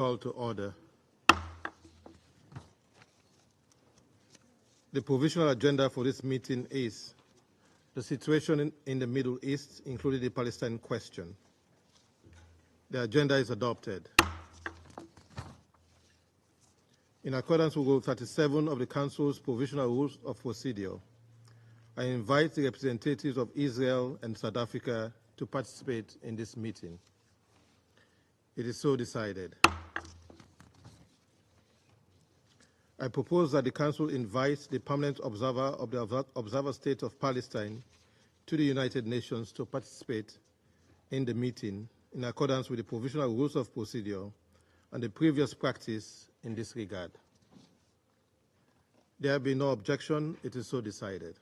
Call to order. The provisional agenda for this meeting is the situation in the Middle East, including the Palestine question. The agenda is adopted. In accordance with Rule 37 of the Council's Provisional Rules of Procedure, I invite the representatives of Israel and South Africa to participate in this meeting. It is so decided. I propose that the Council invites the permanent observer of the Observer State of Palestine to the United Nations to participate in the meeting in accordance with the Provisional Rules of Procedure and the previous practice in this regard. There being no objection, it is so decided.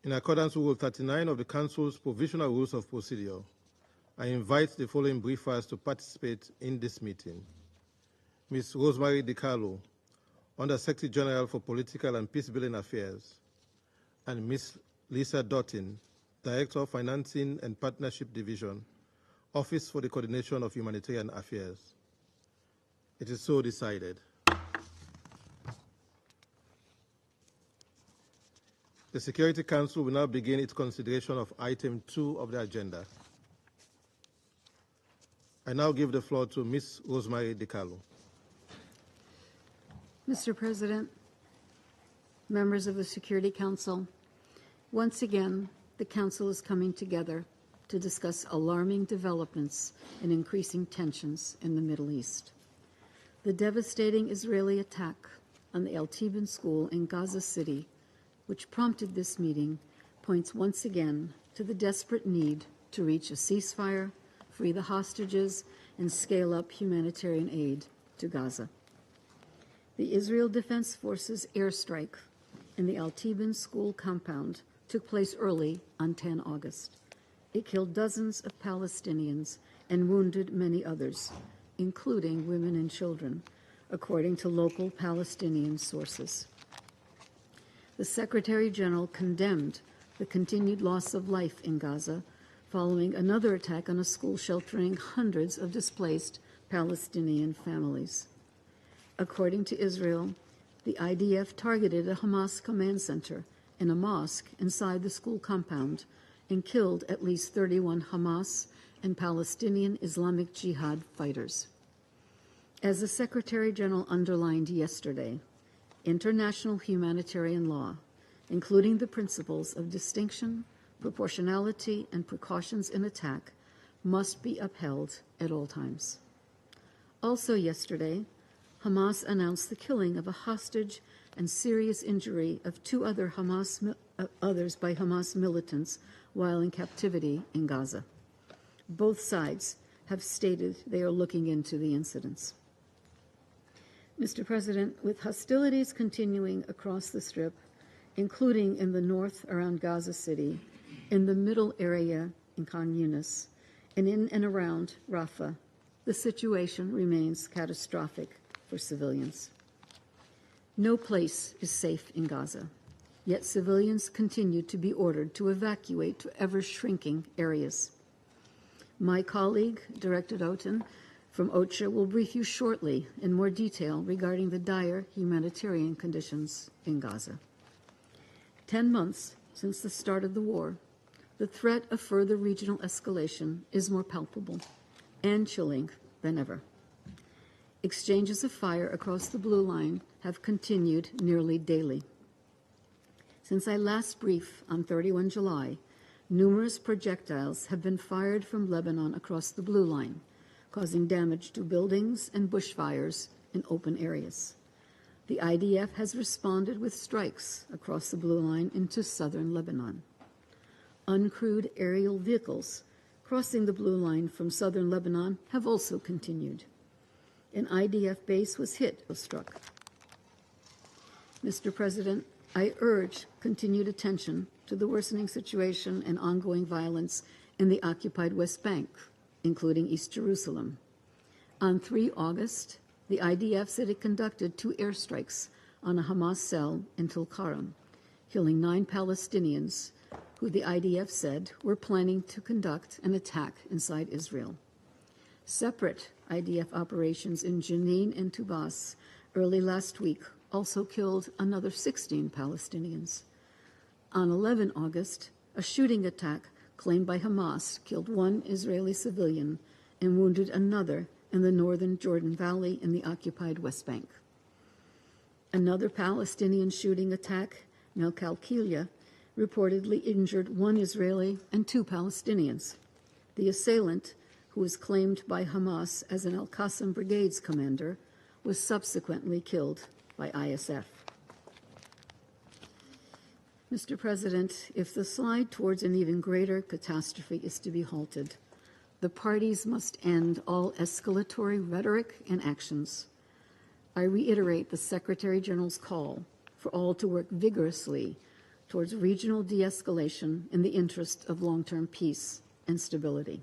In accordance with Rule 39 of the Council's Provisional Rules of Procedure, I invite the following briefers to participate in this meeting: Ms. Rosemary DiCarlo, Under Secretary General for Political and Peacebuilding Affairs, and Ms. Lisa Dottin, Director of Financing and Partnership Division, Office for the Coordination of Humanitarian Affairs. It is so decided. The Security Council will now begin its consideration of Item 2 of the agenda. I now give the floor to Ms. Rosemary DiCarlo. Mr. President, members of the Security Council, once again, the Council is coming together to discuss alarming developments and increasing tensions in the Middle East. The devastating Israeli attack on the Al-Tibin school in Gaza City, which prompted this meeting, points once again to the desperate need to reach a ceasefire, free the hostages, and scale up humanitarian aid to Gaza. The Israel Defense Forces airstrike in the Al-Tibin school compound took place early on 10 August. It killed dozens of Palestinians and wounded many others, including women and children, according to local Palestinian sources. The Secretary General condemned the continued loss of life in Gaza following another attack on a school sheltering hundreds of displaced Palestinian families. According to Israel, the IDF targeted a Hamas command center and a mosque inside the school compound and killed at least 31 Hamas and Palestinian Islamic Jihad fighters. As the Secretary General underlined yesterday, international humanitarian law, including the principles of distinction, proportionality, and precautions in attack, must be upheld at all times. Also yesterday, Hamas announced the killing of a hostage and serious injury of two others by Hamas militants while in captivity in Gaza. Both sides have stated they are looking into the incidents. Mr. President, with hostilities continuing across the Strip, including in the north around Gaza City, in the middle area in Khan Yunis, and in and around Rafah, the situation remains catastrophic for civilians. No place is safe in Gaza, yet civilians continue to be ordered to evacuate to ever-shrinking areas. My colleague, Director Dottin, from OCHA will brief you shortly in more detail regarding the dire humanitarian conditions in Gaza. 10 months since the start of the war, the threat of further regional escalation is more palpable and chilling than ever. Exchanges of fire across the Blue Line have continued nearly daily. Since I last briefed on 31 July, numerous projectiles have been fired from Lebanon across the Blue Line, causing damage to buildings and bushfires in open areas. The IDF has responded with strikes across the Blue Line into southern Lebanon. Uncrewed aerial vehicles crossing the Blue Line from southern Lebanon have also continued. An IDF base was hit or struck. Mr. President, I urge continued attention to the worsening situation and ongoing violence in the occupied West Bank, including East Jerusalem. On 3 August, the IDF said it conducted 2 airstrikes on a Hamas cell in Tulkarem, killing 9 Palestinians who the IDF said were planning to conduct an attack inside Israel. Separate IDF operations in Jenin and Tubas early last week also killed another 16 Palestinians. On 11 August, a shooting attack claimed by Hamas killed one Israeli civilian and wounded another in the northern Jordan Valley in the occupied West Bank. Another Palestinian shooting attack, Melkalkilia, reportedly injured one Israeli and two Palestinians. The assailant, who was claimed by Hamas as an Al-Qassam Brigade's commander, was subsequently killed by ISF. Mr. President, if the slide towards an even greater catastrophe is to be halted, the parties must end all escalatory rhetoric and actions. I reiterate the Secretary General's call for all to work vigorously towards regional de-escalation in the interest of long-term peace and stability.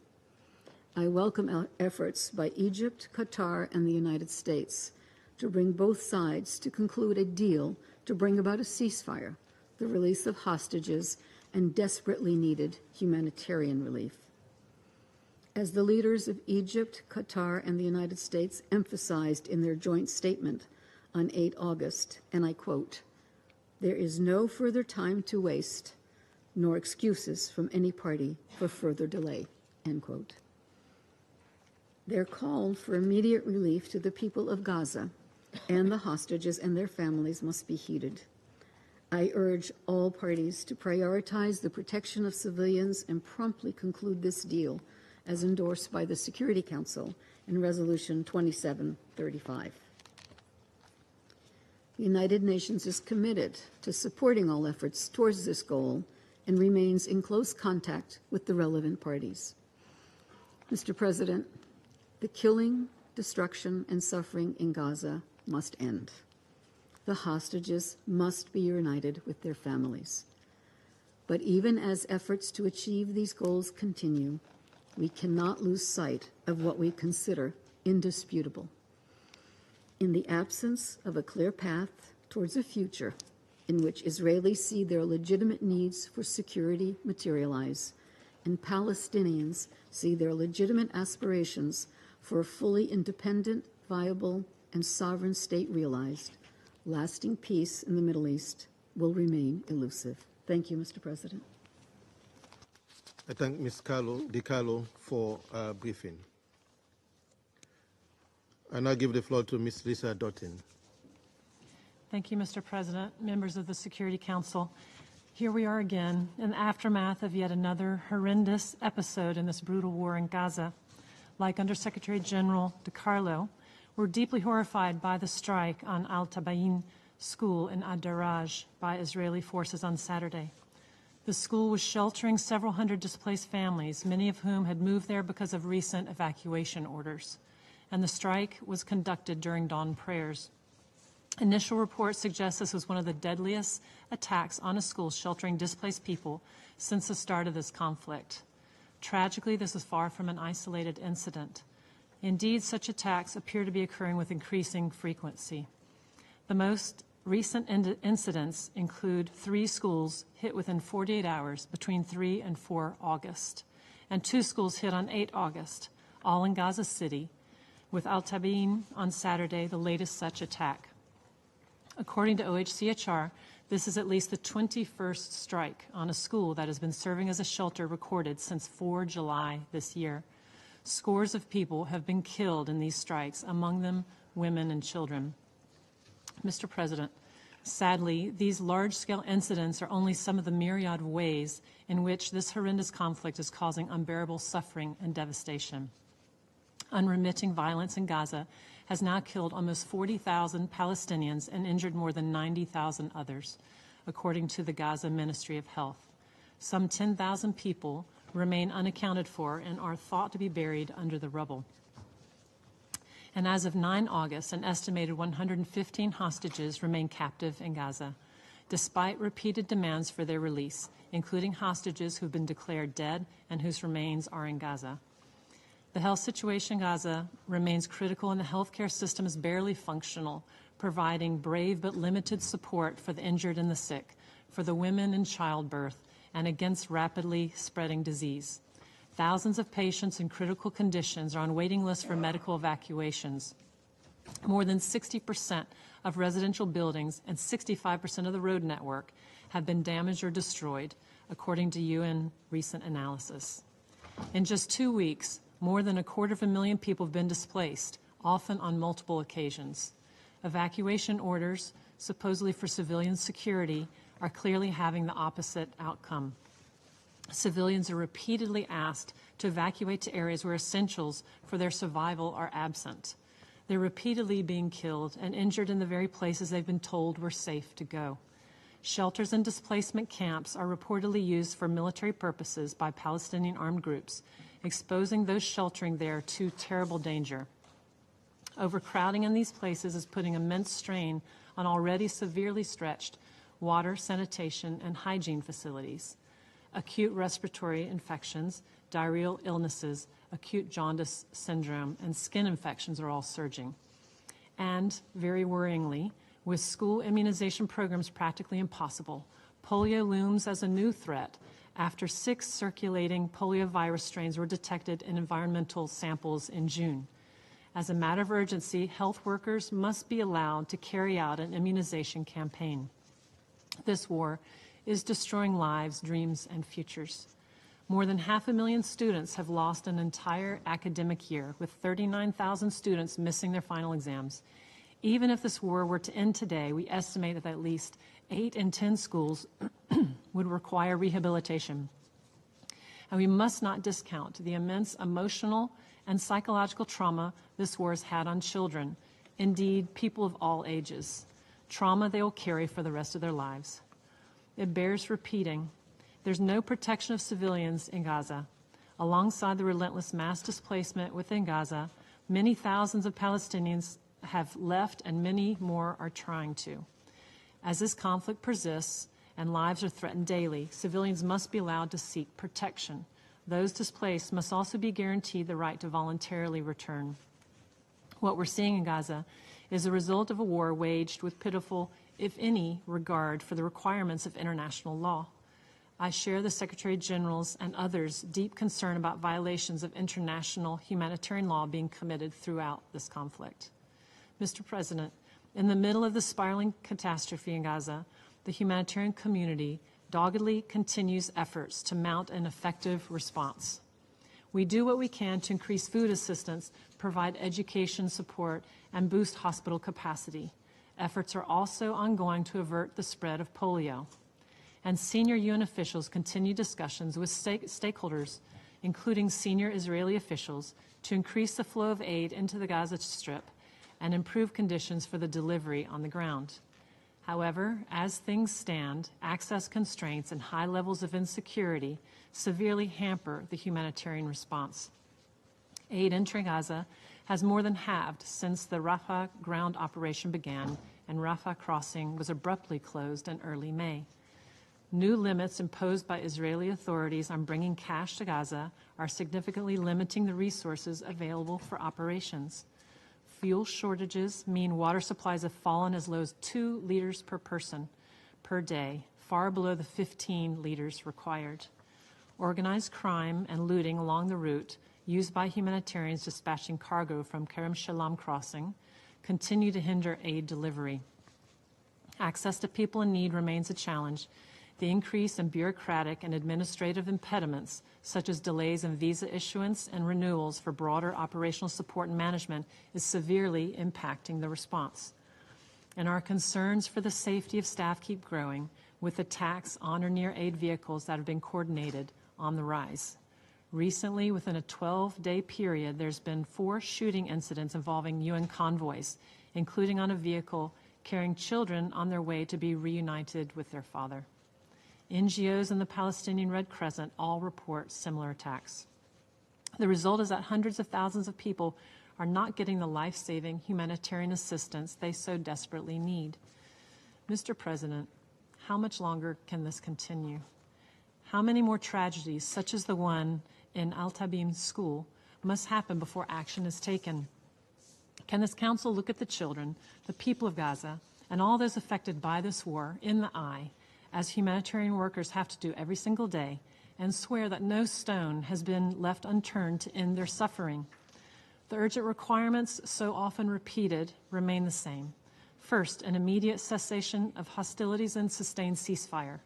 I welcome efforts by Egypt, Qatar, and the United States to bring both sides to conclude a deal to bring about a ceasefire, the release of hostages, and desperately needed humanitarian relief. As the leaders of Egypt, Qatar, and the United States emphasized in their joint statement on 8 August, and I quote, "There is no further time to waste, nor excuses from any party for further delay," end quote. Their call for immediate relief to the people of Gaza and the hostages and their families must be heeded. I urge all parties to prioritize the protection of civilians and promptly conclude this deal as endorsed by the Security Council in Resolution 2735. The United Nations is committed to supporting all efforts towards this goal and remains in close contact with the relevant parties. Mr. President, the killing, destruction, and suffering in Gaza must end. The hostages must be reunited with their families. But even as efforts to achieve these goals continue, we cannot lose sight of what we consider indisputable. In the absence of a clear path towards a future in which Israelis see their legitimate needs for security materialize, and Palestinians see their legitimate aspirations for a fully independent, viable, and sovereign state realized, lasting peace in the Middle East will remain elusive. Thank you, Mr. President. I thank Ms. DiCarlo for our briefing. I now give the floor to Ms. Lisa Dottin. Thank you, Mr. President, members of the Security Council. Here we are again in the aftermath of yet another horrendous episode in this brutal war in Gaza. Like Undersecretary General DiCarlo, we're deeply horrified by the strike on Al-Tabayin school in Ad-Daraj by Israeli forces on Saturday. The school was sheltering several hundred displaced families, many of whom had moved there because of recent evacuation orders. And the strike was conducted during dawn prayers. Initial reports suggest this was one of the deadliest attacks on a school sheltering displaced people since the start of this conflict. Tragically, this is far from an isolated incident. Indeed, such attacks appear to be occurring with increasing frequency. The most recent incidents include 3 schools hit within 48 hours between 3 and 4 August, and 2 schools hit on 8 August, all in Gaza City, with Al-Tabayin on Saturday, the latest such attack. According to OHCHR, this is at least the 21st strike on a school that has been serving as a shelter recorded since 4 July this year. Scores of people have been killed in these strikes, among them women and children. Mr. President, sadly, these large-scale incidents are only some of the myriad ways in which this horrendous conflict is causing unbearable suffering and devastation. Unremitting violence in Gaza has now killed almost 40,000 Palestinians and injured more than 90,000 others, according to the Gaza Ministry of Health. Some 10,000 people remain unaccounted for and are thought to be buried under the rubble. And as of 9 August, an estimated 115 hostages remain captive in Gaza, despite repeated demands for their release, including hostages who've been declared dead and whose remains are in Gaza. The health situation in Gaza remains critical, and the healthcare system is barely functional, providing brave but limited support for the injured and the sick, for the women in childbirth, and against rapidly spreading disease. Thousands of patients in critical conditions are on waiting lists for medical evacuations. More than 60% of residential buildings and 65% of the road network have been damaged or destroyed, according to UN recent analysis. In just 2 weeks, more than 250,000 people have been displaced, often on multiple occasions. Evacuation orders, supposedly for civilian security, are clearly having the opposite outcome. Civilians are repeatedly asked to evacuate to areas where essentials for their survival are absent. They're repeatedly being killed and injured in the very places they've been told were safe to go. Shelters and displacement camps are reportedly used for military purposes by Palestinian armed groups, exposing those sheltering there to terrible danger. Overcrowding in these places is putting immense strain on already severely stretched water, sanitation, and hygiene facilities. Acute respiratory infections, diarrheal illnesses, acute jaundice syndrome, and skin infections are all surging. And, very worryingly, with school immunization programs practically impossible, polio looms as a new threat after 6 circulating poliovirus strains were detected in environmental samples in June. As a matter of urgency, health workers must be allowed to carry out an immunization campaign. This war is destroying lives, dreams, and futures. More than 500,000 students have lost an entire academic year, with 39,000 students missing their final exams. Even if this war were to end today, we estimate that at least 8 in 10 schools would require rehabilitation. And we must not discount the immense emotional and psychological trauma this war has had on children, indeed, people of all ages, trauma they will carry for the rest of their lives. It bears repeating. There's no protection of civilians in Gaza. Alongside the relentless mass displacement within Gaza, many thousands of Palestinians have left and many more are trying to. As this conflict persists and lives are threatened daily, civilians must be allowed to seek protection. Those displaced must also be guaranteed the right to voluntarily return. What we're seeing in Gaza is the result of a war waged with pitiful, if any, regard for the requirements of international law. I share the Secretary General's and others' deep concern about violations of international humanitarian law being committed throughout this conflict. Mr. President, in the middle of the spiraling catastrophe in Gaza, the humanitarian community doggedly continues efforts to mount an effective response. We do what we can to increase food assistance, provide education support, and boost hospital capacity. Efforts are also ongoing to avert the spread of polio. And senior UN officials continue discussions with stakeholders, including senior Israeli officials, to increase the flow of aid into the Gaza Strip and improve conditions for the delivery on the ground. However, as things stand, access constraints and high levels of insecurity severely hamper the humanitarian response. Aid entering Gaza has more than halved since the Rafah ground operation began, and Rafah crossing was abruptly closed in early May. New limits imposed by Israeli authorities on bringing cash to Gaza are significantly limiting the resources available for operations. Fuel shortages mean water supplies have fallen as low as 2 liters per person per day, far below the 15 liters required. Organized crime and looting along the route used by humanitarians dispatching cargo from Kerem Shalom crossing continue to hinder aid delivery. Access to people in need remains a challenge. The increase in bureaucratic and administrative impediments, such as delays in visa issuance and renewals for broader operational support and management, is severely impacting the response. And our concerns for the safety of staff keep growing, with attacks on or near aid vehicles that have been coordinated on the rise. Recently, within a 12-day period, there's been 4 shooting incidents involving UN convoys, including on a vehicle carrying children on their way to be reunited with their father. NGOs and the Palestinian Red Crescent all report similar attacks. The result is that hundreds of thousands of people are not getting the life-saving humanitarian assistance they so desperately need. Mr. President, how much longer can this continue? How many more tragedies, such as the one in Al-Tabim school, must happen before action is taken? Can this Council look at the children, the people of Gaza, and all those affected by this war in the eye as humanitarian workers have to do every single day, and swear that no stone has been left unturned to end their suffering. The urgent requirements, so often repeated, remain the same. First, an immediate cessation of hostilities and sustained ceasefire.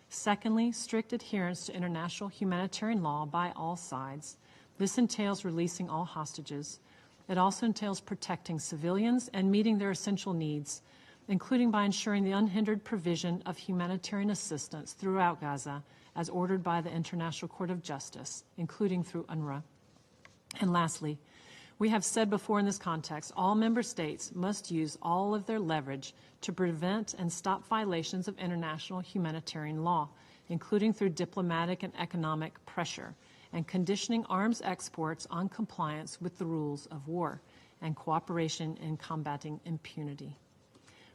Secondly, strict adherence to international humanitarian law by all sides. This entails releasing all hostages. It also entails protecting civilians and meeting their essential needs, including by ensuring the unhindered provision of humanitarian assistance throughout Gaza, as ordered by the International Court of Justice, including through UNRWA. And lastly, we have said before in this context, all member states must use all of their leverage to prevent and stop violations of international humanitarian law, including through diplomatic and economic pressure, and conditioning arms exports on compliance with the rules of war and cooperation in combating impunity.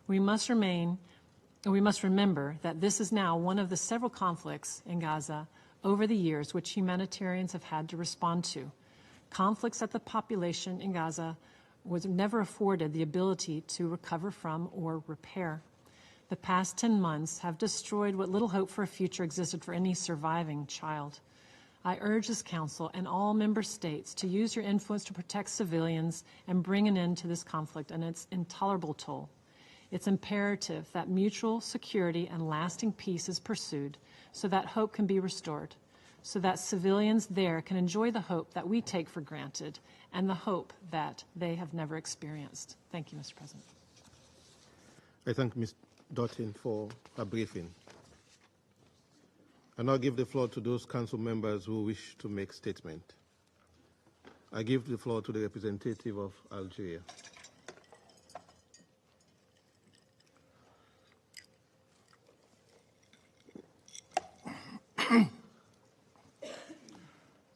We must remember that this is now one of the several conflicts in Gaza over the years which humanitarians have had to respond to. Conflicts that the population in Gaza was never afforded the ability to recover from or repair. The past 10 months have destroyed what little hope for a future existed for any surviving child. I urge this Council and all member states to use your influence to protect civilians and bring an end to this conflict and its intolerable toll. It's imperative that mutual security and lasting peace is pursued so that hope can be restored, so that civilians there can enjoy the hope that we take for granted and the hope that they have never experienced. Thank you, Mr. President. I thank Ms. Doughton for her briefing. I now give the floor to those council members who wish to make statement. I give the floor to the representative of Algeria.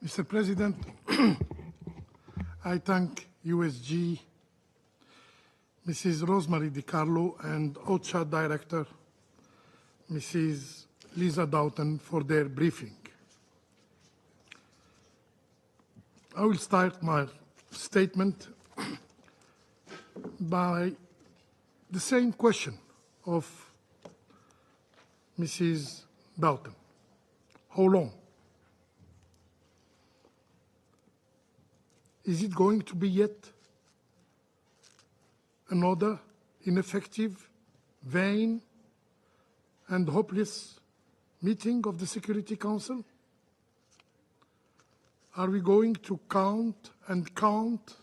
Mr. President, I thank USG, Mrs. Rosemary DiCarlo, and OCHA Director, Mrs. Lisa Doughton, for their briefing. I will start my statement by the same question of Mrs. Doughton. How long? Is it going to be yet another ineffective, vain, and hopeless meeting of the Security Council? Are we going to count and count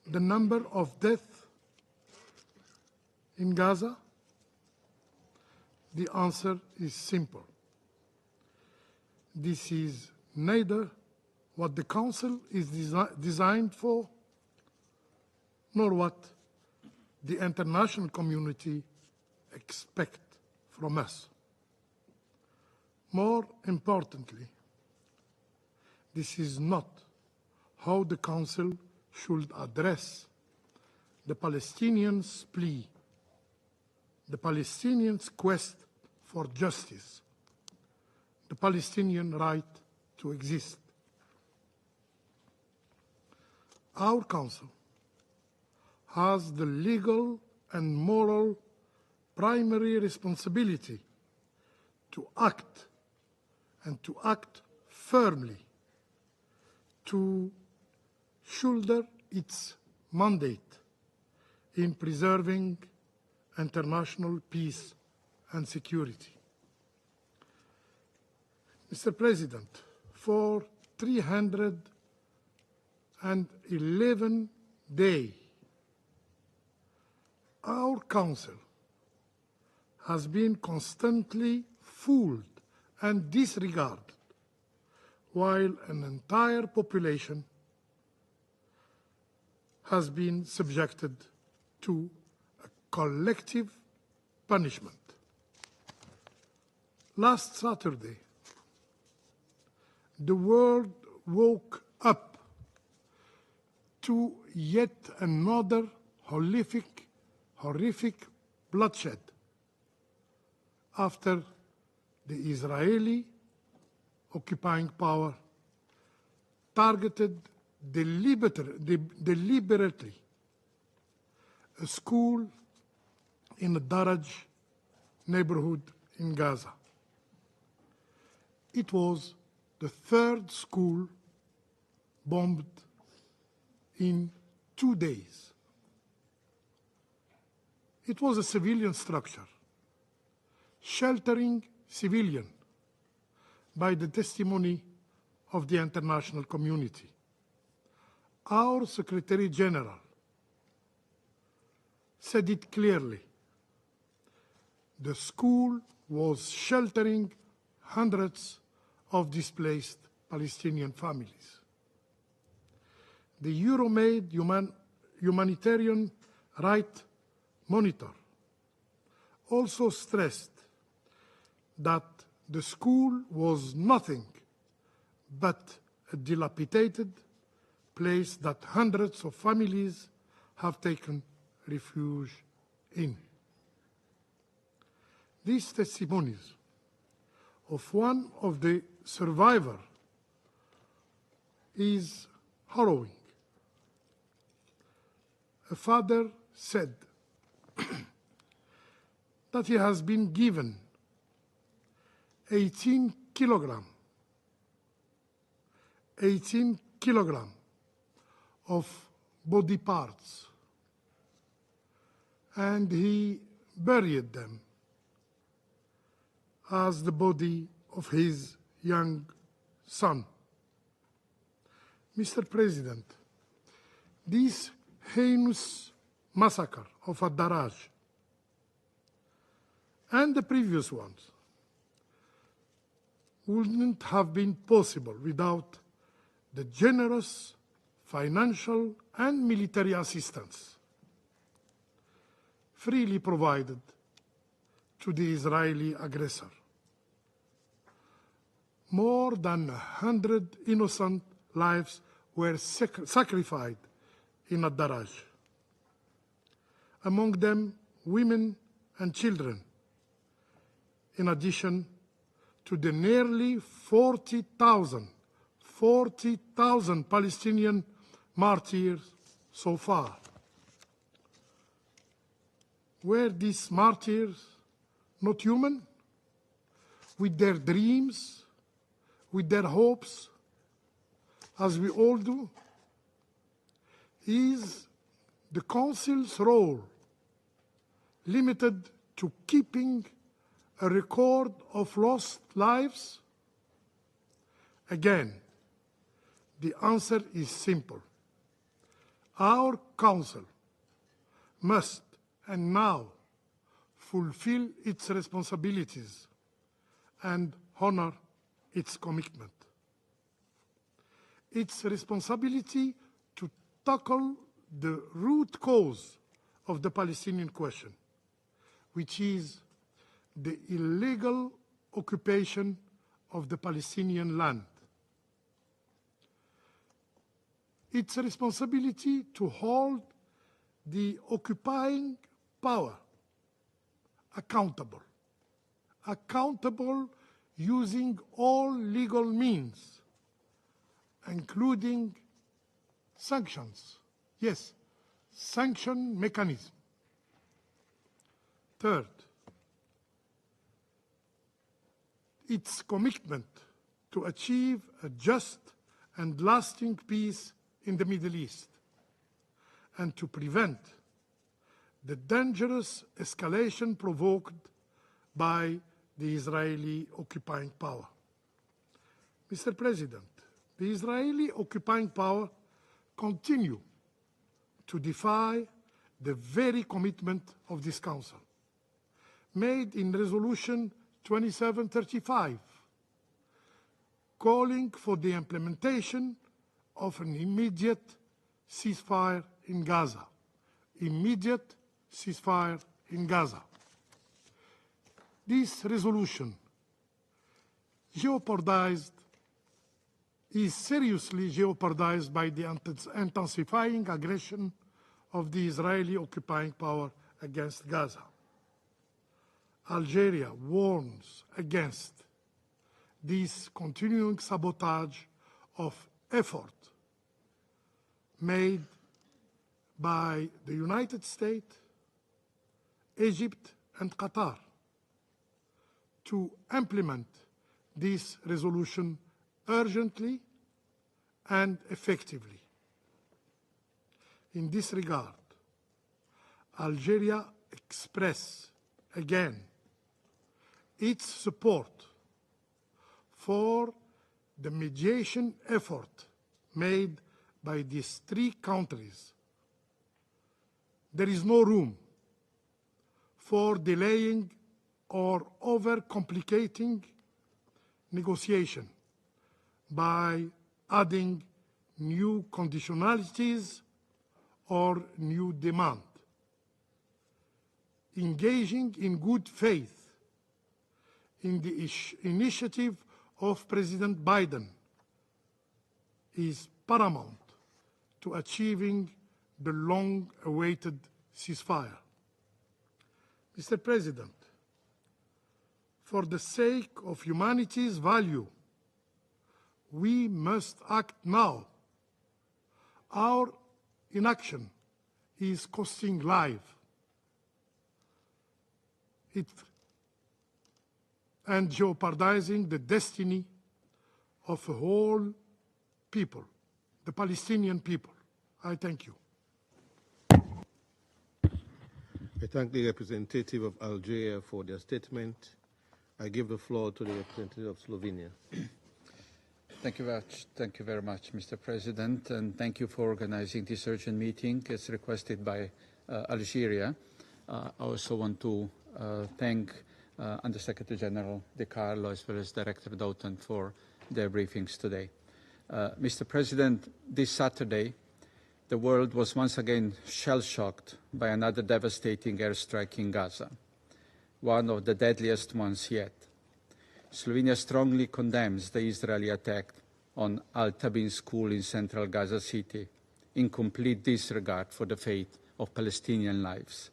the number of deaths in Gaza? The answer is simple. This is neither what the Council is designed for, nor what the international community expects from us. More importantly, this is not how the Council should address the Palestinians' plea, the Palestinians' quest for justice, the Palestinian right to exist. Our Council has the legal and moral primary responsibility to act, and to act firmly, to shoulder its mandate in preserving international peace and security. Mr. President, for 311 days, our Council has been constantly fooled and disregarded, while an entire population has been subjected to a collective punishment. Last Saturday, the world woke up to yet another horrific bloodshed after the Israeli occupying power targeted deliberately a school in Daraj neighborhood in Gaza. It was the third school bombed in 2 days. It was a civilian structure, sheltering civilians by the testimony of the international community. Our Secretary General said it clearly. The school was sheltering hundreds of displaced Palestinian families. The Euro-made Humanitarian Rights Monitor also stressed that the school was nothing but a dilapidated place that hundreds of families have taken refuge in. These testimonies of one of the survivors is harrowing. A father said that he has been given 18 kilogram of body parts, and he buried them as the body of his young son. Mr. President, this heinous massacre of Ad-Daraj and the previous ones wouldn't have been possible without the generous financial and military assistance freely provided to the Israeli aggressor. More than 100 innocent lives were sacrificed in Ad-Daraj, among them women and children, in addition to the nearly 40,000 Palestinian martyrs so far. Were these martyrs not human? With their dreams, with their hopes, as we all do? Is the Council's role limited to keeping a record of lost lives? Again, the answer is simple. Our Council must, and now, fulfill its responsibilities and honor its commitment. Its responsibility to tackle the root cause of the Palestinian question, which is the illegal occupation of the Palestinian land. Its responsibility to hold the occupying power accountable using all legal means, including sanctions. Yes, sanction mechanism. Third, its commitment to achieve a just and lasting peace in the Middle East and to prevent the dangerous escalation provoked by the Israeli occupying power. Mr. President, the Israeli occupying power continue to defy the very commitment of this Council, made in Resolution 2735, calling for the implementation of an immediate ceasefire in Gaza. Immediate ceasefire in Gaza. This resolution is seriously jeopardized by the intensifying aggression of the Israeli occupying power against Gaza. Algeria warns against this continuing sabotage of effort made by the United States, Egypt, and Qatar to implement this resolution urgently and effectively. In this regard, Algeria expresses again its support for the mediation effort made by these three countries. There is no room for delaying or over-complicating negotiation by adding new conditionalities or new demand. Engaging in good faith in the initiative of President Biden is paramount to achieving the long-awaited ceasefire. Mr. President, for the sake of humanity's value, we must act now. Our inaction is costing life and jeopardizing the destiny of a whole people, the Palestinian people. I thank you. I thank the representative of Algeria for their statement. I give the floor to the representative of Slovenia. Thank you very much, Mr. President, and thank you for organizing this urgent meeting as requested by Algeria. I also want to thank Undersecretary General De Carlo as well as Director Doughton for their briefings today. Mr. President, this Saturday, the world was once again shell-shocked by another devastating airstrike in Gaza, one of the deadliest ones yet. Slovenia strongly condemns the Israeli attack on Al-Tabin school in central Gaza City, in complete disregard for the fate of Palestinian lives.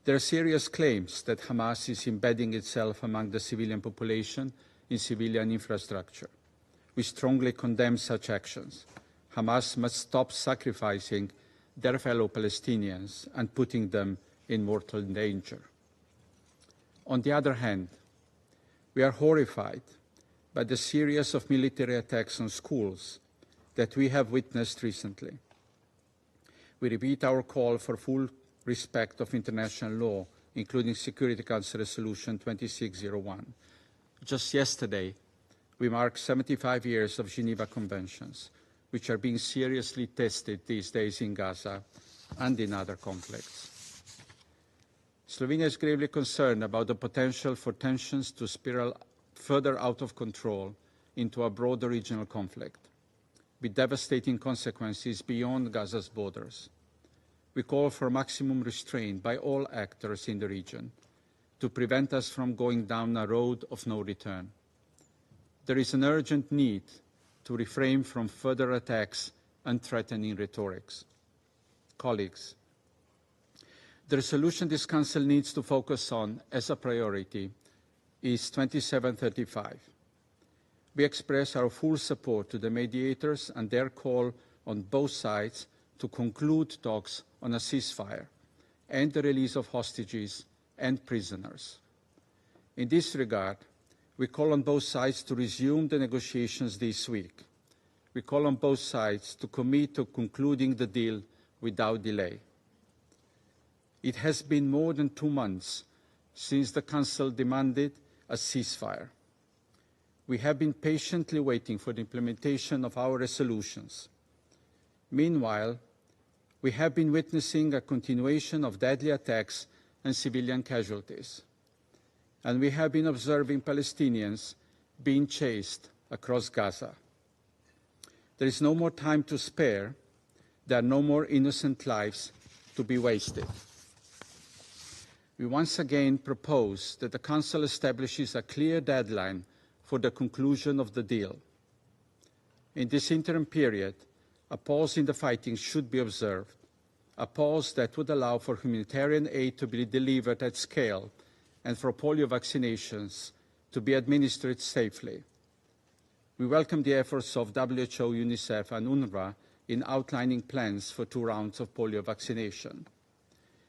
There are serious claims that Hamas is embedding itself among the civilian population in civilian infrastructure. We strongly condemn such actions. Hamas must stop sacrificing their fellow Palestinians and putting them in mortal danger. On the other hand, we are horrified by the series of military attacks on schools that we have witnessed recently. We repeat our call for full respect of international law, including Security Council Resolution 2601. Just yesterday, we marked 75 years of Geneva Conventions, which are being seriously tested these days in Gaza and in other conflicts. Slovenia is gravely concerned about the potential for tensions to spiral further out of control into a broader regional conflict, with devastating consequences beyond Gaza's borders. We call for maximum restraint by all actors in the region to prevent us from going down a road of no return. There is an urgent need to refrain from further attacks and threatening rhetorics. Colleagues, the resolution this Council needs to focus on as a priority is 2735. We express our full support to the mediators and their call on both sides to conclude talks on a ceasefire and the release of hostages and prisoners. In this regard, we call on both sides to resume the negotiations this week. We call on both sides to commit to concluding the deal without delay. It has been more than 2 months since the Council demanded a ceasefire. We have been patiently waiting for the implementation of our resolutions. Meanwhile, we have been witnessing a continuation of deadly attacks and civilian casualties. And we have been observing Palestinians being chased across Gaza. There is no more time to spare. There are no more innocent lives to be wasted. We once again propose that the Council establishes a clear deadline for the conclusion of the deal. In this interim period, a pause in the fighting should be observed, a pause that would allow for humanitarian aid to be delivered at scale and for polio vaccinations to be administered safely. We welcome the efforts of WHO, UNICEF and UNRWA in outlining plans for 2 rounds of polio vaccination.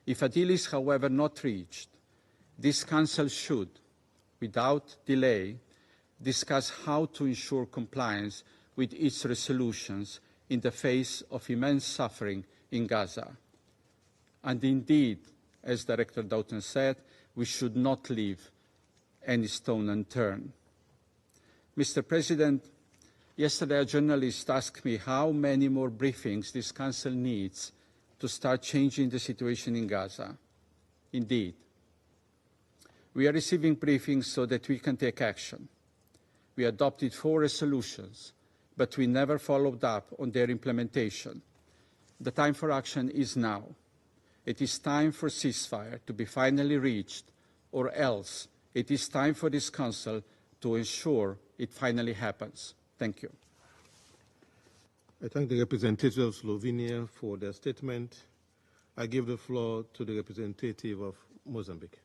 If a deal is, however, not reached, this Council should, without delay, discuss how to ensure compliance with its resolutions in the face of immense suffering in Gaza. And indeed, as Director Doughton said, we should not leave any stone unturned. Mr. President, yesterday a journalist asked me how many more briefings this Council needs to start changing the situation in Gaza. Indeed, we are receiving briefings so that we can take action. We adopted 4 resolutions, but we never followed up on their implementation. The time for action is now. It is time for ceasefire to be finally reached, or else it is time for this Council to ensure it finally happens. Thank you. I thank the representative of Slovenia for their statement. I give the floor to the representative of Mozambique.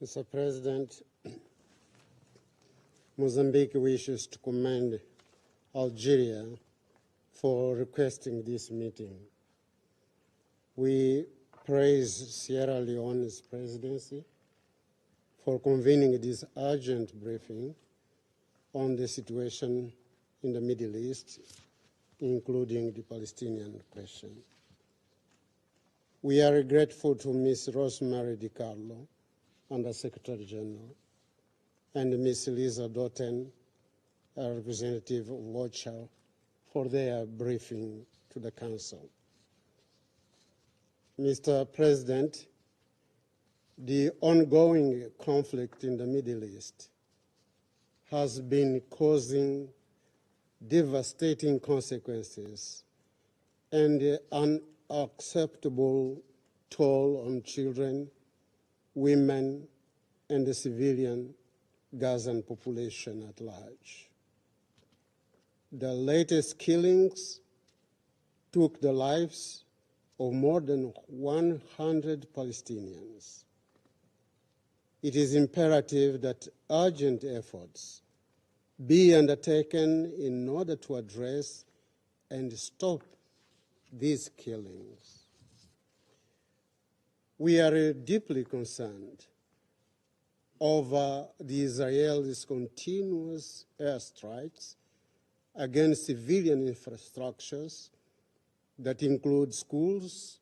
Mr. President, Mozambique wishes to commend Algeria for requesting this meeting. We praise Sierra Leone's presidency for convening this urgent briefing on the situation in the Middle East, including the Palestinian question. We are grateful to Ms. Rosemary DiCarlo, Under Secretary General, and Ms. Lisa Doughton, a representative of OCHA, for their briefing to the Council. Mr. President, the ongoing conflict in the Middle East has been causing devastating consequences and an unacceptable toll on children, women, and the civilian Gazan population at large. The latest killings took the lives of more than 100 Palestinians. It is imperative that urgent efforts be undertaken in order to address and stop these killings. We are deeply concerned over the Israelis' continuous airstrikes against civilian infrastructures that include schools,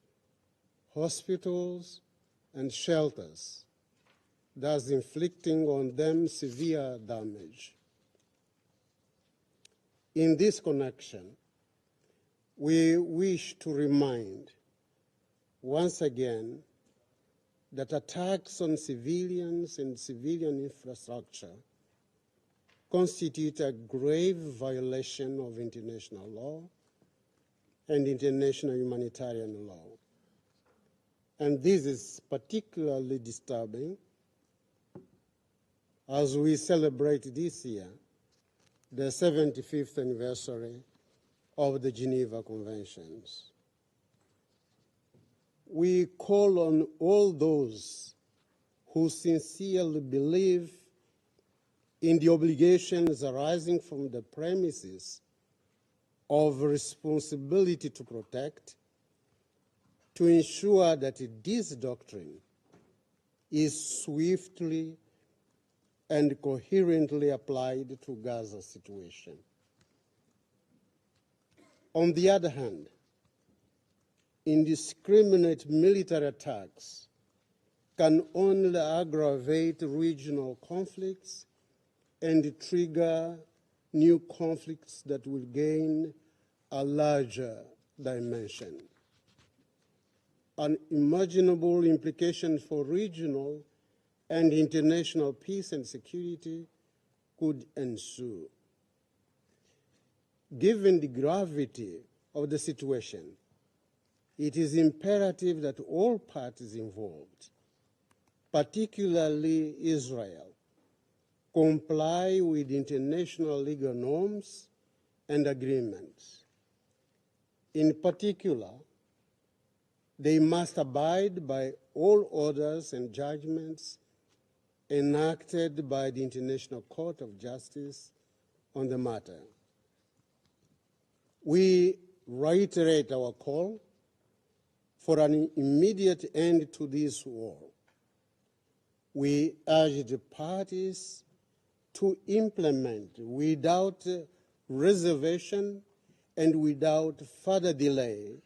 hospitals, and shelters, thus inflicting on them severe damage. In this connection, we wish to remind once again that attacks on civilians and civilian infrastructure constitute a grave violation of international law and international humanitarian law. And this is particularly disturbing as we celebrate this year the 75th anniversary of the Geneva Conventions. We call on all those who sincerely believe in the obligations arising from the premises of responsibility to protect, to ensure that this doctrine is swiftly and coherently applied to Gaza's situation. On the other hand, indiscriminate military attacks can only aggravate regional conflicts and trigger new conflicts that will gain a larger dimension. Unimaginable implications for regional and international peace and security could ensue. Given the gravity of the situation, it is imperative that all parties involved, particularly Israel, comply with international legal norms and agreements. In particular, they must abide by all orders and judgments enacted by the International Court of Justice on the matter. We reiterate our call for an immediate end to this war. we urge the parties to implement without reservation and without further delay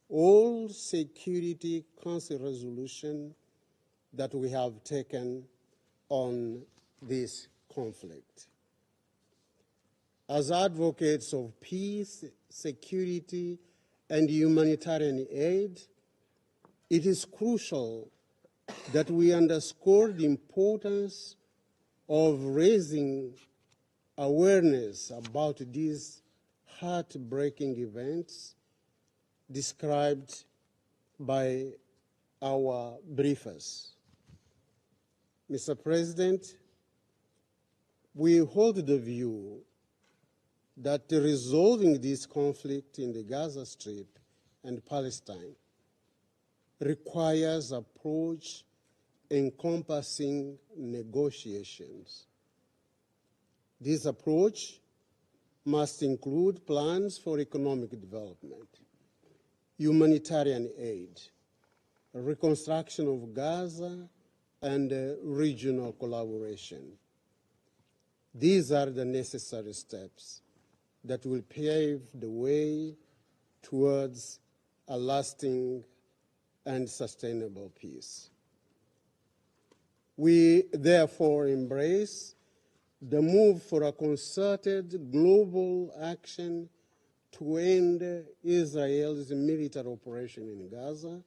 all Security Council resolutions that we have taken on this conflict. As advocates of peace, security, and humanitarian aid, it is crucial that we underscore the importance of raising awareness about these heartbreaking events described by our briefers. Mr. President, we hold the view that resolving this conflict in the Gaza Strip and Palestine requires approach encompassing negotiations. This approach must include plans for economic development, humanitarian aid, reconstruction of Gaza, and regional collaboration. These are the necessary steps that will pave the way towards a lasting and sustainable peace. We therefore embrace the move for a concerted global action to end Israel's military operation in Gaza,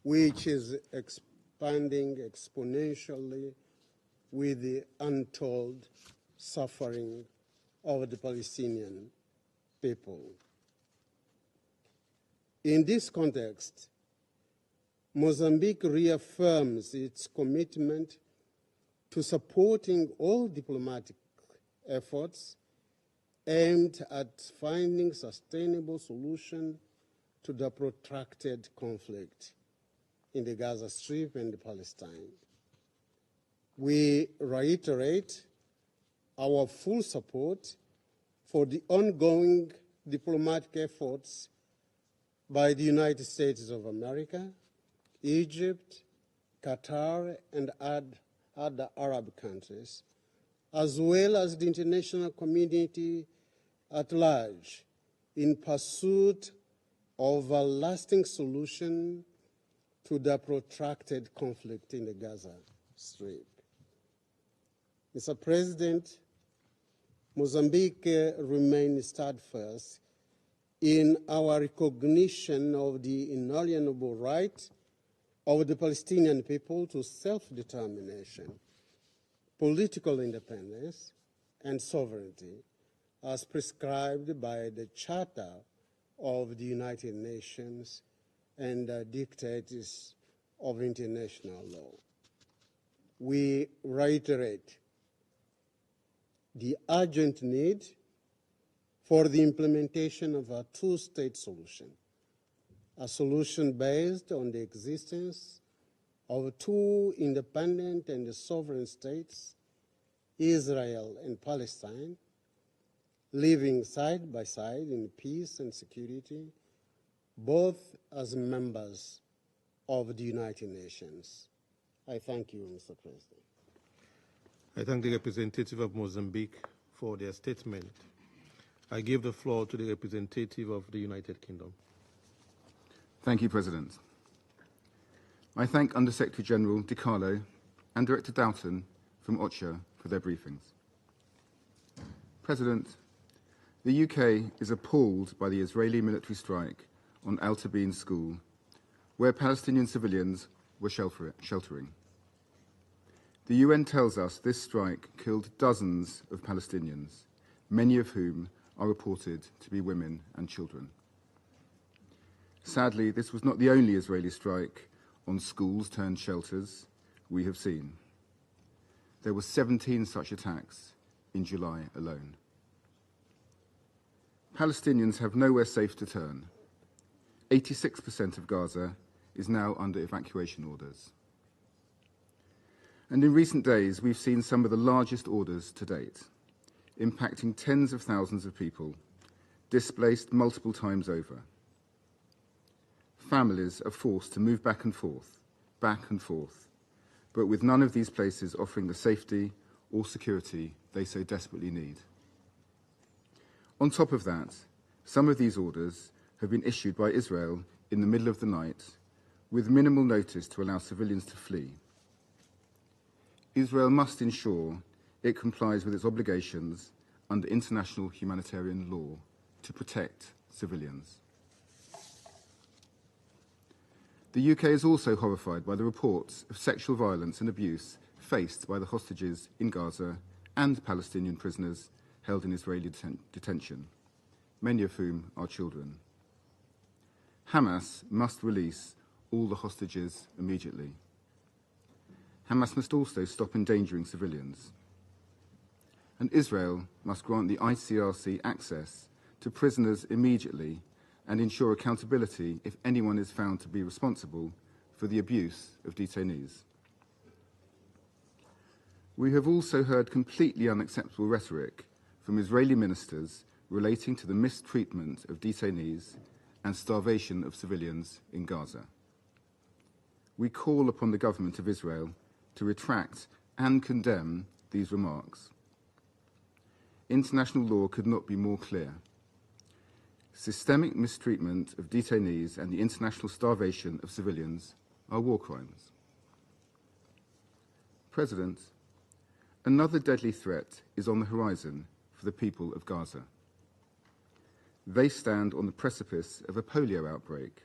which is expanding exponentially with the untold suffering of the Palestinian people. In this context, Mozambique reaffirms its commitment to supporting all diplomatic efforts aimed at finding sustainable solution to the protracted conflict in the Gaza Strip and Palestine. We reiterate our full support for the ongoing diplomatic efforts by the United States of America, Egypt, Qatar, and other Arab countries, as well as the international community at large, in pursuit of a lasting solution to the protracted conflict in the Gaza Strip. Mr. President, Mozambique remains steadfast in our recognition of the inalienable right of the Palestinian people to self-determination, political independence, and sovereignty, as prescribed by the Charter of the United Nations and the dictates of international law. We reiterate the urgent need for the implementation of a two-state solution, a solution based on the existence of two independent and sovereign states, Israel and Palestine, living side by side in peace and security, both as members of the United Nations. I thank you, Mr. President. I thank the representative of Mozambique for their statement. I give the floor to the representative of the United Kingdom. Thank you, President. I thank Under-Secretary General Di Carlo and Director Doughton from OCHA for their briefings. President, the UK is appalled by the Israeli military strike on Al Tabeen School, where Palestinian civilians were sheltering. The UN tells us this strike killed dozens of Palestinians, many of whom are reported to be women and children. Sadly, this was not the only Israeli strike on schools turned shelters we have seen. There were 17 such attacks in July alone. Palestinians have nowhere safe to turn. 86% of Gaza is now under evacuation orders. And in recent days, we've seen some of the largest orders to date, impacting tens of thousands of people, displaced multiple times over. Families are forced to move back and forth, but with none of these places offering the safety or security they so desperately need. On top of that, some of these orders have been issued by Israel in the middle of the night, with minimal notice to allow civilians to flee. Israel must ensure it complies with its obligations under international humanitarian law to protect civilians. The UK is also horrified by the reports of sexual violence and abuse faced by the hostages in Gaza and Palestinian prisoners held in Israeli detention, many of whom are children. Hamas must release all the hostages immediately. Hamas must also stop endangering civilians. And Israel must grant the ICRC access to prisoners immediately and ensure accountability if anyone is found to be responsible for the abuse of detainees. We have also heard completely unacceptable rhetoric from Israeli ministers relating to the mistreatment of detainees and starvation of civilians in Gaza. We call upon the government of Israel to retract and condemn these remarks. International law could not be more clear. Systemic mistreatment of detainees and the international starvation of civilians are war crimes. President, another deadly threat is on the horizon for the people of Gaza. They stand on the precipice of a polio outbreak,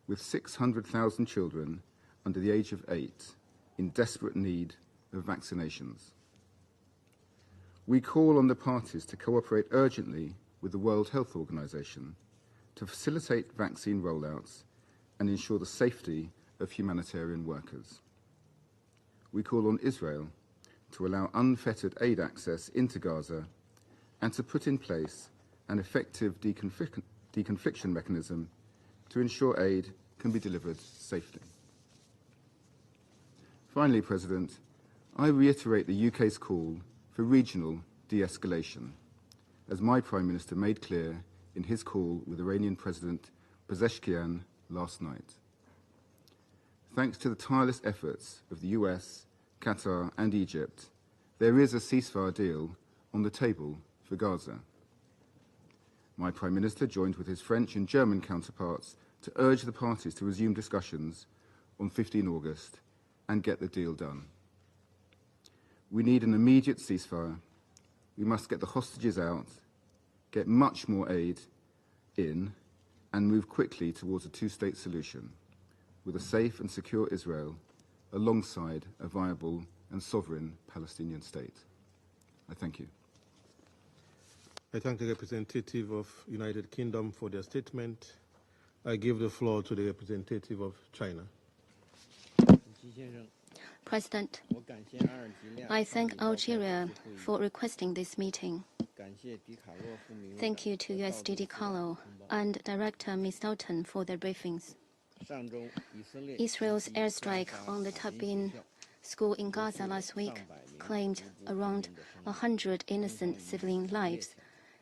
with 600,000 children under the age of 8 in desperate need of vaccinations. We call on the parties to cooperate urgently with the World Health Organization to facilitate vaccine rollouts and ensure the safety of humanitarian workers. We call on Israel to allow unfettered aid access into Gaza and to put in place an effective deconfliction mechanism to ensure aid can be delivered safely. Finally, President, I reiterate the UK's call for regional de-escalation, as my Prime Minister made clear in his call with Iranian President Pezeshkian last night. Thanks to the tireless efforts of the US, Qatar and Egypt, there is a ceasefire deal on the table for Gaza. My Prime Minister joined with his French and German counterparts to urge the parties to resume discussions on 15 August and get the deal done. We need an immediate ceasefire. We must get the hostages out, get much more aid in, and move quickly towards a two-state solution with a safe and secure Israel alongside a viable and sovereign Palestinian state. I thank you. I thank the representative of United Kingdom for their statement. I give the floor to the representative of China. President, I thank Algeria for requesting this meeting. Thank you to USDD Carlo and Director Ms. Dalton for their briefings. Israel's airstrike on the Tabin school in Gaza last week claimed around 100 innocent civilian lives.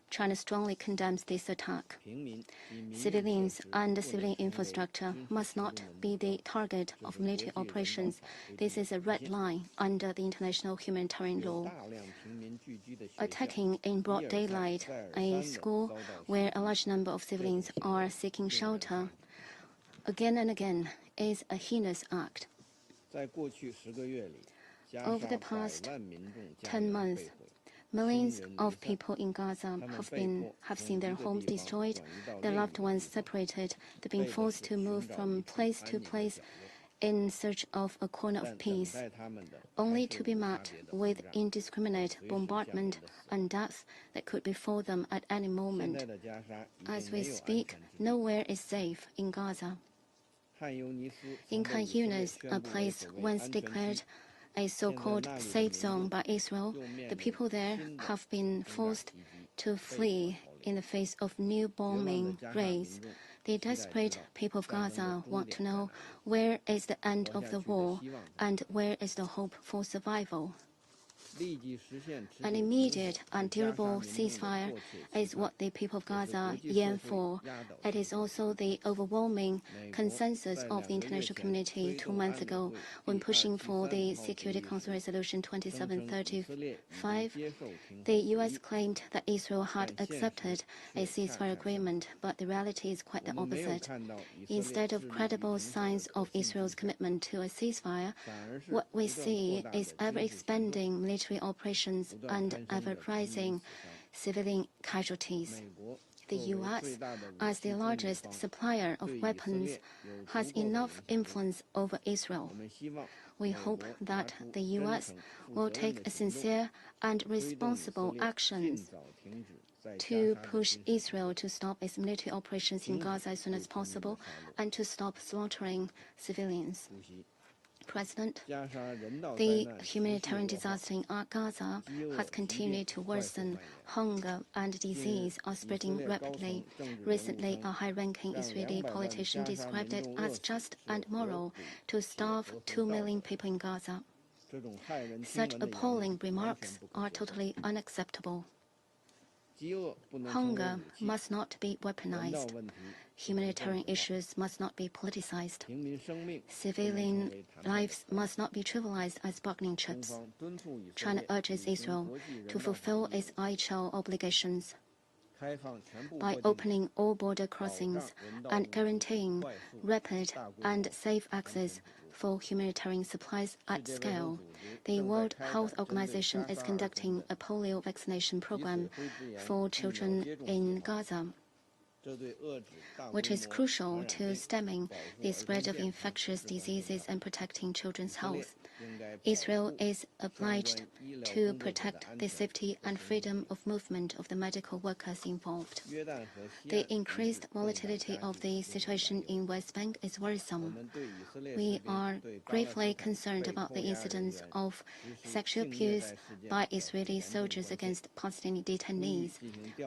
China strongly condemns this attack. Civilians and civilian infrastructure must not be the target of military operations. This is a red line under the international humanitarian law. Attacking in broad daylight a school where a large number of civilians are seeking shelter again and again is a heinous act. Over the past 10 months, millions of people in Gaza have seen their homes destroyed, their loved ones separated, they've been forced to move from place to place in search of a corner of peace, only to be met with indiscriminate bombardment and death that could befall them at any moment. As we speak, nowhere is safe in Gaza. In Khan Yunis, a place once declared a so-called safe zone by Israel, the people there have been forced to flee in the face of new bombing raids. The desperate people of Gaza want to know where is the end of the war and where is the hope for survival. An immediate and durable ceasefire is what the people of Gaza yearn for. It is also the overwhelming consensus of the international community 2 months ago when pushing for the Security Council Resolution 2735. The U.S. claimed that Israel had accepted a ceasefire agreement, but the reality is quite the opposite. Instead of credible signs of Israel's commitment to a ceasefire, what we see is ever-expanding military operations and ever-rising civilian casualties. The U.S., as the largest supplier of weapons, has enough influence over Israel. We hope that the U.S. will take a sincere and responsible actions to push Israel to stop its military operations in Gaza as soon as possible and to stop slaughtering civilians. President, the humanitarian disaster in Gaza has continued to worsen. Hunger and disease are spreading rapidly. Recently, a high-ranking Israeli politician described it as just and moral to starve 2 million people in Gaza. Such appalling remarks are totally unacceptable. Hunger must not be weaponized. Humanitarian issues must not be politicized. Civilian lives must not be trivialized as bargaining chips. China urges Israel to fulfill its IHL obligations by opening all border crossings and guaranteeing rapid and safe access for humanitarian supplies at scale. The World Health Organization is conducting a polio vaccination program for children in Gaza, which is crucial to stemming the spread of infectious diseases and protecting children's health. Israel is obliged to protect the safety and freedom of movement of the medical workers involved. The increased volatility of the situation in West Bank is worrisome. We are gravely concerned about the incidents of sexual abuse by Israeli soldiers against Palestinian detainees.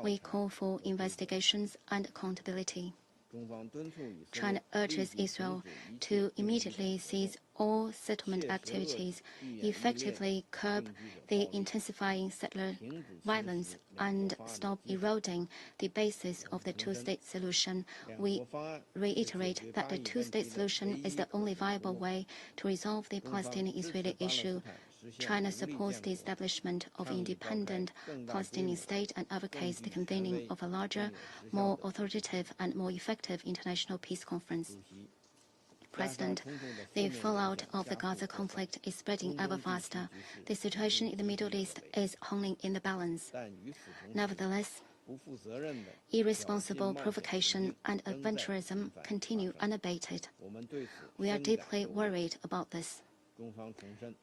We call for investigations and accountability. China urges Israel to immediately cease all settlement activities, effectively curb the intensifying settler violence, and stop eroding the basis of the two-state solution. We reiterate that the two-state solution is the only viable way to resolve the Palestinian-Israeli issue. China supports the establishment of an independent Palestinian state and advocates the convening of a larger, more authoritative and more effective international peace conference. President, the fallout of the Gaza conflict is spreading ever faster. The situation in the Middle East is hanging in the balance. Nevertheless, irresponsible provocation and adventurism continue unabated. We are deeply worried about this.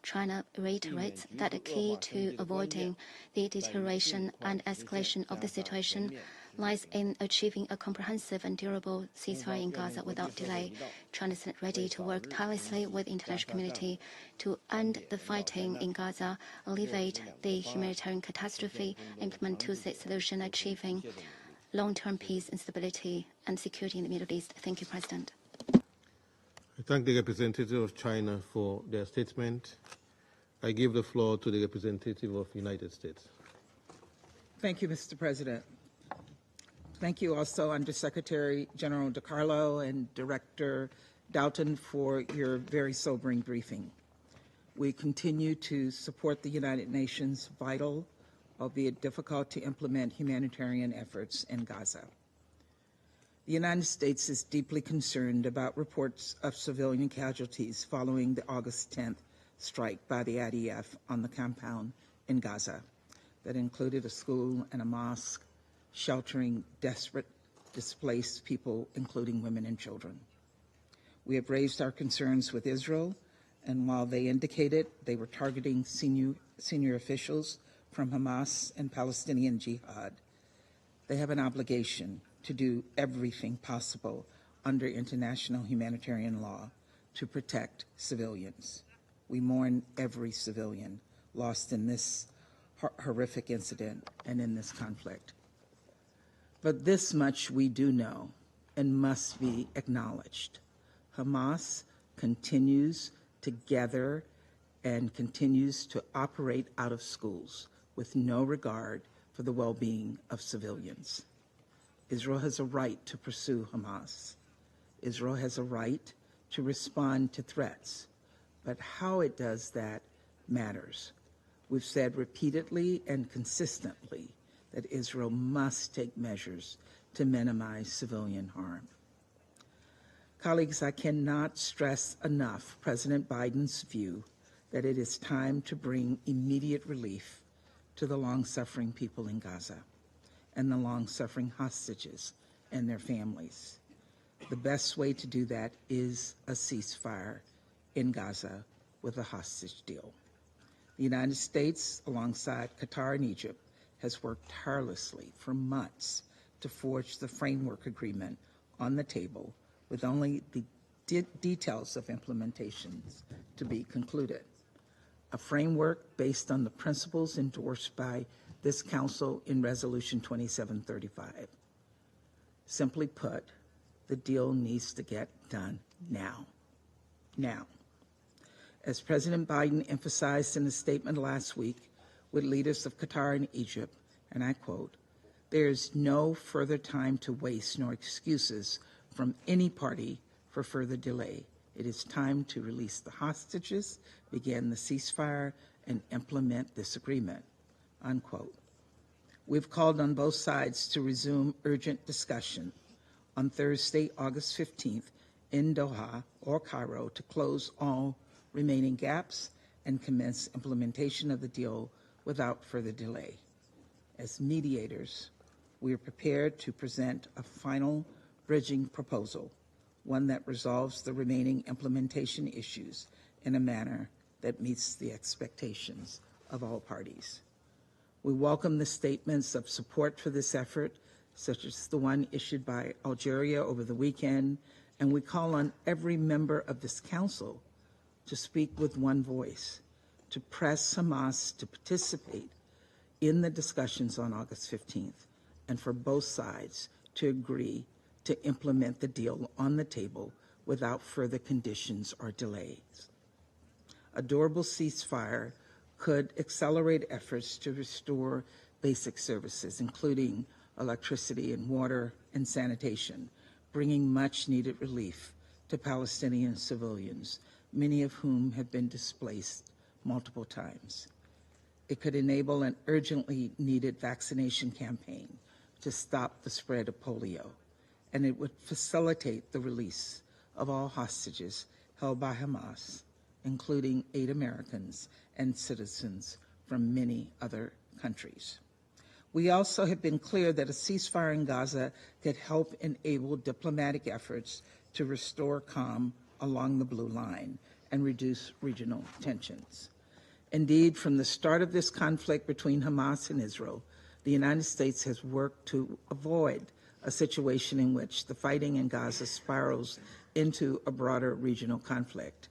China reiterates that the key to avoiding the deterioration and escalation of the situation lies in achieving a comprehensive and durable ceasefire in Gaza without delay. China is ready to work tirelessly with the international community to end the fighting in Gaza, alleviate the humanitarian catastrophe, implement two-state solution, achieving long-term peace and stability and security in the Middle East. Thank you, President. I thank the representative of China for their statement. I give the floor to the representative of the United States. Thank you, Mr. President. Thank you also, Undersecretary General DiCarlo and Director Doughton, for your very sobering briefing. We continue to support the United Nations' vital, albeit difficult to implement, humanitarian efforts in Gaza. The United States is deeply concerned about reports of civilian casualties following the August 10th strike by the IDF on the compound in Gaza that included a school and a mosque, sheltering desperate, displaced people, including women and children. We have raised our concerns with Israel, and while they indicated they were targeting senior officials from Hamas and Palestinian Jihad, they have an obligation to do everything possible under international humanitarian law to protect civilians. We mourn every civilian lost in this horrific incident and in this conflict. But this much we do know and must be acknowledged. Hamas continues to gather and continues to operate out of schools with no regard for the well-being of civilians. Israel has a right to pursue Hamas. Israel has a right to respond to threats, but how it does that matters. We've said repeatedly and consistently that Israel must take measures to minimize civilian harm. Colleagues, I cannot stress enough President Biden's view that it is time to bring immediate relief to the long-suffering people in Gaza and the long-suffering hostages and their families. The best way to do that is a ceasefire in Gaza with a hostage deal. The United States, alongside Qatar and Egypt, has worked tirelessly for months to forge the framework agreement on the table, with only the details of implementations to be concluded. A framework based on the principles endorsed by this Council in Resolution 2735. Simply put, the deal needs to get done now. Now. As President Biden emphasized in a statement last week with leaders of Qatar and Egypt, and I quote, "There is no further time to waste nor excuses from any party for further delay. It is time to release the hostages, begin the ceasefire, and implement this agreement," unquote. We've called on both sides to resume urgent discussion on Thursday, August 15th, in Doha or Cairo to close all remaining gaps and commence implementation of the deal without further delay. As mediators, we are prepared to present a final bridging proposal, one that resolves the remaining implementation issues in a manner that meets the expectations of all parties. We welcome the statements of support for this effort, such as the one issued by Algeria over the weekend, and we call on every member of this Council to speak with one voice, to press Hamas to participate in the discussions on August 15th, and for both sides to agree to implement the deal on the table without further conditions or delays. A durable ceasefire could accelerate efforts to restore basic services, including electricity and water and sanitation, bringing much-needed relief to Palestinian civilians, many of whom have been displaced multiple times. It could enable an urgently needed vaccination campaign to stop the spread of polio, and it would facilitate the release of all hostages held by Hamas, including 8 Americans and citizens from many other countries. We also have been clear that a ceasefire in Gaza could help enable diplomatic efforts to restore calm along the Blue Line and reduce regional tensions. Indeed, from the start of this conflict between Hamas and Israel, the United States has worked to avoid a situation in which the fighting in Gaza spirals into a broader regional conflict.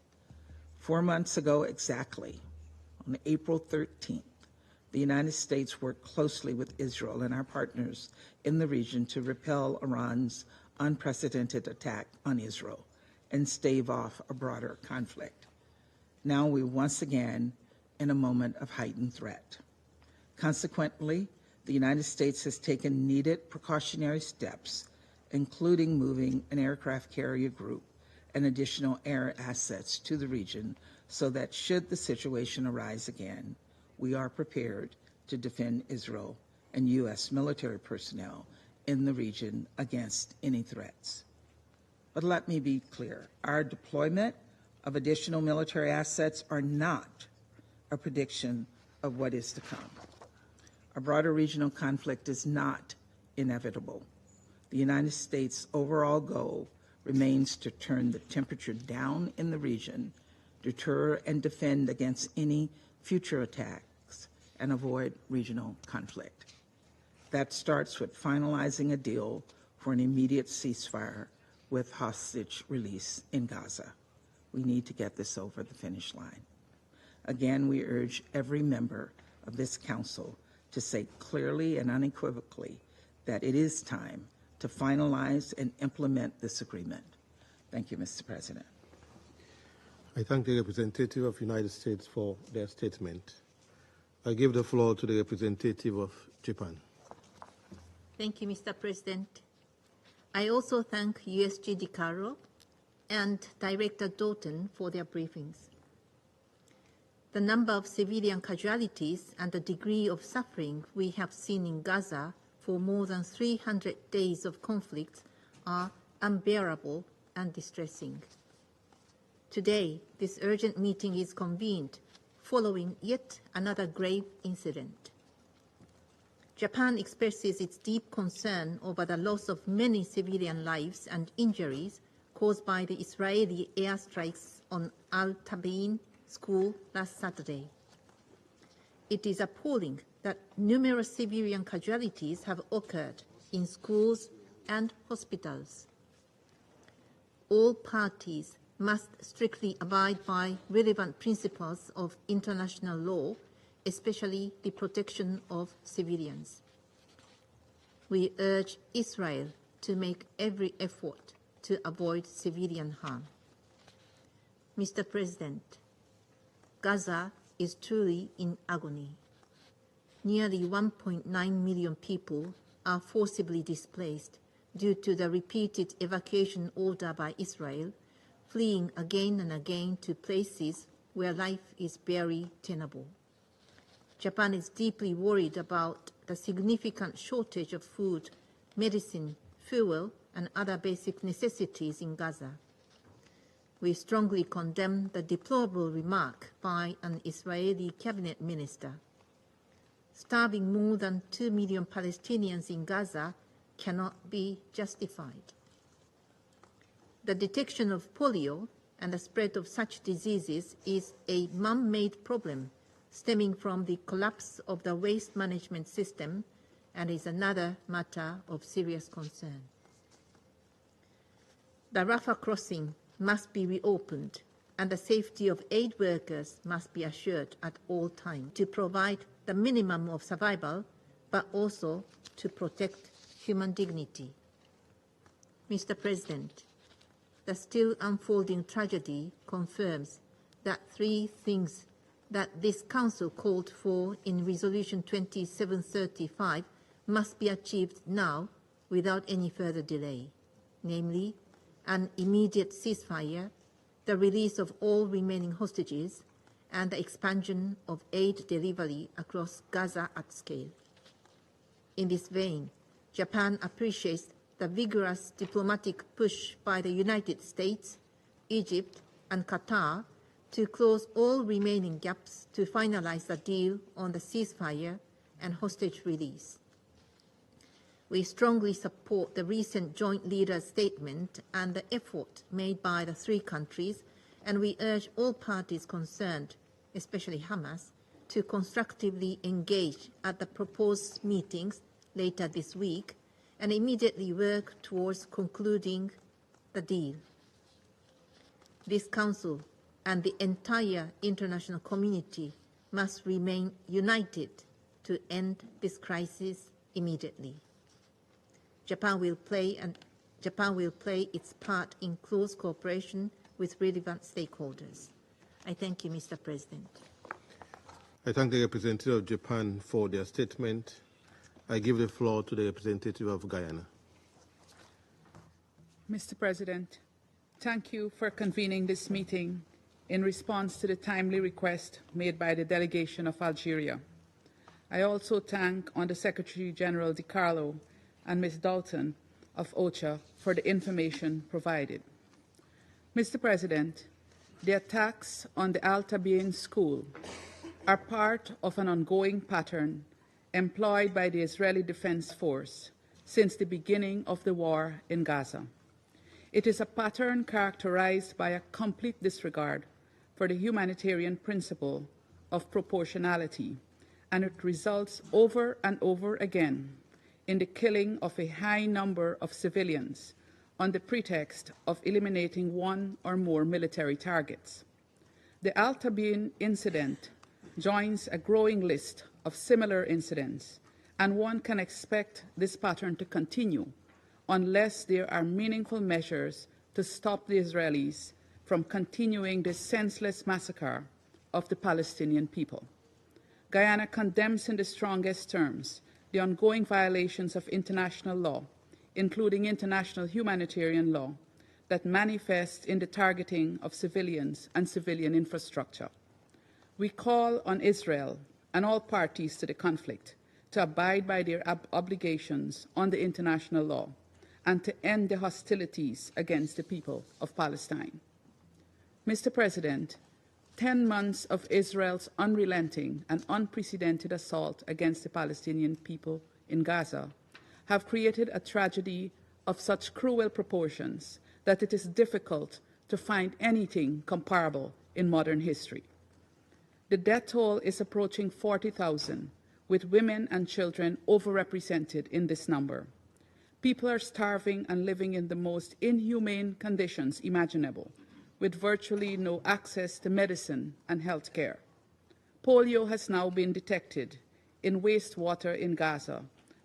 4 months ago exactly, on April 13th, the United States worked closely with Israel and our partners in the region to repel Iran's unprecedented attack on Israel and stave off a broader conflict. Now we're once again in a moment of heightened threat. Consequently, the United States has taken needed precautionary steps, including moving an aircraft carrier group and additional air assets to the region so that should the situation arise again, we are prepared to defend Israel and U.S. military personnel in the region against any threats. But let me be clear, our deployment of additional military assets are not a prediction of what is to come. A broader regional conflict is not inevitable. The United States' overall goal remains to turn the temperature down in the region, deter and defend against any future attacks, and avoid regional conflict. That starts with finalizing a deal for an immediate ceasefire with hostage release in Gaza. We need to get this over the finish line. Again, we urge every member of this Council to say clearly and unequivocally that it is time to finalize and implement this agreement. Thank you, Mr. President. I thank the representative of the United States for their statement. I give the floor to the representative of Japan. Thank you, Mr. President. I also thank USG DiCarlo and Director Dalton for their briefings. The number of civilian casualties and the degree of suffering we have seen in Gaza for more than 300 days of conflict are unbearable and distressing. Today, this urgent meeting is convened following yet another grave incident. Japan expresses its deep concern over the loss of many civilian lives and injuries caused by the Israeli airstrikes on Al-Tabein school last Saturday. It is appalling that numerous civilian casualties have occurred in schools and hospitals. All parties must strictly abide by relevant principles of international law, especially the protection of civilians. We urge Israel to make every effort to avoid civilian harm. Mr. President, Gaza is truly in agony. Nearly 1.9 million people are forcibly displaced due to the repeated evacuation order by Israel, fleeing again and again to places where life is barely tenable. Japan is deeply worried about the significant shortage of food, medicine, fuel, and other basic necessities in Gaza. We strongly condemn the deplorable remark by an Israeli cabinet minister. Starving more than 2 million Palestinians in Gaza cannot be justified. The detection of polio and the spread of such diseases is a man-made problem stemming from the collapse of the waste management system and is another matter of serious concern. The Rafah crossing must be reopened and the safety of aid workers must be assured at all times to provide the minimum of survival, but also to protect human dignity. Mr. President, the still unfolding tragedy confirms that three things that this Council called for in Resolution 2735 must be achieved now without any further delay, namely, an immediate ceasefire, the release of all remaining hostages, and the expansion of aid delivery across Gaza at scale. In this vein, Japan appreciates the vigorous diplomatic push by the United States, Egypt, and Qatar to close all remaining gaps to finalize a deal on the ceasefire and hostage release. We strongly support the recent joint leaders' statement and the effort made by the three countries, and we urge all parties concerned, especially Hamas, to constructively engage at the proposed meetings later this week and immediately work towards concluding the deal. This Council and the entire international community must remain united to end this crisis immediately. Japan will play its part in close cooperation with relevant stakeholders. I thank you, Mr. President. I thank the representative of Japan for their statement. I give the floor to the representative of Guyana. Mr. President, thank you for convening this meeting in response to the timely request made by the delegation of Algeria. I also thank Under Secretary General DiCarlo and Ms. Dalton of OCHA for the information provided. Mr. President, the attacks on the Al-Tabein school are part of an ongoing pattern employed by the Israeli Defense Force since the beginning of the war in Gaza. It is a pattern characterized by a complete disregard for the humanitarian principle of proportionality, and it results over and over again in the killing of a high number of civilians on the pretext of eliminating one or more military targets. The Al-Tabein incident joins a growing list of similar incidents, and one can expect this pattern to continue unless there are meaningful measures to stop the Israelis from continuing this senseless massacre of the Palestinian people. Guyana condemns in the strongest terms the ongoing violations of international law, including international humanitarian law, that manifest in the targeting of civilians and civilian infrastructure. We call on Israel and all parties to the conflict to abide by their obligations under international law and to end the hostilities against the people of Palestine. Mr. President, 10 months of Israel's unrelenting and unprecedented assault against the Palestinian people in Gaza have created a tragedy of such cruel proportions that it is difficult to find anything comparable in modern history. The death toll is approaching 40,000, with women and children overrepresented in this number. People are starving and living in the most inhumane conditions imaginable, with virtually no access to medicine and health care. Polio has now been detected in wastewater in Gaza,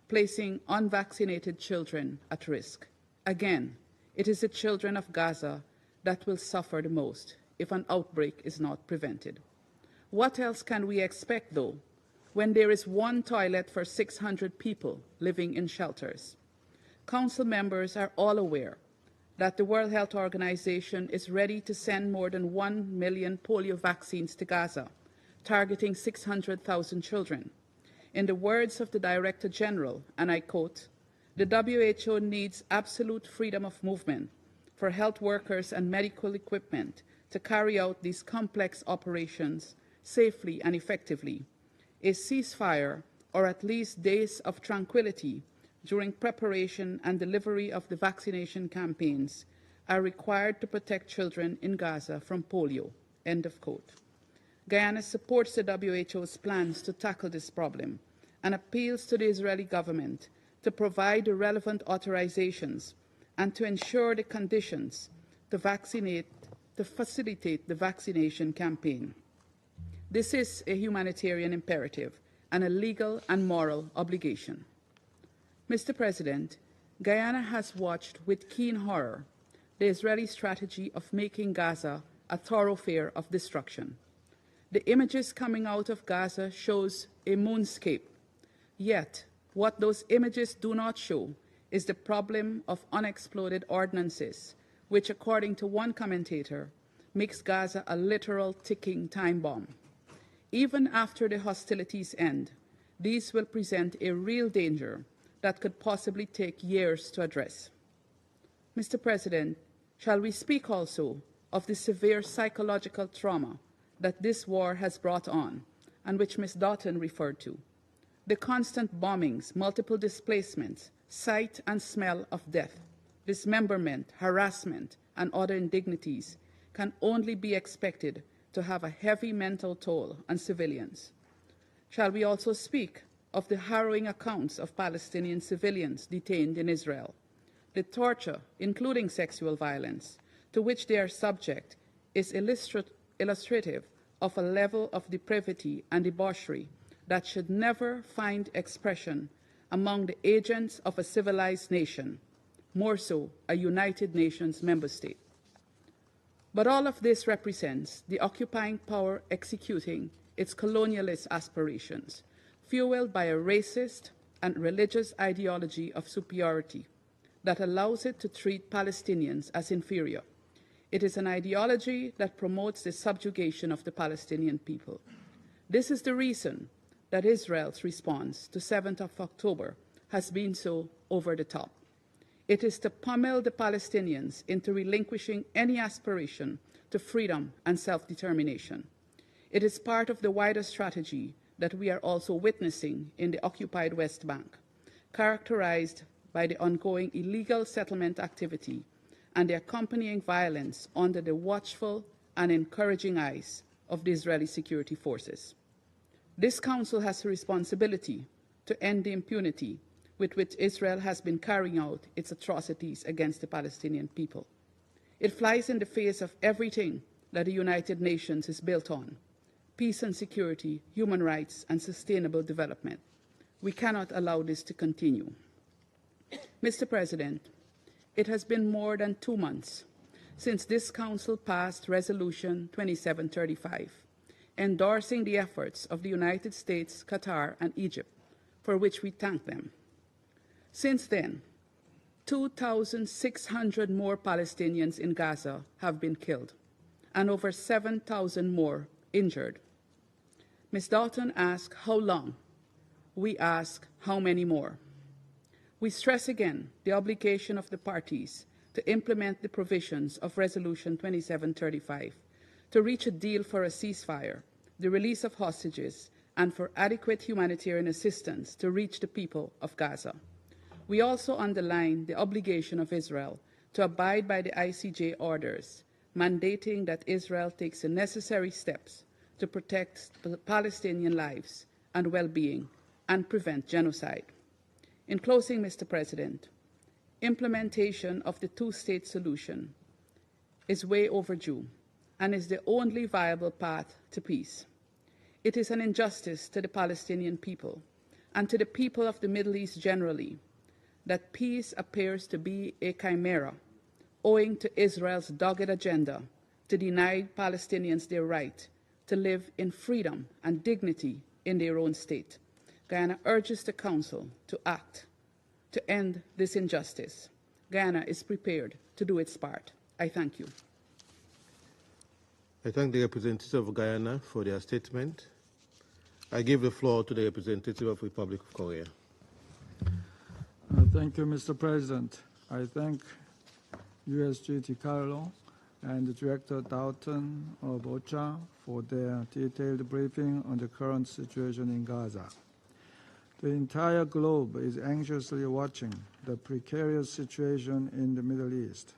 placing unvaccinated children at risk. Again, it is the children of Gaza that will suffer the most if an outbreak is not prevented. What else can we expect, though, when there is one toilet for 600 people living in shelters? Council members are all aware that the World Health Organization is ready to send more than 1 million polio vaccines to Gaza, targeting 600,000 children. In the words of the Director General, and I quote, "The WHO needs absolute freedom of movement for health workers and medical equipment to carry out these complex operations safely and effectively. A ceasefire, or at least days of tranquility during preparation and delivery of the vaccination campaigns, are required to protect children in Gaza from polio." End of quote. Guyana supports the WHO's plans to tackle this problem and appeals to the Israeli government to provide the relevant authorizations and to ensure the conditions to facilitate the vaccination campaign. This is a humanitarian imperative and a legal and moral obligation. Mr. President, Guyana has watched with keen horror the Israeli strategy of making Gaza a thoroughfare of destruction. The images coming out of Gaza shows a moonscape. Yet, what those images do not show is the problem of unexploded ordnances, which, according to one commentator, makes Gaza a literal ticking time bomb. Even after the hostilities end, these will present a real danger that could possibly take years to address. Mr. President, shall we speak also of the severe psychological trauma that this war has brought on, and which Ms. Doughton referred to? The constant bombings, multiple displacements, sight and smell of death, dismemberment, harassment, and other indignities can only be expected to have a heavy mental toll on civilians. Shall we also speak of the harrowing accounts of Palestinian civilians detained in Israel? The torture, including sexual violence, to which they are subject is illustrative of a level of depravity and debauchery that should never find expression among the agents of a civilized nation, more so a United Nations member state. But all of this represents the occupying power executing its colonialist aspirations, fueled by a racist and religious ideology of superiority that allows it to treat Palestinians as inferior. It is an ideology that promotes the subjugation of the Palestinian people. This is the reason that Israel's response to 7th of October has been so over the top. It is to pummel the Palestinians into relinquishing any aspiration to freedom and self-determination. It is part of the wider strategy that we are also witnessing in the occupied West Bank, characterized by the ongoing illegal settlement activity and the accompanying violence under the watchful and encouraging eyes of the Israeli security forces. This Council has a responsibility to end the impunity with which Israel has been carrying out its atrocities against the Palestinian people. It flies in the face of everything that the United Nations is built on: peace and security, human rights, and sustainable development. We cannot allow this to continue. Mr. President, it has been more than 2 months since this Council passed Resolution 2735, endorsing the efforts of the United States, Qatar, and Egypt, for which we thank them. Since then, 2,600 more Palestinians in Gaza have been killed, and over 7,000 more injured. Ms. Dalton asked how long. We ask how many more. We stress again the obligation of the parties to implement the provisions of Resolution 2735, to reach a deal for a ceasefire, the release of hostages, and for adequate humanitarian assistance to reach the people of Gaza. We also underline the obligation of Israel to abide by the ICJ orders, mandating that Israel takes the necessary steps to protect Palestinian lives and well-being and prevent genocide. In closing, Mr. President, implementation of the two-state solution is way overdue and is the only viable path to peace. It is an injustice to the Palestinian people and to the people of the Middle East generally that peace appears to be a chimera, owing to Israel's dogged agenda to deny Palestinians their right to live in freedom and dignity in their own state. Guyana urges the Council to act to end this injustice. Guyana is prepared to do its part. I thank you. I thank the representative of Guyana for their statement. I give the floor to the representative of the Republic of Korea. Thank you, Mr. President. I thank USG DiCarlo and Director Dalton of OCHA for their detailed briefing on the current situation in Gaza. The entire globe is anxiously watching the precarious situation in the Middle East.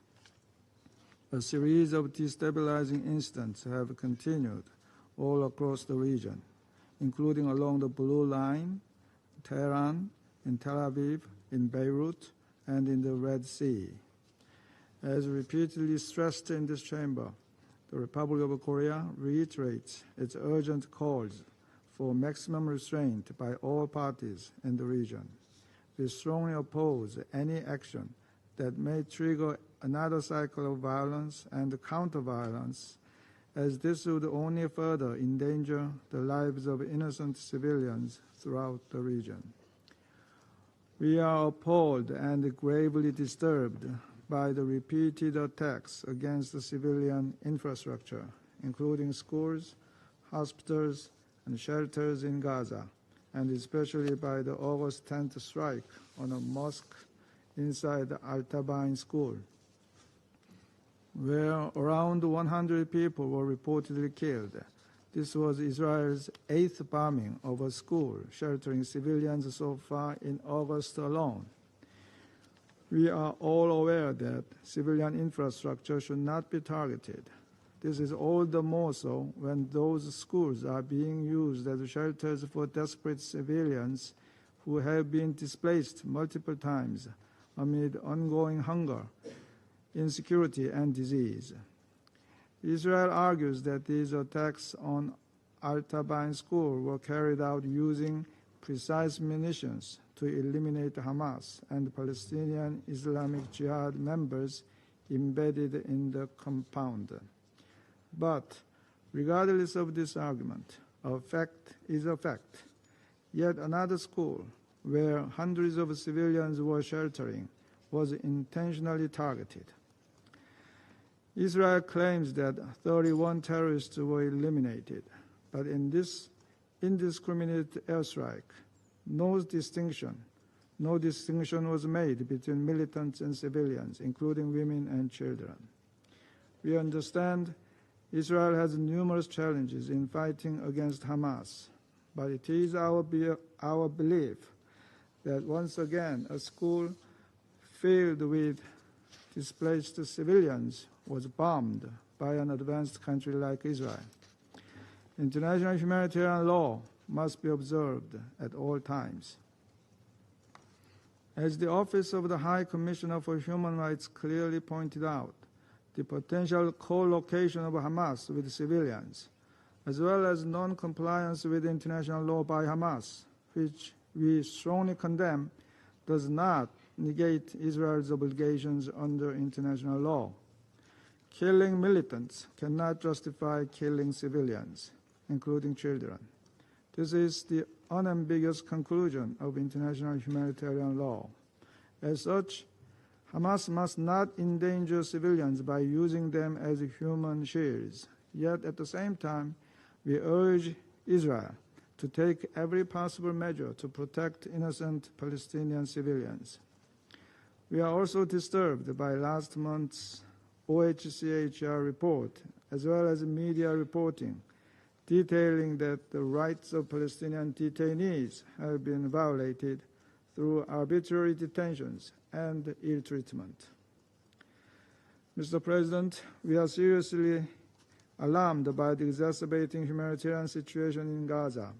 A series of destabilizing incidents have continued all across the region, including along the Blue Line, Tehran, in Tel Aviv, in Beirut, and in the Red Sea. As repeatedly stressed in this chamber, the Republic of Korea reiterates its urgent calls for maximum restraint by all parties in the region. We strongly oppose any action that may trigger another cycle of violence and counter-violence, as this would only further endanger the lives of innocent civilians throughout the region. We are appalled and gravely disturbed by the repeated attacks against the civilian infrastructure, including schools, hospitals, and shelters in Gaza, and especially by the August 10th strike on a mosque inside the Al-Tabain school, where around 100 people were reportedly killed. This was Israel's 8th bombing of a school sheltering civilians so far in August alone. We are all aware that civilian infrastructure should not be targeted. This is all the more so when those schools are being used as shelters for desperate civilians who have been displaced multiple times amid ongoing hunger, insecurity, and disease. Israel argues that these attacks on Al-Tabain school were carried out using precise munitions to eliminate Hamas and Palestinian Islamic Jihad members embedded in the compound. But regardless of this argument, a fact is a fact. Yet another school, where hundreds of civilians were sheltering, was intentionally targeted. Israel claims that 31 terrorists were eliminated, but in this indiscriminate airstrike, no distinction was made between militants and civilians, including women and children. We understand Israel has numerous challenges in fighting against Hamas, but it is our belief that once again a school filled with displaced civilians was bombed by an advanced country like Israel. International humanitarian law must be observed at all times. As the Office of the High Commissioner for Human Rights clearly pointed out, the potential co-location of Hamas with civilians, as well as non-compliance with international law by Hamas, which we strongly condemn, does not negate Israel's obligations under international law. Killing militants cannot justify killing civilians, including children. This is the unambiguous conclusion of international humanitarian law. As such, Hamas must not endanger civilians by using them as human shields. Yet at the same time, we urge Israel to take every possible measure to protect innocent Palestinian civilians. We are also disturbed by last month's OHCHR report, as well as media reporting, detailing that the rights of Palestinian detainees have been violated through arbitrary detentions and ill treatment. Mr. President, we are seriously alarmed by the exacerbating humanitarian situation in Gaza.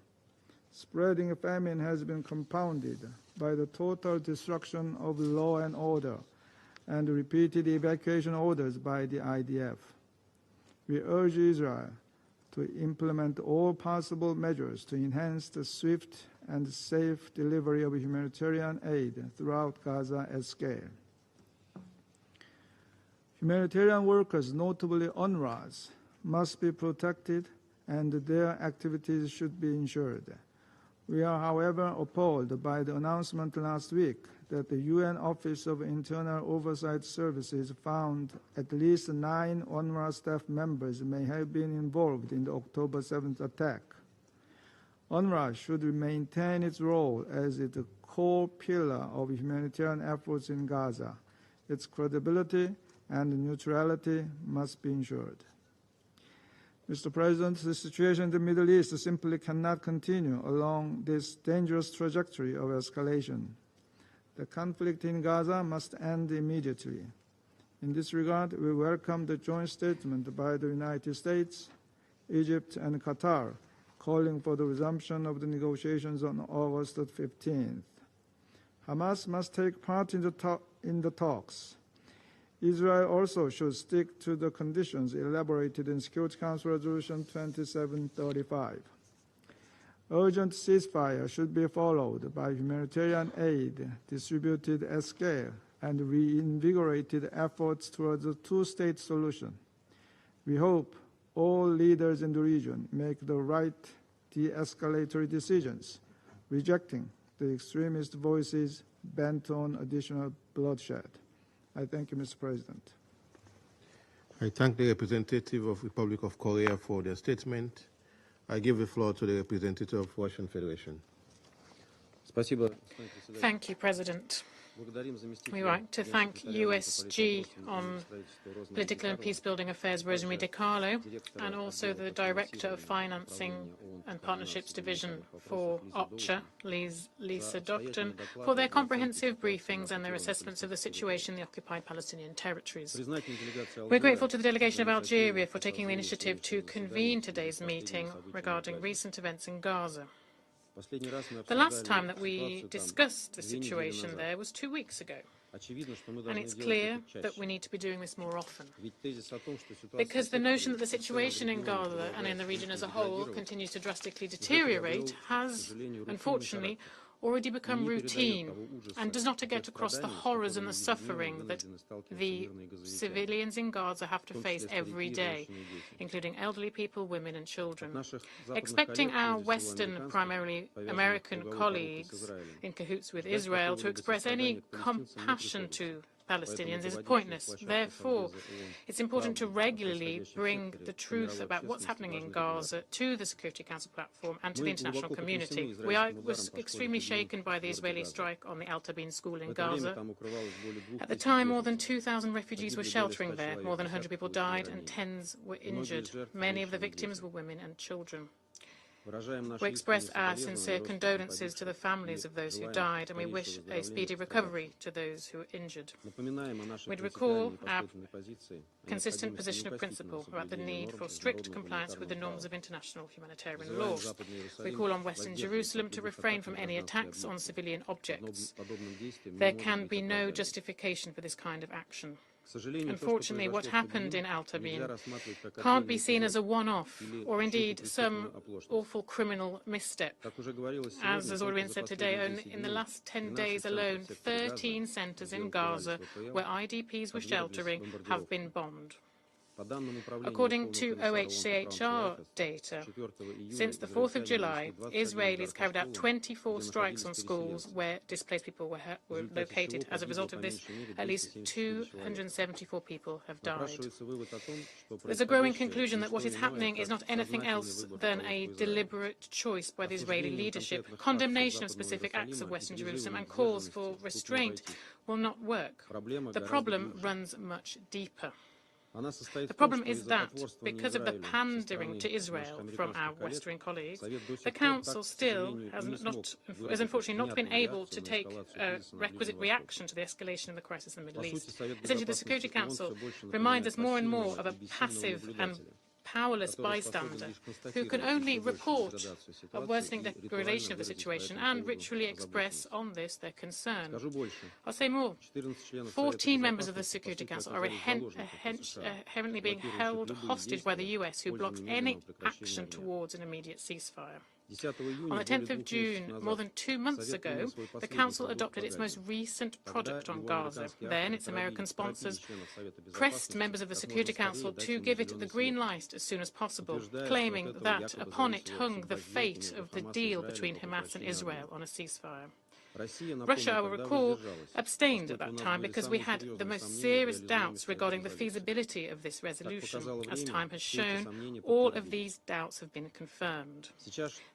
Spreading famine has been compounded by the total destruction of law and order and repeated evacuation orders by the IDF. We urge Israel to implement all possible measures to enhance the swift and safe delivery of humanitarian aid throughout Gaza at scale. Humanitarian workers, notably UNRWA's, must be protected and their activities should be ensured. We are, however, appalled by the announcement last week that the UN Office of Internal Oversight Services found at least 9 UNRWA staff members may have been involved in the October 7th attack. UNRWA should maintain its role as the core pillar of humanitarian efforts in Gaza. Its credibility and neutrality must be ensured. Mr. President, the situation in the Middle East simply cannot continue along this dangerous trajectory of escalation. The conflict in Gaza must end immediately. In this regard, we welcome the joint statement by the United States, Egypt, and Qatar, calling for the resumption of the negotiations on August 15th. Hamas must take part in the talks. Israel also should stick to the conditions elaborated in Security Council Resolution 2735. Urgent ceasefire should be followed by humanitarian aid distributed at scale and reinvigorated efforts towards a two-state solution. We hope all leaders in the region make the right de-escalatory decisions, rejecting the extremist voices bent on additional bloodshed. I thank you, Mr. President. I thank the representative of the Republic of Korea for their statement. I give the floor to the representative of Russian Federation. Thank you, President. We would like to thank USG on Political and Peacebuilding Affairs, Rosemary DiCarlo, and also the Director of Financing and Partnerships Division for OCHA, Lisa Docton, for their comprehensive briefings and their assessments of the situation in the occupied Palestinian territories. We're grateful to the delegation of Algeria for taking the initiative to convene today's meeting regarding recent events in Gaza. The last time that we discussed the situation there was 2 weeks ago, and it's clear that we need to be doing this more often. Because the notion that the situation in Gaza and in the region as a whole continues to drastically deteriorate has, unfortunately, already become routine and does not get across the horrors and the suffering that the civilians in Gaza have to face every day, including elderly people, women and children. Expecting our Western, primarily American colleagues in cahoots with Israel to express any compassion to Palestinians is pointless. Therefore, it's important to regularly bring the truth about what's happening in Gaza to the Security Council platform and to the international community. We were extremely shaken by the Israeli strike on the Al Tabin school in Gaza. At the time, more than 2,000 refugees were sheltering there. More than 100 people died and tens were injured. Many of the victims were women and children. We express our sincere condolences to the families of those who died, and we wish a speedy recovery to those who were injured. We'd recall our consistent position of principle about the need for strict compliance with the norms of international humanitarian law. We call on Western Jerusalem to refrain from any attacks on civilian objects. There can be no justification for this kind of action. Unfortunately, what happened in Al Tabin can't be seen as a one-off or indeed some awful criminal misstep. As has already been said today, in the last 10 days alone, 13 centres in Gaza where IDPs were sheltering have been bombed. According to OHCHR data, since the 4th of July, Israelis carried out 24 strikes on schools where displaced people were located. As a result of this, at least 274 people have died. There's a growing conclusion that what is happening is not anything else than a deliberate choice by the Israeli leadership. Condemnation of specific acts of Western Jerusalem and calls for restraint will not work. The problem runs much deeper. The problem is that, because of the pandering to Israel from our Western colleagues, the Council still has unfortunately not been able to take a requisite reaction to the escalation of the crisis in the Middle East. Essentially, the Security Council reminds us more and more of a passive and powerless bystander who can only report a worsening degradation of the situation and ritually express on this their concern. I'll say more. 14 members of the Security Council are inherently being held hostage by the US, who blocks any action towards an immediate ceasefire. On the 10th of June, more than 2 months ago, the Council adopted its most recent product on Gaza. Then, its American sponsors pressed members of the Security Council to give it the green light as soon as possible, claiming that upon it hung the fate of the deal between Hamas and Israel on a ceasefire. Russia, I will recall, abstained at that time because we had the most serious doubts regarding the feasibility of this resolution. As time has shown, all of these doubts have been confirmed.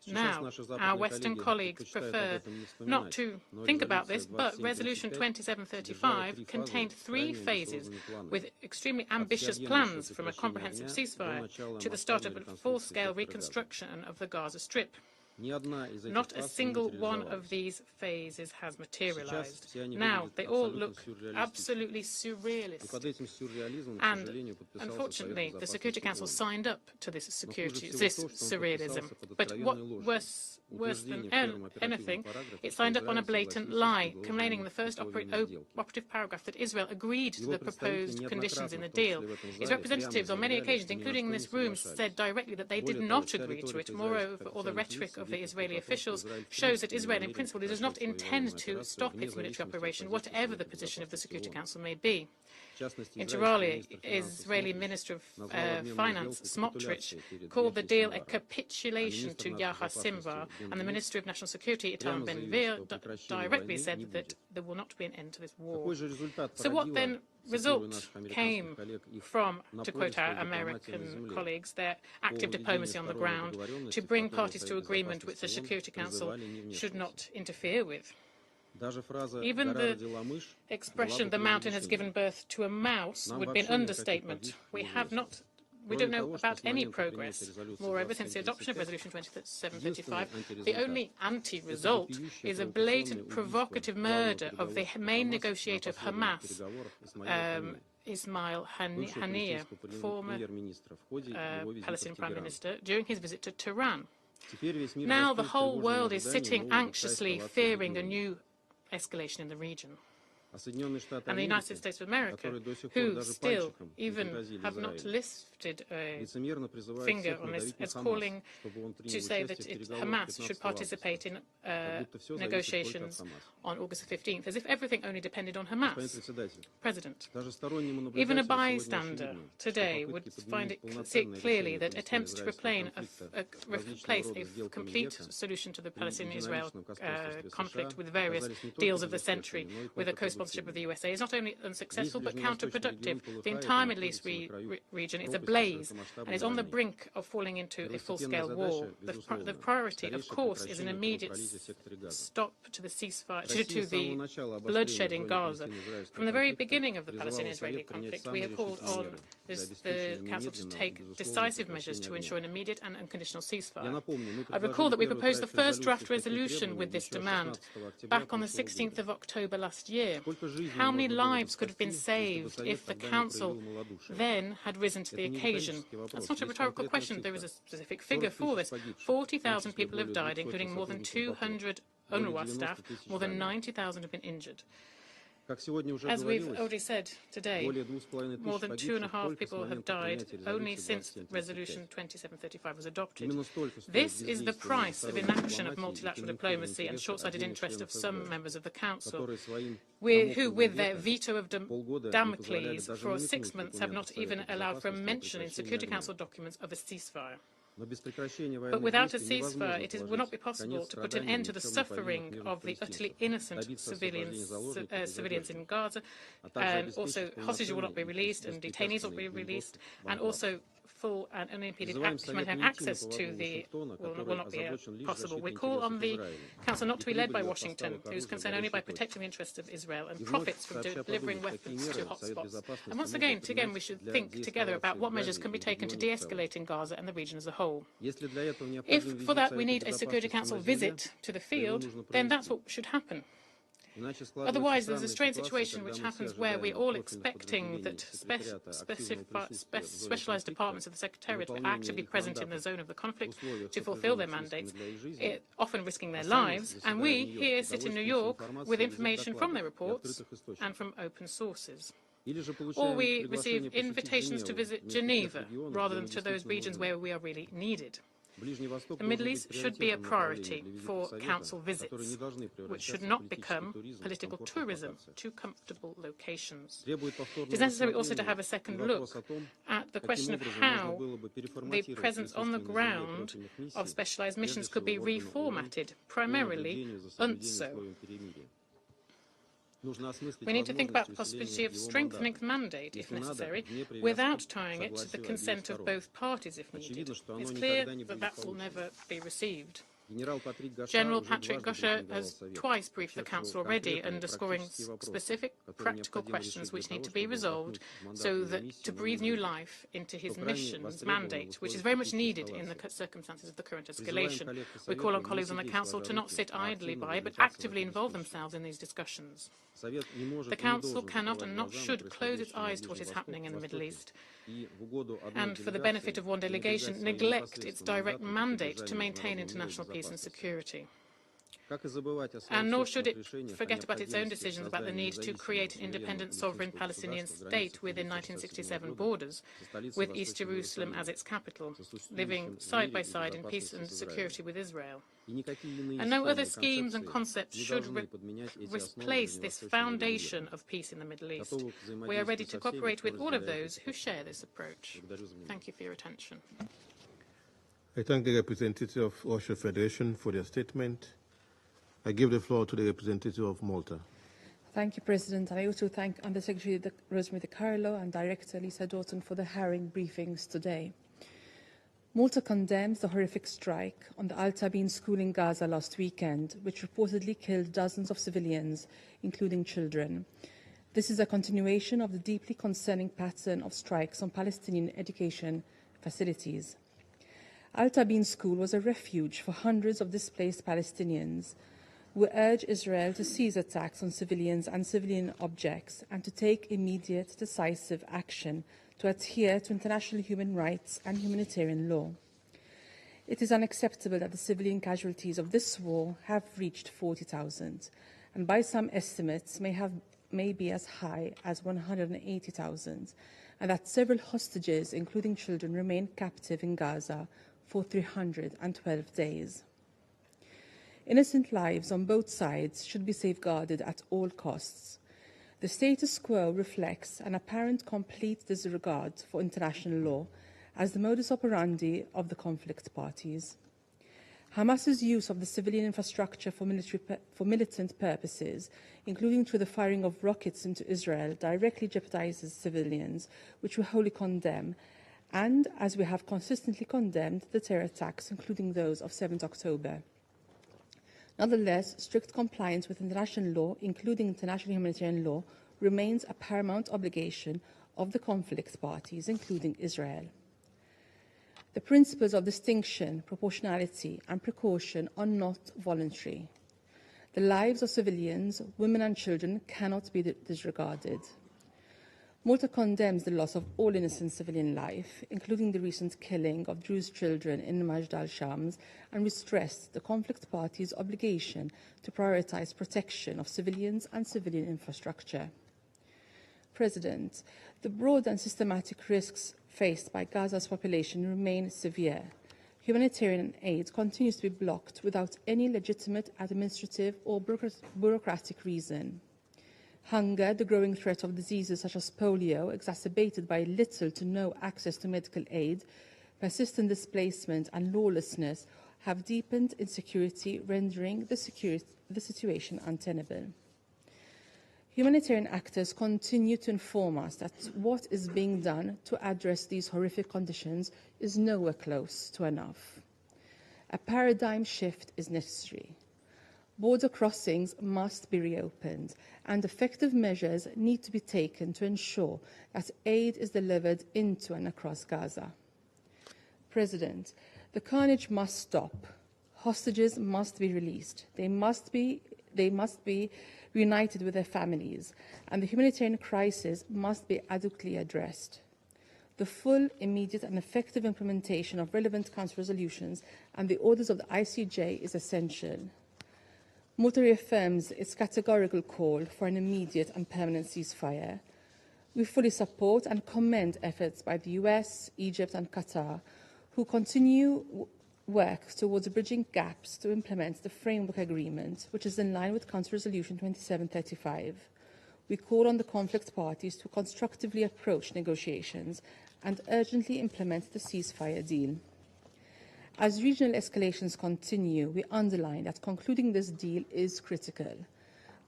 Now, our Western colleagues prefer not to think about this, but Resolution 2735 contained 3 phases with extremely ambitious plans, from a comprehensive ceasefire to the start of a full-scale reconstruction of the Gaza Strip. Not a single one of these phases has materialized. Now, they all look absolutely surrealist. And, unfortunately, the Security Council signed up to this surrealism. But what worse than anything, it signed up on a blatant lie, claiming the first operative paragraph that Israel agreed to the proposed conditions in the deal. Its representatives on many occasions, including in this room, said directly that they did not agree to it. Moreover, all the rhetoric of the Israeli officials shows that Israel, in principle, does not intend to stop its military operation, whatever the position of the Security Council may be. Inter alia, Israeli Minister of Finance Smotrich called the deal a capitulation to Yahya Sinwar, and the Minister of National Security, Itamar Ben-Gvir, directly said that there will not be an end to this war. So what then result came from, to quote our American colleagues, their active diplomacy on the ground to bring parties to agreement which the Security Council should not interfere with? Even the expression, the mountain has given birth to a mouse, would be an understatement. We don't know about any progress. Moreover, since the adoption of Resolution 2735, the only anti-result is a blatant, provocative murder of the main negotiator of Hamas, Ismail Haniyeh, former Palestinian Prime Minister, during his visit to Tehran. Now the whole world is sitting anxiously, fearing a new escalation in the region. And the United States of America, who still even have not lifted a finger on this, is calling to say that Hamas should participate in negotiations on August 15th, as if everything only depended on Hamas. President, even a bystander today would see it clearly that attempts to replace a complete solution to the Palestinian-Israel conflict with various deals of the century with a co-sponsorship of the USA is not only unsuccessful but counterproductive. The entire Middle East region is ablaze and is on the brink of falling into a full-scale war. The priority, of course, is an immediate stop to the ceasefire, to the bloodshed in Gaza. From the very beginning of the Palestinian-Israeli conflict, we have called on the Council to take decisive measures to ensure an immediate and unconditional ceasefire. I recall that we proposed the first draft resolution with this demand back on the 16th of October last year. How many lives could have been saved if the Council then had risen to the occasion? That's not a rhetorical question. There is a specific figure for this. 40,000 people have died, including more than 200 UNRWA staff. More than 90,000 have been injured. As we've already said today, more than 2.5 people have died only since Resolution 2735 was adopted. This is the price of inaction of multilateral diplomacy and short-sighted interest of some members of the Council, who, with their veto of Damocles, for 6 months have not even allowed for a mention in Security Council documents of a ceasefire. But without a ceasefire, it will not be possible to put an end to the suffering of the utterly innocent civilians in Gaza, and also hostages will not be released and detainees will be released, and also full and unimpeded humanitarian access to the will not be possible. We call on the Council not to be led by Washington, who is concerned only by protecting the interests of Israel and profits from delivering weapons to hotspots. And once again, we should think together about what measures can be taken to de-escalate in Gaza and the region as a whole. If for that we need a Security Council visit to the field, then that's what should happen. Otherwise, there's a strange situation which happens where we're all expecting that specialised departments of the Secretariat will actually be present in the zone of the conflict to fulfil their mandates, often risking their lives, and we here sit in New York with information from their reports and from open sources. Or we receive invitations to visit Geneva rather than to those regions where we are really needed. The Middle East should be a priority for Council visits, which should not become political tourism to comfortable locations. It is necessary also to have a second look at the question of how the presence on the ground of specialised missions could be reformatted, primarily UNTSO. We need to think about the possibility of strengthening the mandate, if necessary, without tying it to the consent of both parties, if needed. It's clear that that will never be received. General Patrick Gosha has twice briefed the Council already, underscoring specific practical questions which need to be resolved so that to breathe new life into his mission's mandate, which is very much needed in the circumstances of the current escalation. We call on colleagues on the Council to not sit idly by, but actively involve themselves in these discussions. The Council cannot and not should close its eyes to what is happening in the Middle East, and for the benefit of one delegation, neglect its direct mandate to maintain international peace and security. And nor should it forget about its own decisions about the need to create an independent, sovereign Palestinian state within 1967 borders, with East Jerusalem as its capital, living side by side in peace and security with Israel. And no other schemes and concepts should replace this foundation of peace in the Middle East. We are ready to cooperate with all of those who share this approach. Thank you for your attention. I thank the representative of Russian Federation for their statement. I give the floor to the representative of Malta. Thank you, President. And I also thank Undersecretary Rosemary DiCarlo and Director Lisa Doughton for the herring briefings today. Malta condemns the horrific strike on the Al Tabeen school in Gaza last weekend, which reportedly killed dozens of civilians, including children. This is a continuation of the deeply concerning pattern of strikes on Palestinian education facilities. Al Tabeen school was a refuge for hundreds of displaced Palestinians. We urge Israel to cease attacks on civilians and civilian objects and to take immediate, decisive action to adhere to international human rights and humanitarian law. It is unacceptable that the civilian casualties of this war have reached 40,000, and by some estimates may be as high as 180,000, and that several hostages, including children, remain captive in Gaza for 312 days. Innocent lives on both sides should be safeguarded at all costs. The status quo reflects an apparent complete disregard for international law as the modus operandi of the conflict parties. Hamas's use of the civilian infrastructure for militant purposes, including through the firing of rockets into Israel, directly jeopardizes civilians, which we wholly condemn, and, as we have consistently condemned, the terror attacks, including those of 7th October. Nonetheless, strict compliance with international law, including international humanitarian law, remains a paramount obligation of the conflict parties, including Israel. The principles of distinction, proportionality, and precaution are not voluntary. The lives of civilians, women and children cannot be disregarded. Malta condemns the loss of all innocent civilian life, including the recent killing of Druze children in Majd al-Shams, and we stress the conflict parties' obligation to prioritise protection of civilians and civilian infrastructure. President, the broad and systematic risks faced by Gaza's population remain severe. Humanitarian aid continues to be blocked without any legitimate administrative or bureaucratic reason. Hunger, the growing threat of diseases such as polio, exacerbated by little to no access to medical aid, persistent displacement and lawlessness have deepened insecurity, rendering the situation untenable. Humanitarian actors continue to inform us that what is being done to address these horrific conditions is nowhere close to enough. A paradigm shift is necessary. Border crossings must be reopened, and effective measures need to be taken to ensure that aid is delivered into and across Gaza. President, the carnage must stop. Hostages must be released. They must be reunited with their families, and the humanitarian crisis must be adequately addressed. The full, immediate and effective implementation of relevant Council resolutions and the orders of the ICJ is essential. Malta reaffirms its categorical call for an immediate and permanent ceasefire. We fully support and commend efforts by the US, Egypt and Qatar, who continue work towards bridging gaps to implement the framework agreement, which is in line with Council Resolution 2735. We call on the conflict parties to constructively approach negotiations and urgently implement the ceasefire deal. As regional escalations continue, we underline that concluding this deal is critical.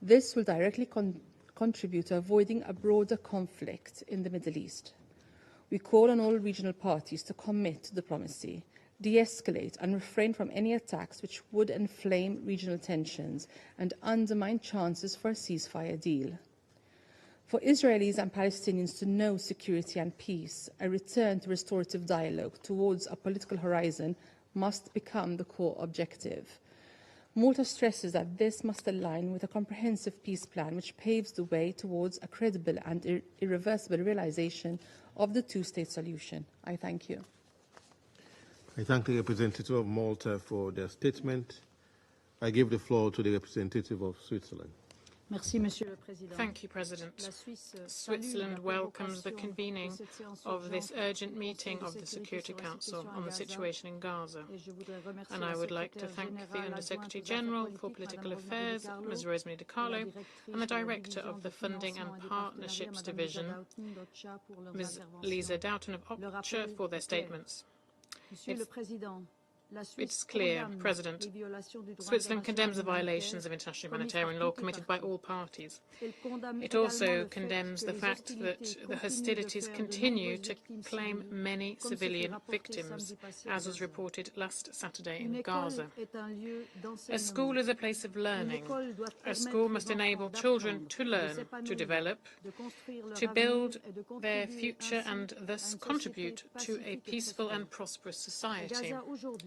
This will directly contribute to avoiding a broader conflict in the Middle East. We call on all regional parties to commit to diplomacy, de-escalate and refrain from any attacks which would inflame regional tensions and undermine chances for a ceasefire deal. For Israelis and Palestinians to know security and peace, a return to restorative dialogue towards a political horizon must become the core objective. Malta stresses that this must align with a comprehensive peace plan which paves the way towards a credible and irreversible realization of the two-state solution. I thank you. I thank the representative of Malta for their statement. I give the floor to the representative of Switzerland. Merci, Monsieur le Président. Thank you, President. Switzerland welcomes the convening of this urgent meeting of the Security Council on the situation in Gaza. And I would like to thank the Under-Secretary General for Political Affairs, Ms. Rosemary DiCarlo, and the Director of the Funding and Partnerships Division, Ms. Lisa Doughton of OCHA, for their statements. It's clear, President, Switzerland condemns the violations of international humanitarian law committed by all parties. It also condemns the fact that the hostilities continue to claim many civilian victims, as was reported last Saturday in Gaza. A school is a place of learning. A school must enable children to learn, to develop, to build their future and thus contribute to a peaceful and prosperous society.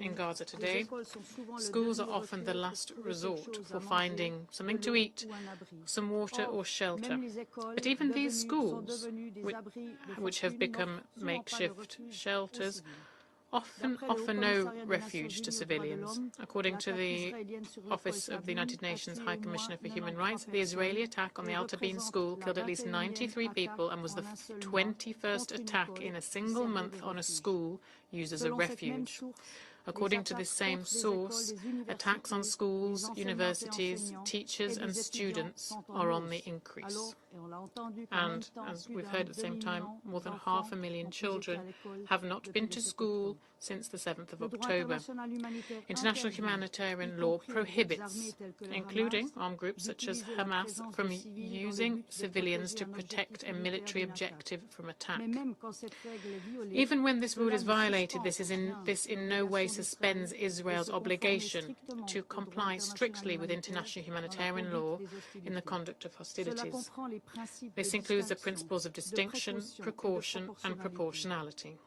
In Gaza today, schools are often the last resort for finding something to eat, some water or shelter. But even these schools, which have become makeshift shelters, often offer no refuge to civilians. According to the Office of the United Nations High Commissioner for Human Rights, the Israeli attack on the Al Tabeen school killed at least 93 people and was the 21st attack in a single month on a school used as a refuge. According to this same source, attacks on schools, universities, teachers and students are on the increase. And, as we've heard at the same time, more than 500,000 children have not been to school since the 7th of October. International humanitarian law prohibits, including armed groups such as Hamas, from using civilians to protect a military objective from attack. Even when this rule is violated, this in no way suspends Israel's obligation to comply strictly with international humanitarian law in the conduct of hostilities. This includes the principles of distinction, precaution and proportionality.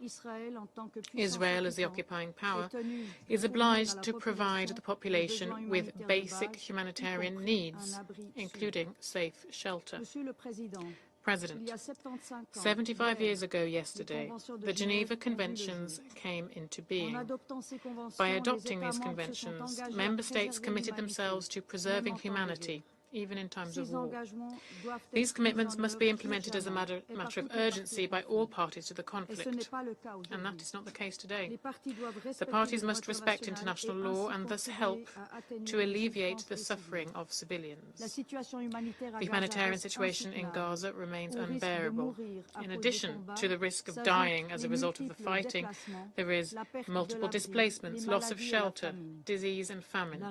Israel, as the occupying power, is obliged to provide the population with basic humanitarian needs, including safe shelter. President, 75 years ago yesterday, the Geneva Conventions came into being. By adopting these conventions, member states committed themselves to preserving humanity, even in times of war. These commitments must be implemented as a matter of urgency by all parties to the conflict, and that is not the case today. The parties must respect international law and thus help to alleviate the suffering of civilians. The humanitarian situation in Gaza remains unbearable. In addition to the risk of dying as a result of the fighting, there is multiple displacements, loss of shelter, disease and famine.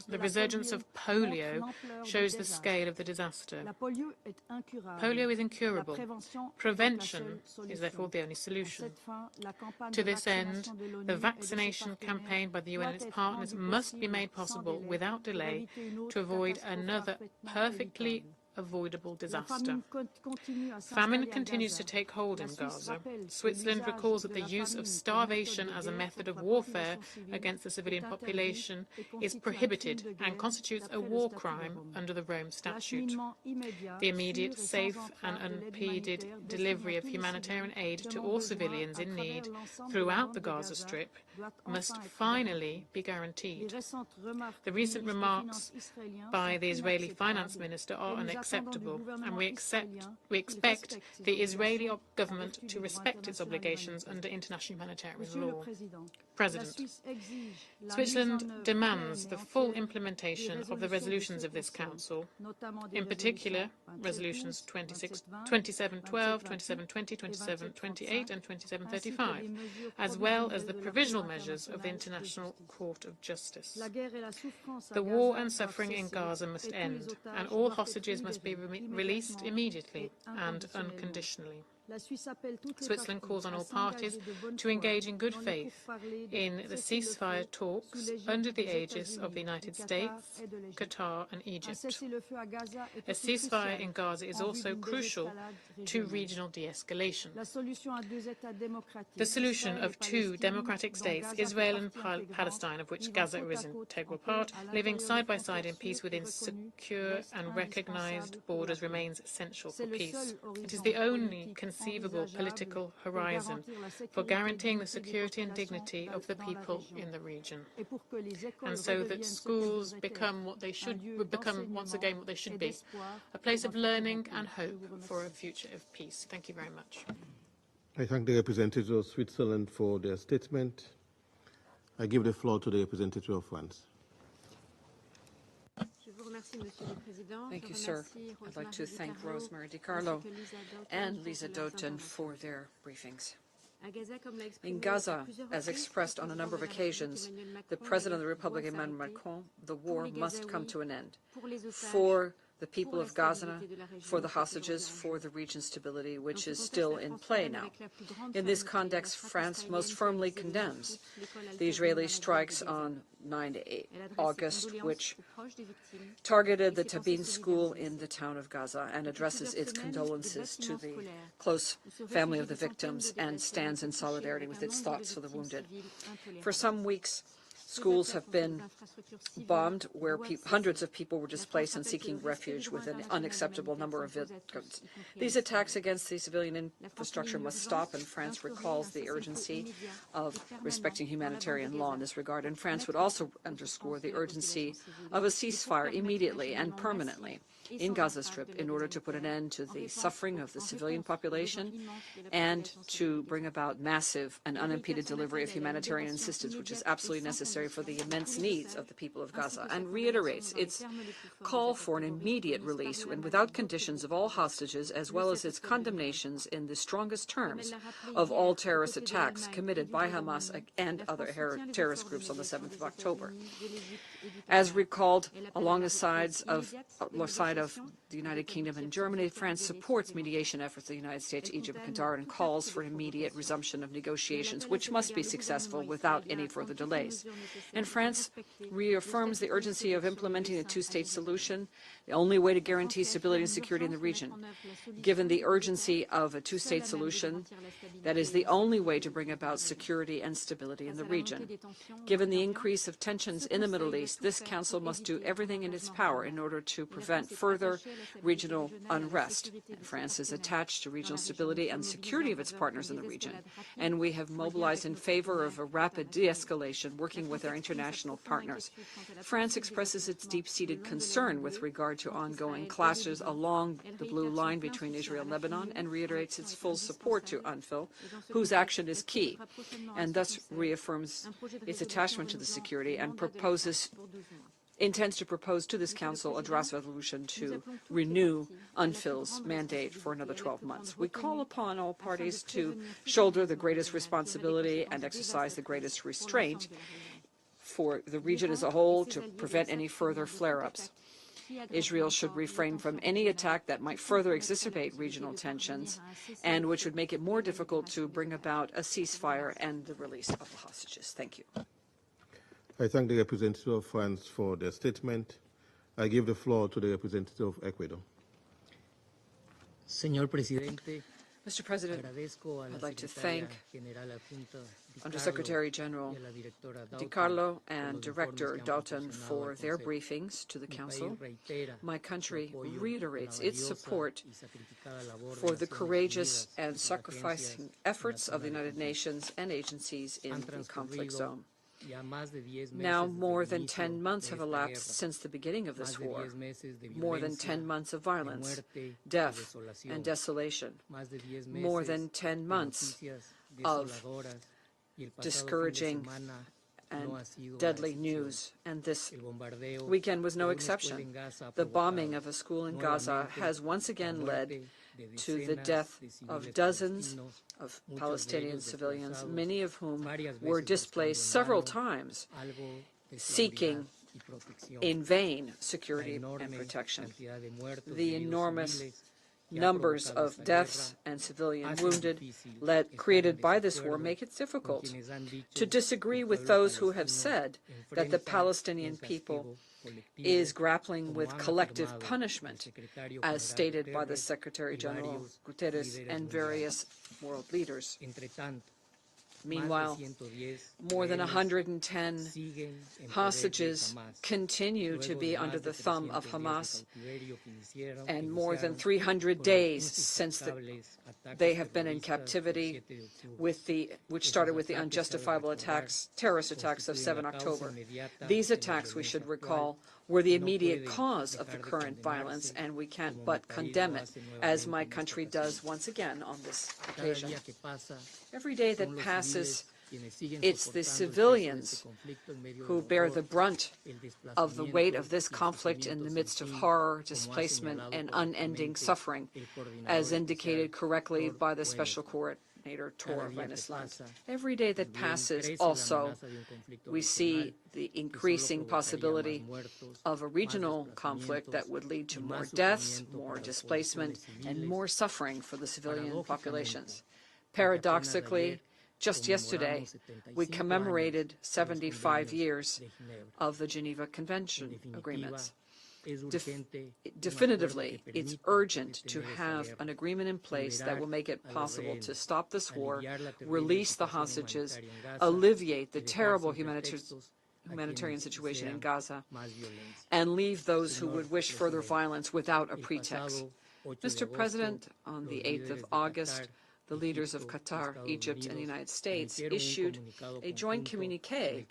The resurgence of polio shows the scale of the disaster. Polio is incurable. Prevention is therefore the only solution. To this end, the vaccination campaign by the UN and its partners must be made possible without delay to avoid another perfectly avoidable disaster. Famine continues to take hold in Gaza. Switzerland recalls that the use of starvation as a method of warfare against the civilian population is prohibited and constitutes a war crime under the Rome Statute. The immediate, safe and unimpeded delivery of humanitarian aid to all civilians in need throughout the Gaza Strip must finally be guaranteed. The recent remarks by the Israeli finance minister are unacceptable, and we expect the Israeli government to respect its obligations under international humanitarian law. President, Switzerland demands the full implementation of the resolutions of this Council, in particular resolutions 2712, 2720, 2728 and 2735, as well as the provisional measures of the International Court of Justice. The war and suffering in Gaza must end, and all hostages must be released immediately and unconditionally. Switzerland calls on all parties to engage in good faith in the ceasefire talks under the aegis of the United States, Qatar and Egypt. A ceasefire in Gaza is also crucial to regional de-escalation. The solution of two democratic states, Israel and Palestine, of which Gaza is an integral part, living side by side in peace within secure and recognized borders remains essential for peace. It is the only conceivable political horizon for guaranteeing the security and dignity of the people in the region, and so that schools become what they should become once again what they should be, a place of learning and hope for a future of peace. Thank you very much. I thank the representatives of Switzerland for their statement. I give the floor to the representative of France. Thank you, sir. I'd like to thank Rosemary DiCarlo and Lisa Doughton for their briefings. In Gaza, as expressed on a number of occasions, the President of the Republic, Emmanuel Macron, the war must come to an end. For the people of Gaza, for the hostages, for the region's stability, which is still in play now. In this context, France most firmly condemns the Israeli strikes on 9 August, which targeted the Tabin school in the town of Gaza, and addresses its condolences to the close family of the victims and stands in solidarity with its thoughts for the wounded. For some weeks, schools have been bombed where hundreds of people were displaced and seeking refuge with an unacceptable number of victims. These attacks against the civilian infrastructure must stop, and France recalls the urgency of respecting humanitarian law in this regard. And France would also underscore the urgency of a ceasefire immediately and permanently in Gaza Strip in order to put an end to the suffering of the civilian population and to bring about massive and unimpeded delivery of humanitarian assistance, which is absolutely necessary for the immense needs of the people of Gaza, and reiterates its call for an immediate release and without conditions of all hostages, as well as its condemnations in the strongest terms of all terrorist attacks committed by Hamas and other terrorist groups on the 7th of October. As recalled along the side of the United Kingdom and Germany, France supports mediation efforts of the United States, Egypt, and Qatar, and calls for immediate resumption of negotiations, which must be successful without any further delays. And France reaffirms the urgency of implementing a two-state solution the only way to guarantee stability and security in the region. Given the urgency of a two-state solution, that is the only way to bring about security and stability in the region. Given the increase of tensions in the Middle East, this Council must do everything in its power in order to prevent further regional unrest. And France is attached to regional stability and security of its partners in the region, and we have mobilized in favor of a rapid de-escalation, working with our international partners. France expresses its deep-seated concern with regard to ongoing clashes along the blue line between Israel and Lebanon, and reiterates its full support to UNFIL, whose action is key, and thus reaffirms its attachment to the security and intends to propose to this Council a draft resolution to renew UNFIL's mandate for another 12 months. We call upon all parties to shoulder the greatest responsibility and exercise the greatest restraint for the region as a whole to prevent any further flare-ups. Israel should refrain from any attack that might further exacerbate regional tensions and which would make it more difficult to bring about a ceasefire and the release of the hostages. Thank you. I thank the representative of France for their statement. I give the floor to the representative of Ecuador. Señor Presidente, Mr. President, I'd like to thank Undersecretary General DiCarlo and Director Dalton for their briefings to the Council. My country reiterates its support for the courageous and sacrificing efforts of the United Nations and agencies in the conflict zone. Now more than 10 months have elapsed since the beginning of this war, more than 10 months of violence, death, and desolation, more than 10 months of discouraging and deadly news, and this weekend was no exception. The bombing of a school in Gaza has once again led to the death of dozens of Palestinian civilians, many of whom were displaced several times, seeking in vain security and protection. The enormous numbers of deaths and civilian wounded created by this war make it difficult to disagree with those who have said that the Palestinian people is grappling with collective punishment, as stated by the Secretary General Guterres and various world leaders. Meanwhile, more than 110 hostages continue to be under the thumb of Hamas, and more than 300 days since they have been in captivity, which started with the unjustifiable terrorist attacks of 7 October. These attacks, we should recall, were the immediate cause of the current violence, and we can't but condemn it, as my country does once again on this occasion. Every day that passes, it's the civilians who bear the brunt of the weight of this conflict in the midst of horror, displacement, and unending suffering, as indicated correctly by the Special Coordinator, Tor Renisland. Every day that passes, also, we see the increasing possibility of a regional conflict that would lead to more deaths, more displacement, and more suffering for the civilian populations. Paradoxically, just yesterday, we commemorated 75 years of the Geneva Convention agreements. Definitively, it's urgent to have an agreement in place that will make it possible to stop this war, release the hostages, alleviate the terrible humanitarian situation in Gaza, and leave those who would wish further violence without a pretext. Mr. President, on the 8th of August, the leaders of Qatar, Egypt, and the United States issued a joint communique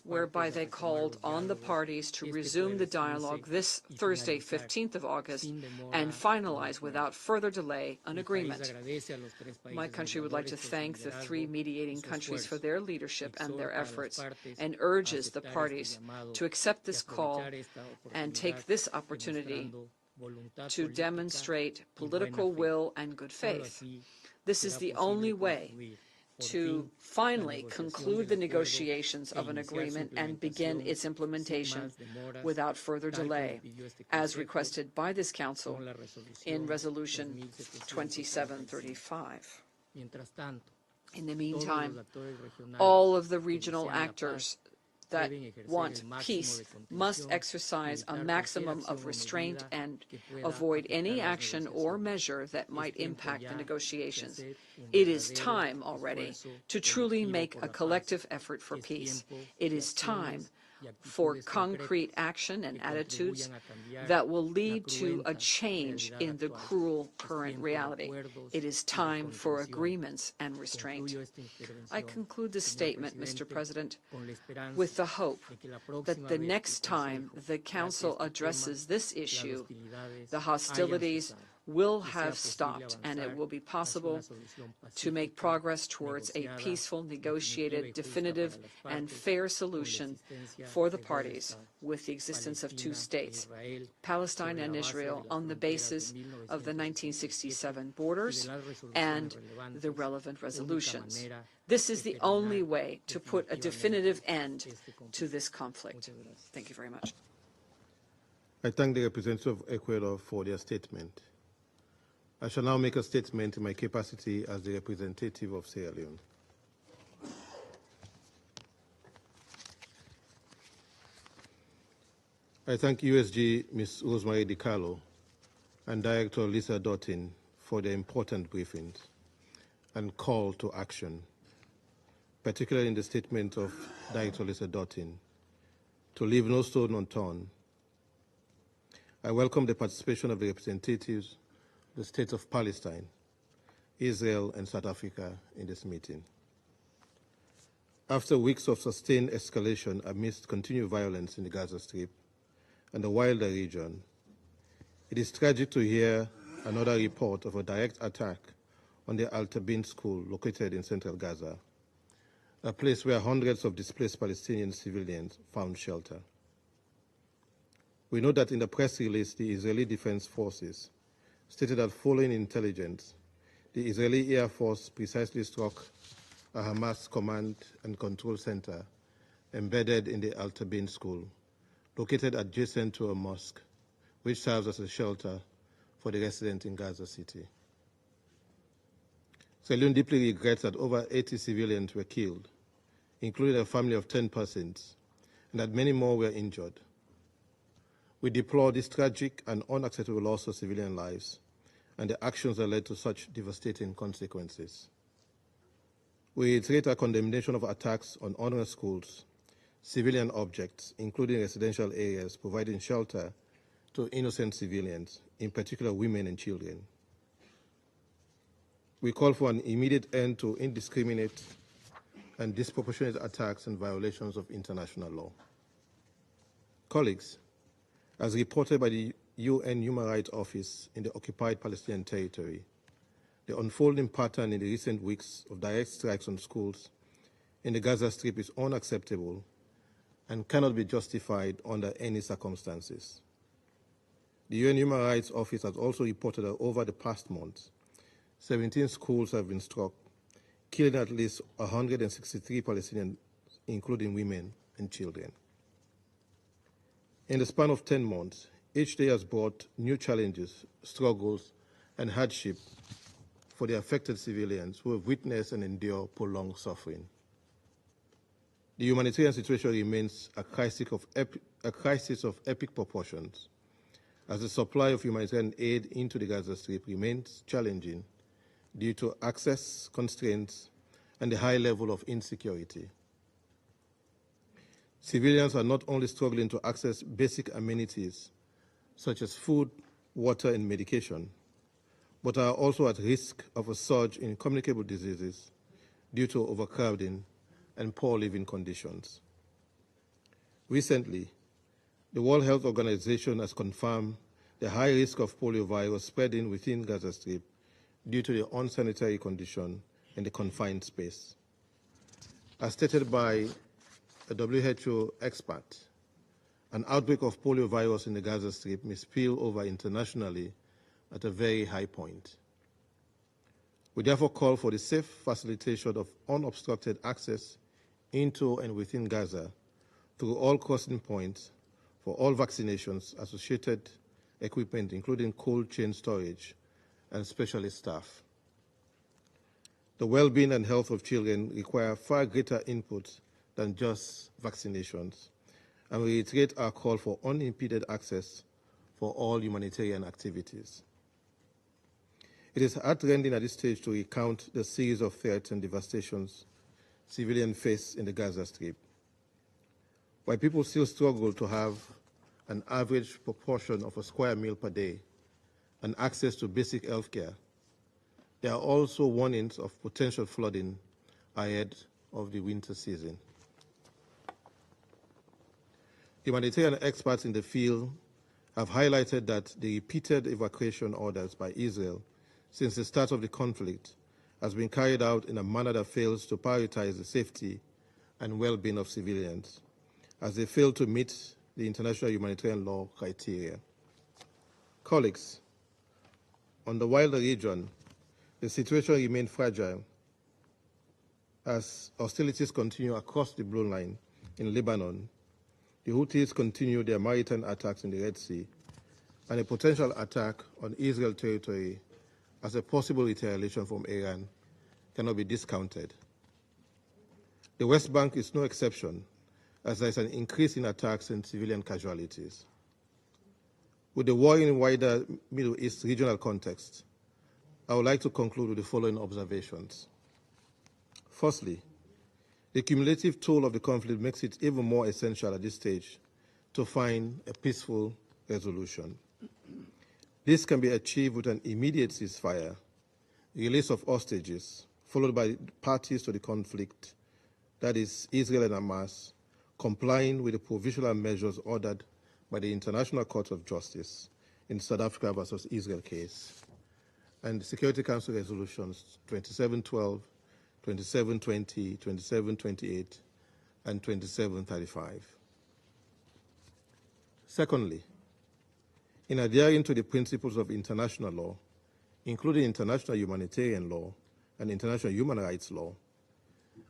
whereby they called on the parties to resume the dialogue this Thursday, 15th of August, and finalize without further delay an agreement. My country would like to thank the 3 mediating countries for their leadership and their efforts, and urges the parties to accept this call and take this opportunity to demonstrate political will and good faith. This is the only way to finally conclude the negotiations of an agreement and begin its implementation without further delay, as requested by this Council in Resolution 2735. In the meantime, all of the regional actors that want peace must exercise a maximum of restraint and avoid any action or measure that might impact the negotiations. It is time already to truly make a collective effort for peace. It is time for concrete action and attitudes that will lead to a change in the cruel current reality. It is time for agreements and restraint. I conclude this statement, Mr. President, with the hope that the next time the Council addresses this issue, the hostilities will have stopped and it will be possible to make progress towards a peaceful, negotiated, definitive, and fair solution for the parties with the existence of two states, Palestine and Israel, on the basis of the 1967 borders and the relevant resolutions. This is the only way to put a definitive end to this conflict. Thank you very much. I thank the representative of Ecuador for their statement. I shall now make a statement in my capacity as the representative of Sierra Leone. I thank USG Ms. Rosemary DiCarlo and Director Lisa Doughton for their important briefings and call to action, particularly in the statement of Director Lisa Doughton, to leave no stone unturned. I welcome the participation of the representatives of the states of Palestine, Israel, and South Africa in this meeting. After weeks of sustained escalation amidst continued violence in the Gaza Strip and the wider region, it is tragic to hear another report of a direct attack on the Al-Tabin school located in central Gaza, a place where hundreds of displaced Palestinian civilians found shelter. We know that in the press release, the Israeli Defense Forces stated that following intelligence, the Israeli Air Force precisely struck a Hamas command and control center embedded in the Al-Tabin school, located adjacent to a mosque, which serves as a shelter for the residents in Gaza City. Sierra Leone deeply regrets that over 80 civilians were killed, including a family of 10 persons, and that many more were injured. We deplore this tragic and unacceptable loss of civilian lives and the actions that led to such devastating consequences. We reiterate our condemnation of attacks on honor schools, civilian objects, including residential areas, providing shelter to innocent civilians, in particular women and children. We call for an immediate end to indiscriminate and disproportionate attacks and violations of international law. Colleagues, as reported by the UN Human Rights Office in the occupied Palestinian territory, the unfolding pattern in the recent weeks of direct strikes on schools in the Gaza Strip is unacceptable and cannot be justified under any circumstances. The UN Human Rights Office has also reported that over the past months, 17 schools have been struck, killing at least 163 Palestinians, including women and children. In the span of 10 months, each day has brought new challenges, struggles, and hardship for the affected civilians who have witnessed and endured prolonged suffering. The humanitarian situation remains a crisis of epic proportions, as the supply of humanitarian aid into the Gaza Strip remains challenging due to access constraints and the high level of insecurity. Civilians are not only struggling to access basic amenities such as food, water, and medication, but are also at risk of a surge in communicable diseases due to overcrowding and poor living conditions. Recently, the World Health Organization has confirmed the high risk of poliovirus spreading within Gaza Strip due to the unsanitary condition in the confined space. As stated by a WHO expert, an outbreak of poliovirus in the Gaza Strip may spill over internationally at a very high point. We therefore call for the safe facilitation of unobstructed access into and within Gaza through all crossing points for all vaccinations, associated equipment, including cold chain storage, and specialist staff. The well-being and health of children require far greater input than just vaccinations, and we reiterate our call for unimpeded access for all humanitarian activities. It is heartrending at this stage to recount the series of threats and devastations civilians face in the Gaza Strip. While people still struggle to have an average proportion of a square meal per day and access to basic health care, there are also warnings of potential flooding ahead of the winter season. Humanitarian experts in the field have highlighted that the repeated evacuation orders by Israel since the start of the conflict has been carried out in a manner that fails to prioritize the safety and well-being of civilians, as they fail to meet the international humanitarian law criteria. Colleagues, on the wider region, the situation remains fragile as hostilities continue across the Blue Line in Lebanon. The Houthis continue their maritime attacks in the Red Sea, and a potential attack on Israel territory as a possible retaliation from Iran cannot be discounted. The West Bank is no exception, as there is an increase in attacks and civilian casualties. With the war in wider Middle East regional context, I would like to conclude with the following observations. Firstly, the cumulative toll of the conflict makes it even more essential at this stage to find a peaceful resolution. This can be achieved with an immediate ceasefire, release of hostages, followed by parties to the conflict, that is, Israel and Hamas, complying with the provisional measures ordered by the International Court of Justice in South Africa versus Israel case, and the Security Council resolutions 2712, 2720, 2728, and 2735. Secondly, in adhering to the principles of international law, including international humanitarian law and international human rights law,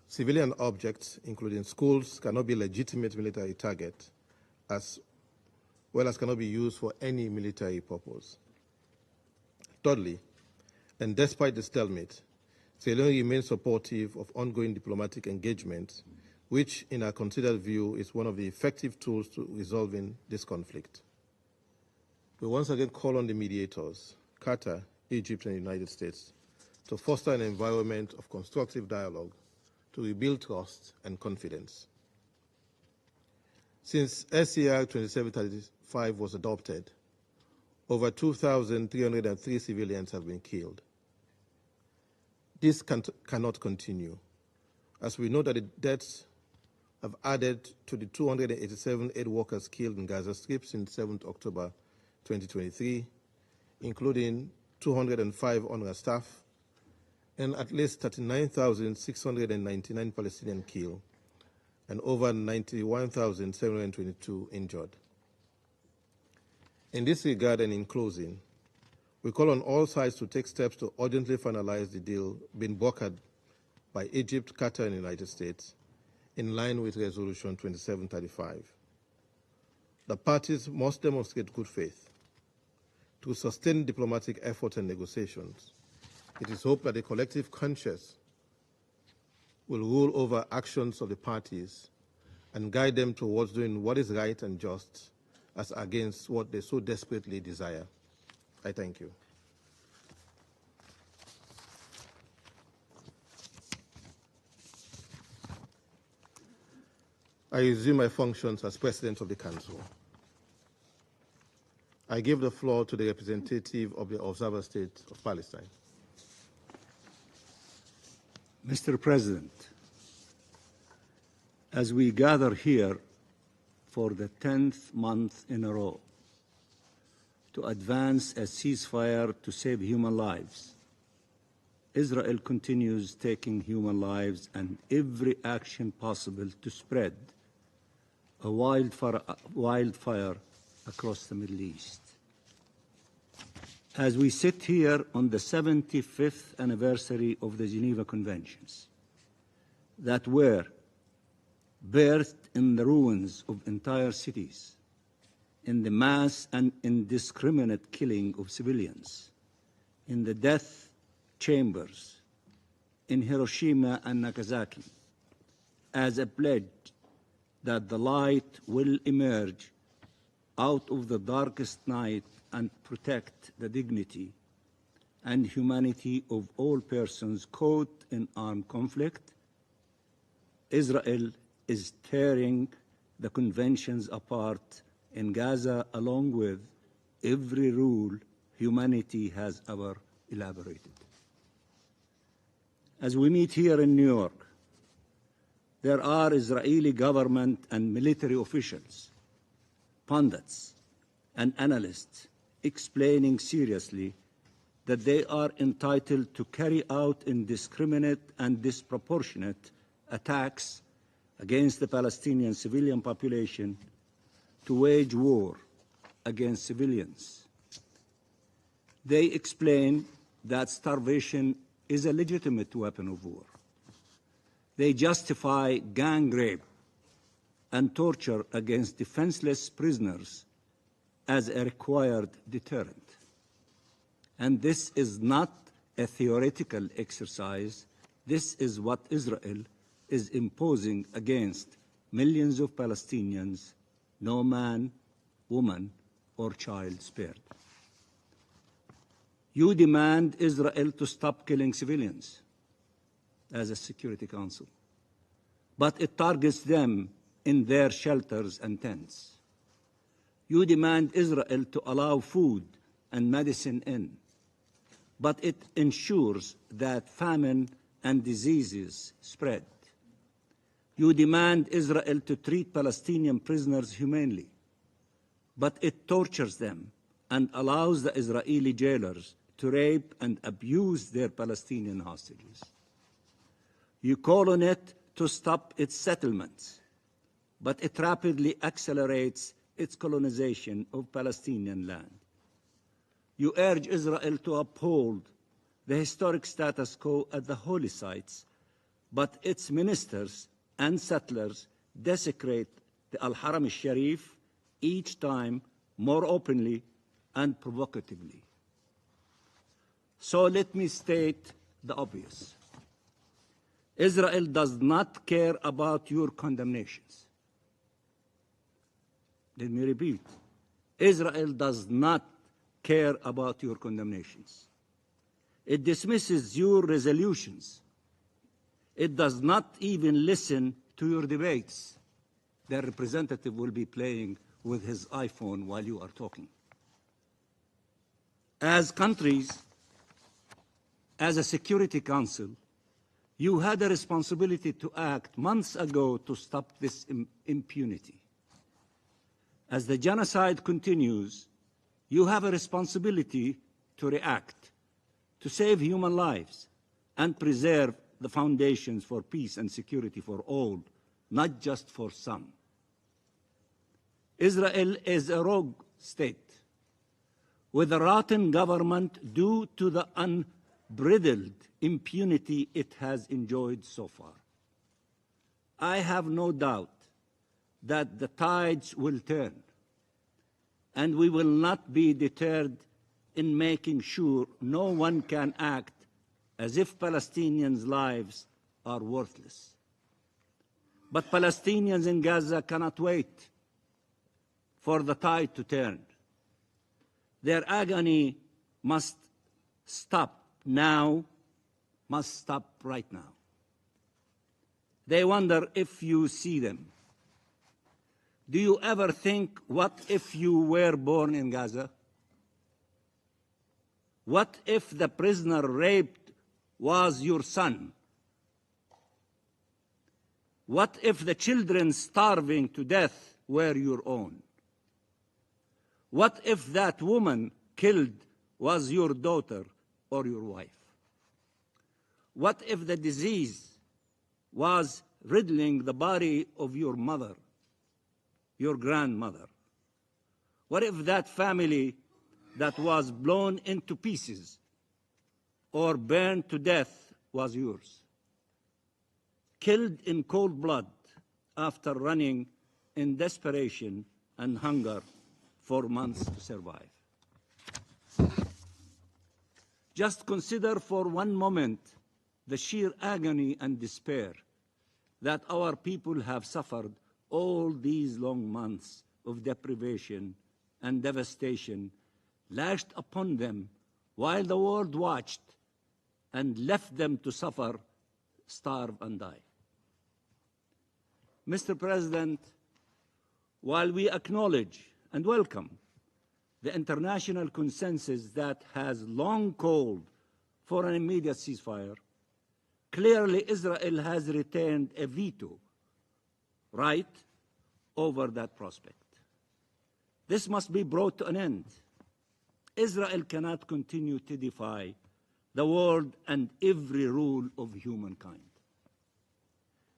civilian objects, including schools, cannot be legitimate military target, as well as cannot be used for any military purpose. Thirdly, and despite the stalemate, Leone remains supportive of ongoing diplomatic engagement, which, in our considered view, is one of the effective tools to resolving this conflict. We once again call on the mediators, Qatar, Egypt, and the United States, to foster an environment of constructive dialogue to rebuild trust and confidence. Since SCR 2735 was adopted, over 2,303 civilians have been killed. This cannot continue, as we know that the deaths have added to the 287 aid workers killed in Gaza Strip since 7th October 2023, including 205 UNRWA staff, and at least 39,699 Palestinians killed, and over 91,722 injured. In this regard and in closing, we call on all sides to take steps to urgently finalize the deal being brokered by Egypt, Qatar, and the United States, in line with Resolution 2735. The parties must demonstrate good faith. To sustain diplomatic efforts and negotiations, it is hoped that the collective conscience will rule over actions of the parties and guide them towards doing what is right and just, as against what they so desperately desire. I thank you. I resume my functions as President of the Council. I give the floor to the representative of the Observer State of Palestine. Mr. President, as we gather here for the 10th month in a row to advance a ceasefire to save human lives, Israel continues taking human lives and every action possible to spread a wildfire across the Middle East. As we sit here on the 75th anniversary of the Geneva Conventions that were birthed in the ruins of entire cities, in the mass and indiscriminate killing of civilians, in the death chambers in Hiroshima and Nagasaki, as a pledge that the light will emerge out of the darkest night and protect the dignity and humanity of all persons caught in armed conflict, Israel is tearing the conventions apart in Gaza along with every rule humanity has ever elaborated. As we meet here in New York, there are Israeli government and military officials, pundits, and analysts explaining seriously that they are entitled to carry out indiscriminate and disproportionate attacks against the Palestinian civilian population, to wage war against civilians. They explain that starvation is a legitimate weapon of war. They justify gang rape and torture against defenseless prisoners as a required deterrent. And this is not a theoretical exercise. This is what Israel is imposing against millions of Palestinians, no man, woman, or child spared. You demand Israel to stop killing civilians as a Security Council, but it targets them in their shelters and tents. You demand Israel to allow food and medicine in, but it ensures that famine and diseases spread. You demand Israel to treat Palestinian prisoners humanely, but it tortures them and allows the Israeli jailers to rape and abuse their Palestinian hostages. You call on it to stop its settlements, but it rapidly accelerates its colonization of Palestinian land. You urge Israel to uphold the historic status quo at the holy sites, but its ministers and settlers desecrate the Al-Haram al-Sharif each time more openly and provocatively. So let me state the obvious. Israel does not care about your condemnations. Let me repeat. Israel does not care about your condemnations. It dismisses your resolutions. It does not even listen to your debates. Their representative will be playing with his iPhone while you are talking. As countries, as a Security Council, you had a responsibility to act months ago to stop this impunity. As the genocide continues, you have a responsibility to react, to save human lives, and preserve the foundations for peace and security for all, not just for some. Israel is a rogue state with a rotten government due to the unbridled impunity it has enjoyed so far. I have no doubt that the tides will turn, and we will not be deterred in making sure no one can act as if Palestinians' lives are worthless. But Palestinians in Gaza cannot wait for the tide to turn. Their agony must stop now, must stop right now. They wonder if you see them. Do you ever think, what if you were born in Gaza? What if the prisoner raped was your son? What if the children starving to death were your own? What if that woman killed was your daughter or your wife? What if the disease was riddling the body of your mother, your grandmother? What if that family that was blown into pieces or burned to death was yours? Killed in cold blood after running in desperation and hunger for months to survive. Just consider for one moment the sheer agony and despair that our people have suffered all these long months of deprivation and devastation lashed upon them while the world watched and left them to suffer, starve, and die. Mr. President, while we acknowledge and welcome the international consensus that has long called for an immediate ceasefire, clearly Israel has retained a veto right over that prospect. This must be brought to an end. Israel cannot continue to defy the world and every rule of humankind.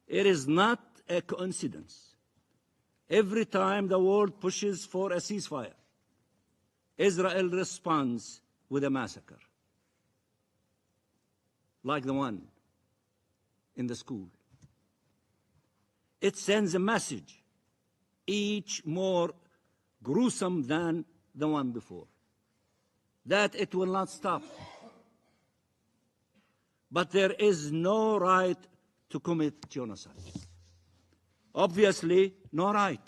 It is not a coincidence. Every time the world pushes for a ceasefire, Israel responds with a massacre, like the one in the school. It sends a message, each more gruesome than the one before, that it will not stop. But there is no right to commit genocide. Obviously, no right.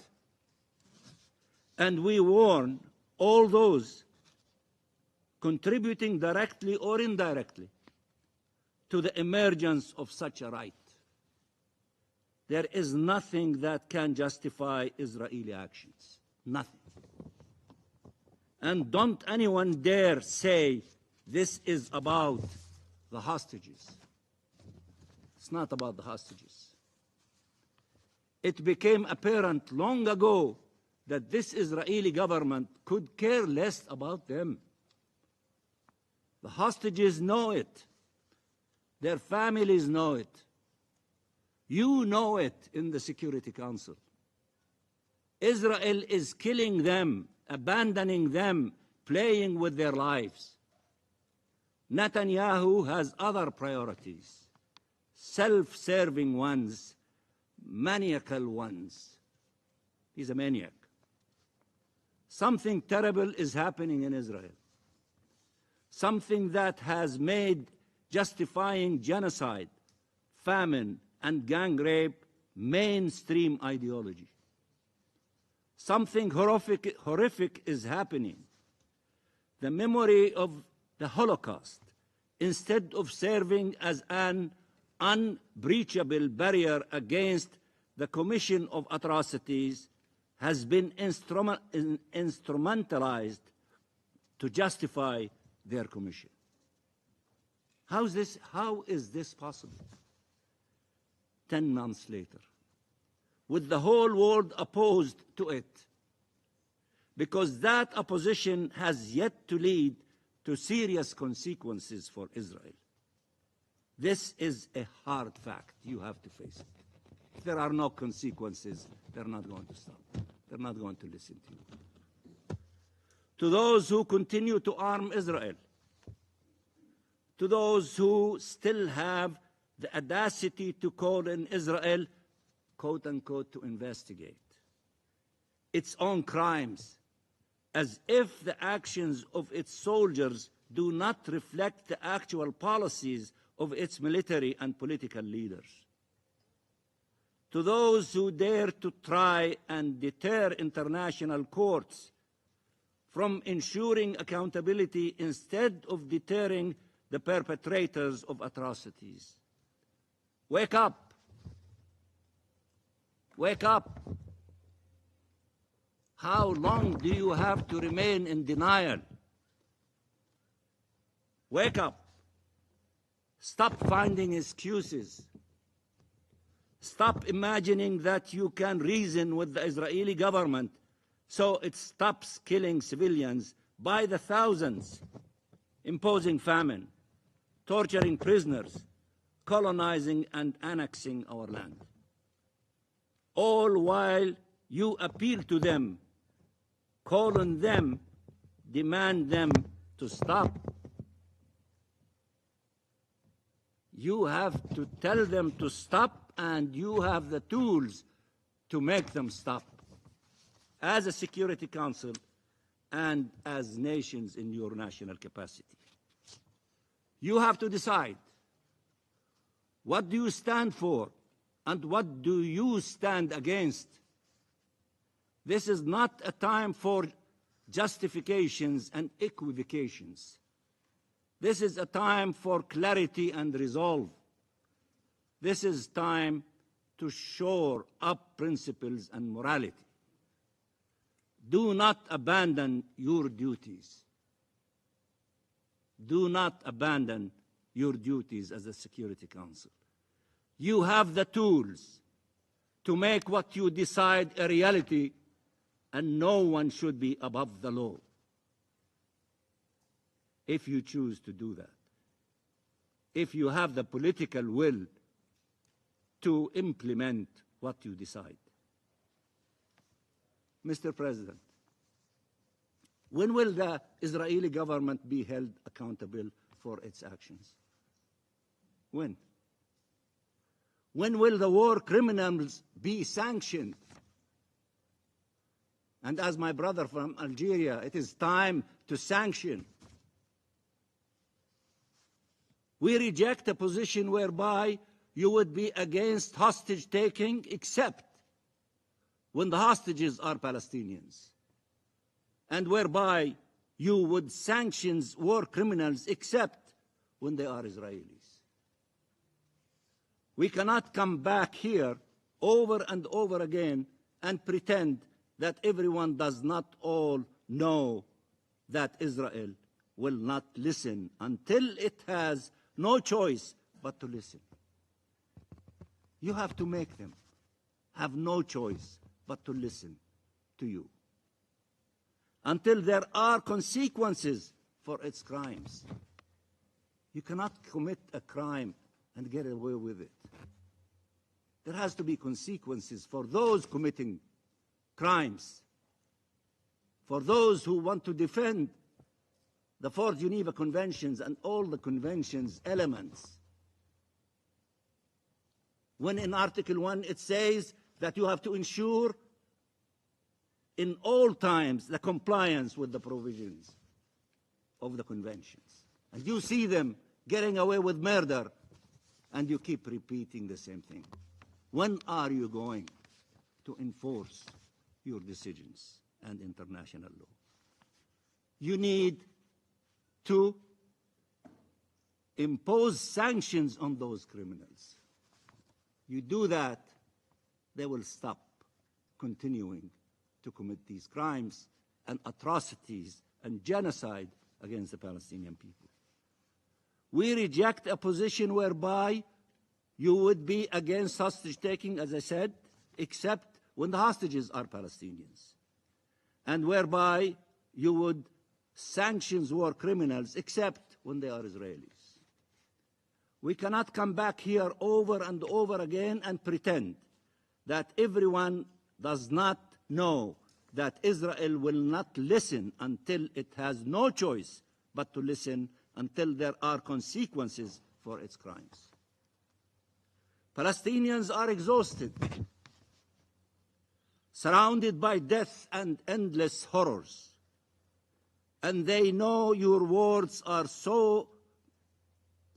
And we warn all those contributing directly or indirectly to the emergence of such a right. There is nothing that can justify Israeli actions. Nothing. And don't anyone dare say this is about the hostages. It's not about the hostages. It became apparent long ago that this Israeli government could care less about them. The hostages know it. Their families know it. You know it in the Security Council. Israel is killing them, abandoning them, playing with their lives. Netanyahu has other priorities, self-serving ones, maniacal ones. He's a maniac. Something terrible is happening in Israel. Something that has made justifying genocide, famine, and gang rape mainstream ideology. Something horrific is happening. The memory of the Holocaust, instead of serving as an unbreachable barrier against the commission of atrocities, has been instrumentalized to justify their commission. How is this possible? 10 months later, with the whole world opposed to it, because that opposition has yet to lead to serious consequences for Israel. This is a hard fact. You have to face it. If there are no consequences, they're not going to stop. They're not going to listen to you. To those who continue to arm Israel, to those who still have the audacity to call in Israel, quote unquote, to investigate its own crimes, as if the actions of its soldiers do not reflect the actual policies of its military and political leaders. To those who dare to try and deter international courts from ensuring accountability instead of deterring the perpetrators of atrocities. Wake up. Wake up. How long do you have to remain in denial? Wake up. Stop finding excuses. Stop imagining that you can reason with the Israeli government so it stops killing civilians by the thousands, imposing famine, torturing prisoners, colonizing and annexing our land. All while you appeal to them, call on them, demand them to stop. You have to tell them to stop, and you have the tools to make them stop. As a Security Council and as nations in your national capacity. You have to decide, what do you stand for And what do you stand against? This is not a time for justifications and equivocations. This is a time for clarity and resolve. This is time to shore up principles and morality. Do not abandon your duties. Do not abandon your duties as a Security Council. You have the tools to make what you decide a reality, and no one should be above the law if you choose to do that. If you have the political will to implement what you decide. Mr. President, when will the Israeli government be held accountable for its actions? When? When will the war criminals be sanctioned? And as my brother from Algeria, it is time to sanction. We reject a position whereby you would be against hostage-taking except when the hostages are Palestinians, and whereby you would sanction war criminals except when they are Israelis. We cannot come back here over and over again and pretend that everyone does not all know that Israel will not listen until it has no choice but to listen. You have to make them have no choice but to listen to you until there are consequences for its crimes. You cannot commit a crime and get away with it. There has to be consequences for those committing crimes, for those who want to defend the four Geneva Conventions and all the conventions' elements. When in Article 1 it says that you have to ensure in all times the compliance with the provisions of the conventions. And you see them getting away with murder, and you keep repeating the same thing. When are you going to enforce your decisions and international law? You need to impose sanctions on those criminals. You do that, they will stop continuing to commit these crimes and atrocities and genocide against the Palestinian people. We reject a position whereby you would be against hostage-taking, as I said, except when the hostages are Palestinians, and whereby you would sanction war criminals except when they are Israelis. We cannot come back here over and over again and pretend that everyone does not know that Israel will not listen until it has no choice but to listen until there are consequences for its crimes. Palestinians are exhausted, surrounded by death and endless horrors, and they know your words are so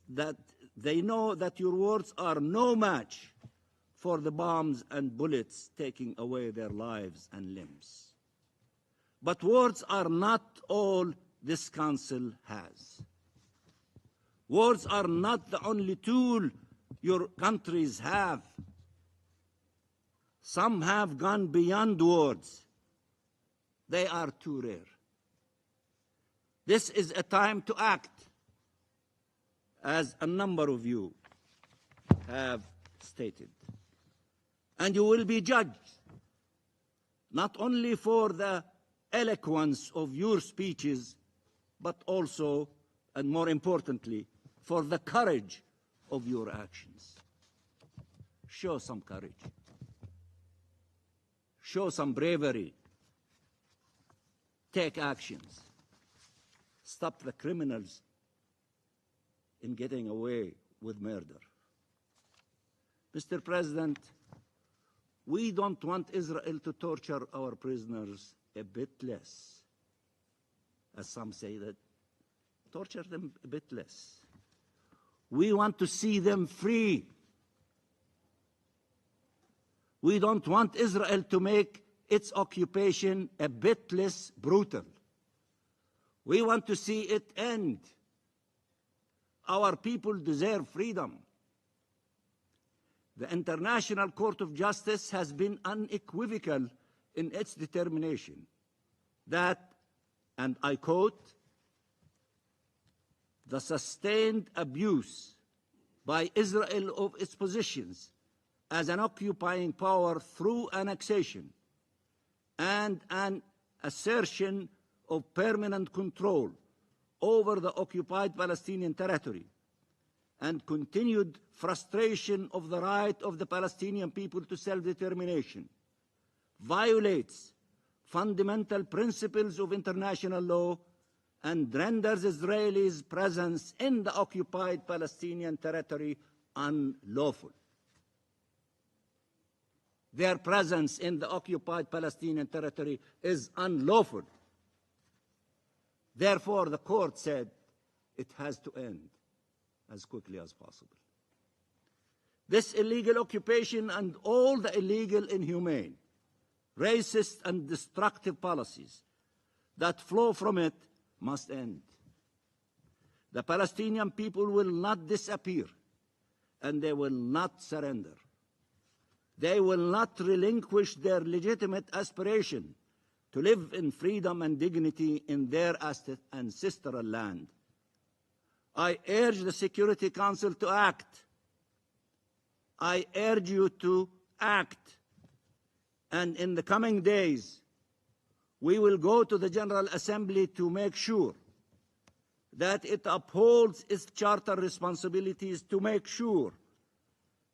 that they know that your words are no match for the bombs and bullets taking away their lives and limbs. But words are not all this council has. Words are not the only tool your countries have. Some have gone beyond words. They are too rare. This is a time to act, as a number of you have stated. And you will be judged not only for the eloquence of your speeches, but also, and more importantly, for the courage of your actions. Show some courage. Show some bravery. Take actions. Stop the criminals in getting away with murder. Mr. President, we don't want Israel to torture our prisoners a bit less. As some say, that torture them a bit less. We want to see them free. We don't want Israel to make its occupation a bit less brutal. We want to see it end. Our people deserve freedom. The International Court of Justice has been unequivocal in its determination that, and I quote, the sustained abuse by Israel of its positions as an occupying power through annexation and an assertion of permanent control over the occupied Palestinian territory and continued frustration of the right of the Palestinian people to self-determination violates fundamental principles of international law and renders Israelis' presence in the occupied Palestinian territory unlawful. Their presence in the occupied Palestinian territory is unlawful. Therefore, the court said it has to end as quickly as possible. This illegal occupation and all the illegal, inhumane, racist and destructive policies that flow from it must end. The Palestinian people will not disappear, and they will not surrender. They will not relinquish their legitimate aspiration to live in freedom and dignity in their ancestral land. I urge the Security Council to act. I urge you to act. And in the coming days, we will go to the General Assembly to make sure that it upholds its charter responsibilities to make sure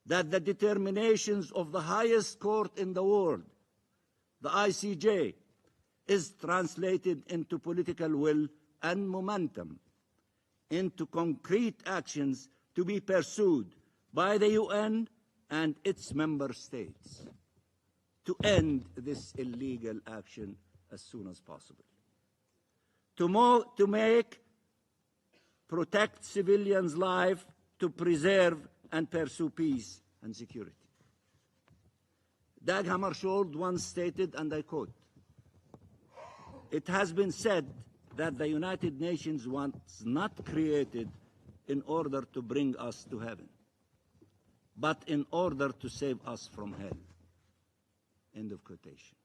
that the determinations of the highest court in the world, the ICJ, is translated into political will and momentum, into concrete actions to be pursued by the UN and its member states to end this illegal action as soon as possible. To protect civilians' lives, to preserve and pursue peace and security. Dag Hammarskjöld once stated, and I quote, "It has been said that the United Nations was not created in order to bring us to heaven, but in order to save us from hell." End of quotation.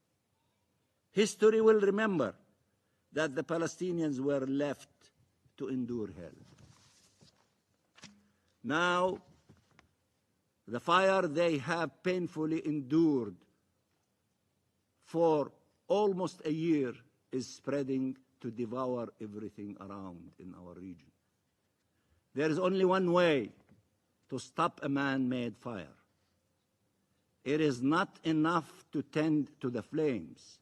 History will remember that the Palestinians were left to endure hell. Now, the fire they have painfully endured for almost a year is spreading to devour everything around in our region. There is only one way to stop a man-made fire. It is not enough to tend to the flames.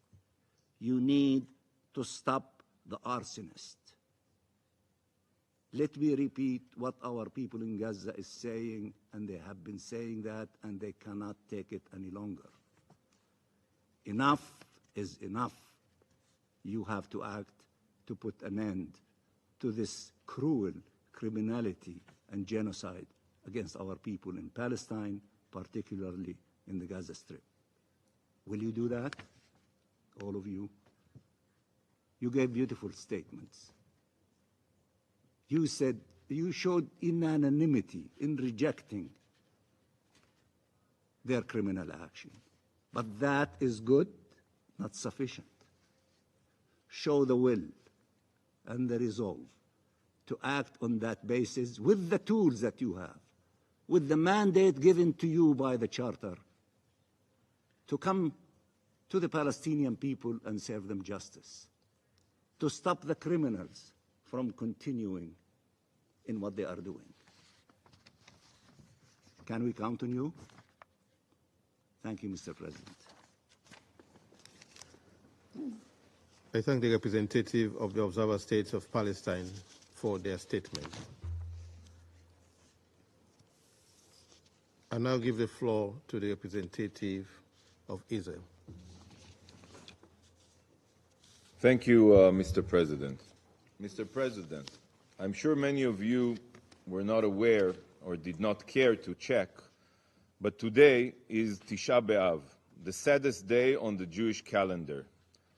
You need to stop the arsonist. Let me repeat what our people in Gaza is saying, and they have been saying that, and they cannot take it any longer. Enough is enough. You have to act to put an end to this cruel criminality and genocide against our people in Palestine, particularly in the Gaza Strip. Will you do that? All of you? You gave beautiful statements. You said, you showed unanimity in rejecting their criminal action. But that is good, not sufficient. Show the will and the resolve to act on that basis with the tools that you have, with the mandate given to you by the Charter, to come to the Palestinian people and serve them justice, to stop the criminals from continuing in what they are doing. Can we count on you? Thank you, Mr. President. I thank the representative of the observer states of Palestine for their statement. I now give the floor to the representative of Israel. Thank you, Mr. President. Mr. President, I'm sure many of you were not aware or did not care to check But today is Tisha B'Av, the saddest day on the Jewish calendar,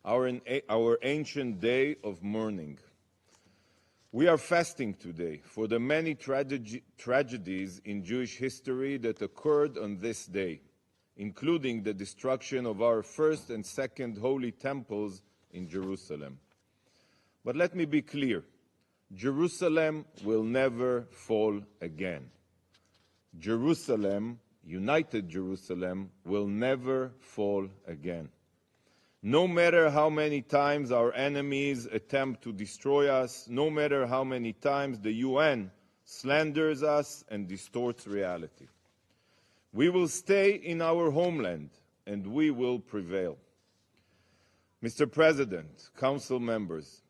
our ancient day of mourning. We are fasting today for the many tragedies in Jewish history that occurred on this day, including the destruction of our first and second holy temples in Jerusalem. But let me be clear, Jerusalem will never fall again. Jerusalem, united Jerusalem, will never fall again. No matter how many times our enemies attempt to destroy us, no matter how many times the UN slanders us and distorts reality. We will stay in our homeland and we will prevail. Mr. President, Council members,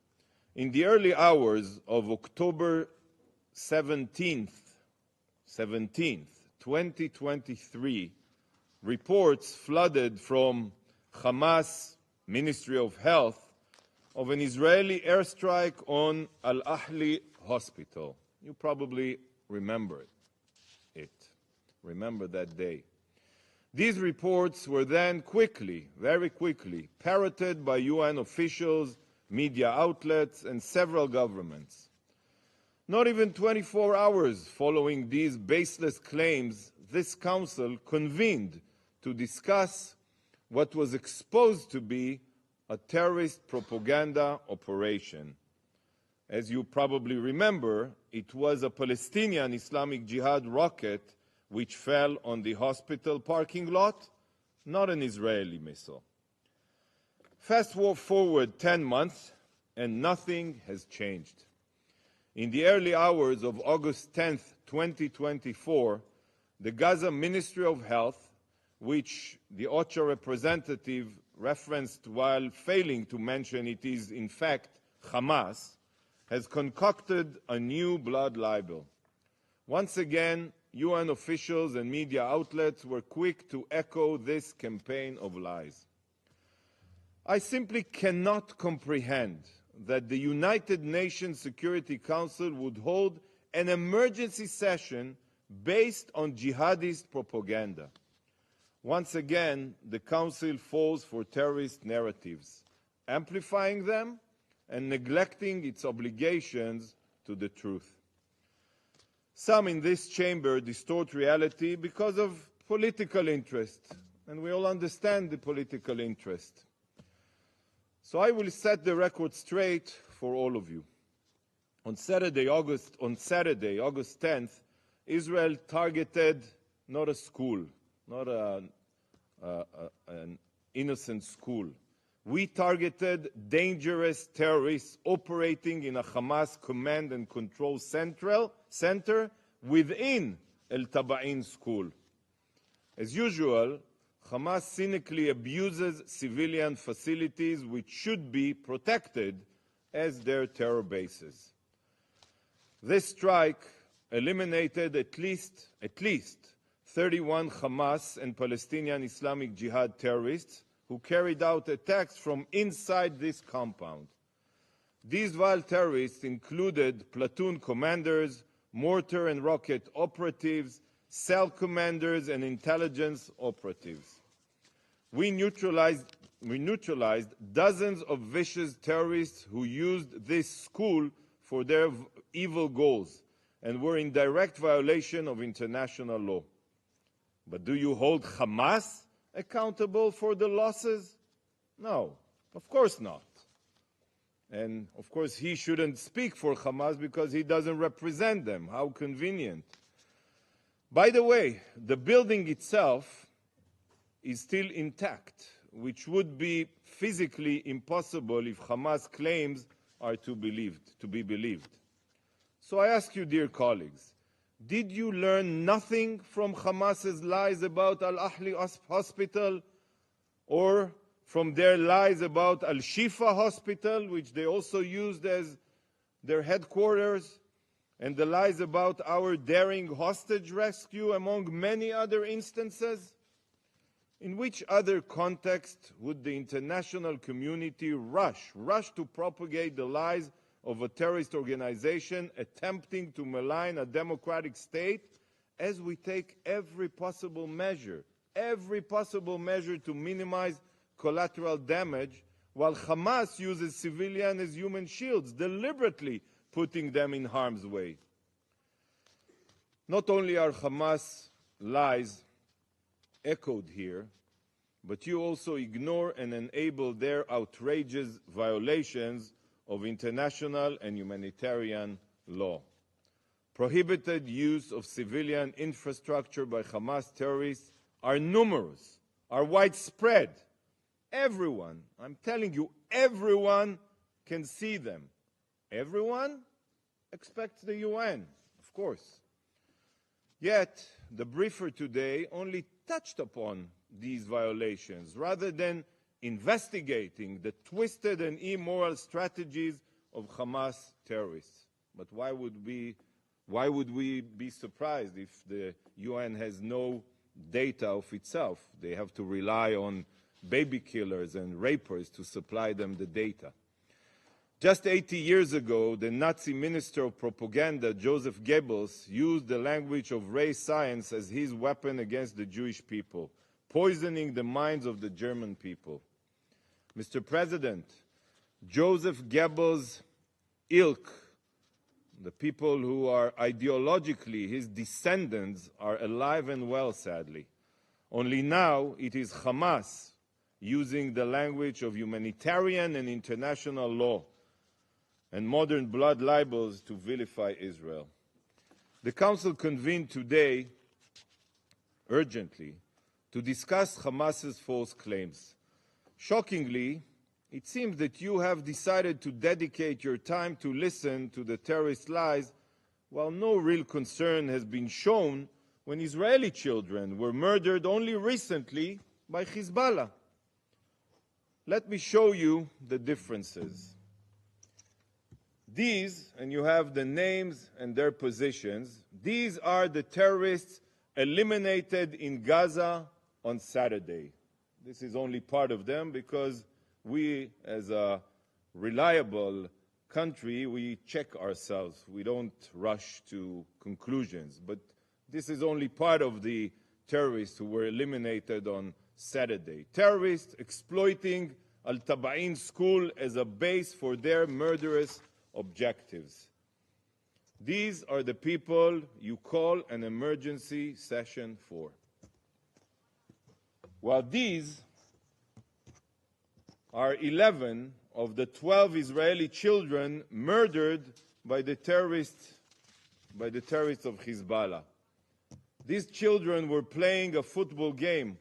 in the early hours of October 17th, 2023, reports flooded from Hamas Ministry of Health of an Israeli airstrike on Al-Ahli Hospital. You probably remember it. Remember that day. These reports were then quickly, very quickly, parroted by UN officials, media outlets, and several governments. Not even 24 hours following these baseless claims, this council convened to discuss what was exposed to be a terrorist propaganda operation. As you probably remember, it was a Palestinian Islamic Jihad rocket which fell on the hospital parking lot, not an Israeli missile. Fast forward 10 months, and nothing has changed. In the early hours of August 10th, 2024, the Gaza Ministry of Health, which the OCHA representative referenced while failing to mention it is in fact Hamas, has concocted a new blood libel. Once again, UN officials and media outlets were quick to echo this campaign of lies. I simply cannot comprehend that the United Nations Security Council would hold an emergency session based on jihadist propaganda. Once again, the Council falls for terrorist narratives, amplifying them and neglecting its obligations to the truth. Some in this chamber distort reality because of political interest, and we all understand the political interest. So I will set the record straight for all of you. On Saturday, August 10th, Israel targeted not a school, not an innocent school. We targeted dangerous terrorists operating in a Hamas command and control center within El Taba'in school. As usual, Hamas cynically abuses civilian facilities which should be protected as their terror bases. This strike eliminated at least 31 Hamas and Palestinian Islamic Jihad terrorists who carried out attacks from inside this compound. These vile terrorists included platoon commanders, mortar and rocket operatives, cell commanders, and intelligence operatives. We neutralized dozens of vicious terrorists who used this school for their evil goals and were in direct violation of international law. But do you hold Hamas accountable for the losses? No, of course not. And of course he shouldn't speak for Hamas because he doesn't represent them. How convenient. By the way, the building itself is still intact, which would be physically impossible if Hamas claims are to be believed. So I ask you, dear colleagues, did you learn nothing from Hamas's lies about Al-Ahli Hospital or from their lies about Al-Shifa Hospital, which they also used as their headquarters, and the lies about our daring hostage rescue, among many other instances? In which other context would the international community rush to propagate the lies of a terrorist organization attempting to malign a democratic state as we take every possible measure to minimize collateral damage, while Hamas uses civilians as human shields, deliberately putting them in harm's way. Not only are Hamas lies echoed here, but you also ignore and enable their outrageous violations of international and humanitarian law. Prohibited use of civilian infrastructure by Hamas terrorists are numerous, are widespread. Everyone, I'm telling you, everyone can see them. Everyone except the UN, of course. Yet, the briefer today only touched upon these violations rather than investigating the twisted and immoral strategies of Hamas terrorists. But why would we be surprised if the UN has no data of itself? They have to rely on baby killers and rapers to supply them the data. Just 80 years ago, the Nazi Minister of Propaganda, Joseph Goebbels, used the language of race science as his weapon against the Jewish people, poisoning the minds of the German people. Mr. President, Joseph Goebbels' ilk, the people who are ideologically his descendants, are alive and well, sadly. Only now it is Hamas using the language of humanitarian and international law and modern blood libels to vilify Israel. The Council convened today urgently to discuss Hamas's false claims. Shockingly, it seems that you have decided to dedicate your time to listen to the terrorist lies, while no real concern has been shown when Israeli children were murdered only recently by Hezbollah. Let me show you the differences. These, and you have the names and their positions, these are the terrorists eliminated in Gaza on Saturday. This is only part of them because we, as a reliable country, we check ourselves. We don't rush to conclusions. But this is only part of the terrorists who were eliminated on Saturday. Terrorists exploiting Al-Taba'in school as a base for their murderous objectives. These are the people you call an emergency session for. While these are 11 of the 12 Israeli children murdered by the terrorists of Hezbollah. These children were playing a football game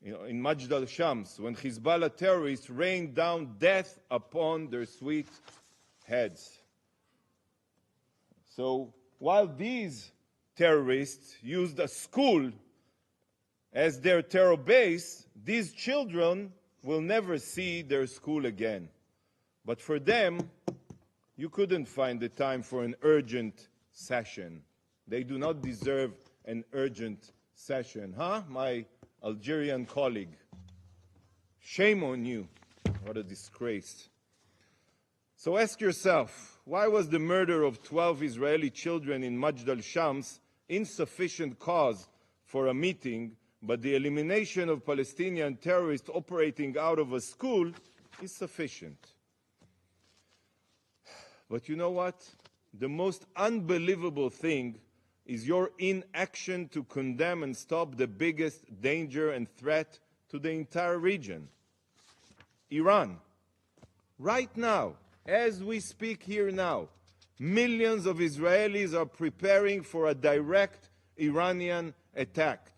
in Majd al-Shams when Hezbollah terrorists rained down death upon their sweet heads. So while these terrorists used a school as their terror base, these children will never see their school again. But for them, you couldn't find the time for an urgent session. They do not deserve an urgent session, huh, my Algerian colleague? Shame on you. What a disgrace. So ask yourself, why was the murder of 12 Israeli children in Majd al-Shams insufficient cause for a meeting, but the elimination of Palestinian terrorists operating out of a school is sufficient? But you know what? The most unbelievable thing is your inaction to condemn and stop the biggest danger and threat to the entire region. Iran. Right now, as we speak here now, millions of Israelis are preparing for a direct Iranian attack,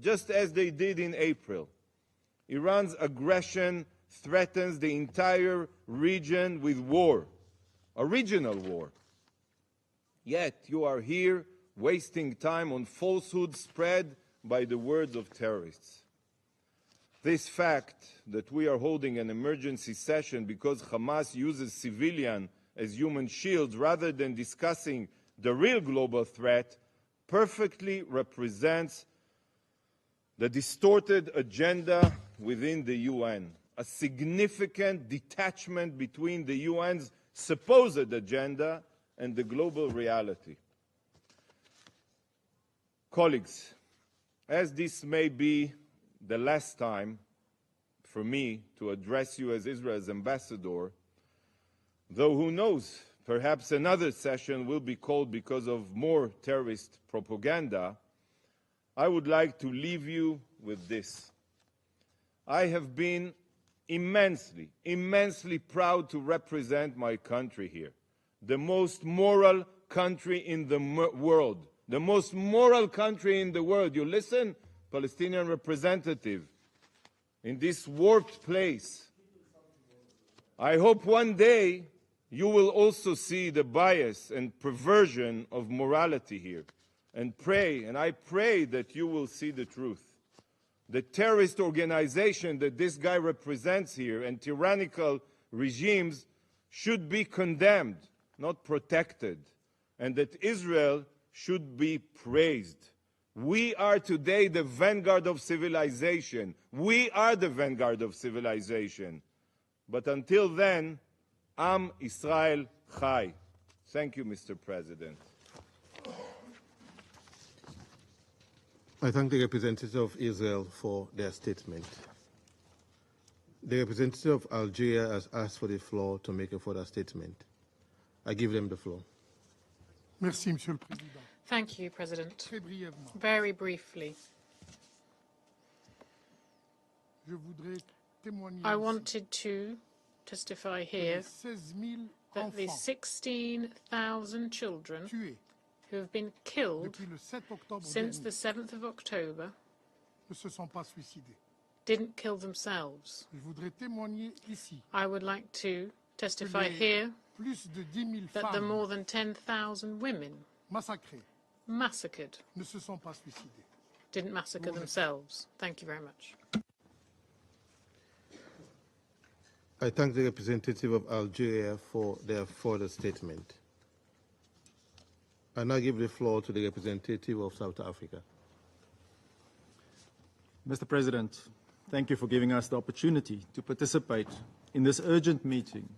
just as they did in April. Iran's aggression threatens the entire region with war, a regional war. Yet you are here wasting time on falsehoods spread by the words of terrorists. This fact that we are holding an emergency session because Hamas uses civilians as human shields rather than discussing the real global threat perfectly represents the distorted agenda within the UN, a significant detachment between the UN's supposed agenda and the global reality. Colleagues, as this may be the last time for me to address you as Israel's ambassador, though who knows, perhaps another session will be called because of more terrorist propaganda, I would like to leave you with this. I have been immensely, immensely proud to represent my country here, the most moral country in the world, the most moral country in the world. You listen, Palestinian representative, in this warped place. I hope one day you will also see the bias and perversion of morality here, and I pray that you will see the truth. The terrorist organization that this guy represents here and tyrannical regimes should be condemned, not protected, and that Israel should be praised. We are today the vanguard of civilization. We are the vanguard of civilization. But until then, Am Israel Chai. Thank you, Mr. President. I thank the representative of Israel for their statement. The representative of Algeria has asked for the floor to make a further statement. I give them the floor. Merci, Monsieur le Président. Thank you, President. Très brièvement. Very briefly, Je voudrais témoigner I ici wanted to testify que here les 16 000 that the enfants 16,000 children tués who have been killed depuis le 7 octobre since the dernier 7th of October ne se sont pas suicidés. didn't kill themselves. Je voudrais témoigner ici I would like to testify que les here plus de 10 000 that the femmes more than 10,000 women massacrées massacred ne se sont pas suicidées. didn't massacre themselves. Thank you very much. I thank the representative of Algeria for their further statement. I now give the floor to the representative of South Africa. Mr. President, thank you for giving us the opportunity to participate in this urgent meeting,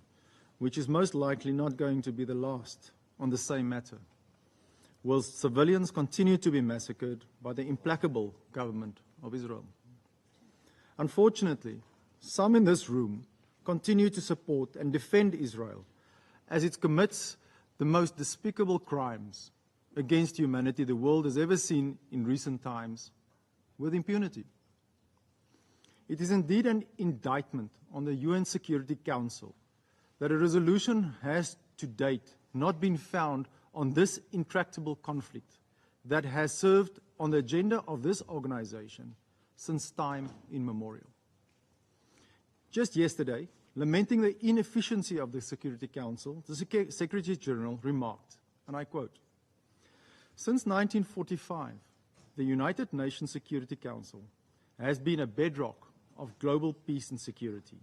which is most likely not going to be the last on the same matter, whilst civilians continue to be massacred by the implacable government of Israel. Unfortunately, some in this room continue to support and defend Israel as it commits the most despicable crimes against humanity the world has ever seen in recent times with impunity. It is indeed an indictment on the UN Security Council that a resolution has to date not been found on this intractable conflict that has served on the agenda of this organization since time immemorial. Just yesterday, lamenting the inefficiency of the Security Council, the Secretary General remarked, and I quote, "Since 1945, the United Nations Security Council has been a bedrock of global peace and security,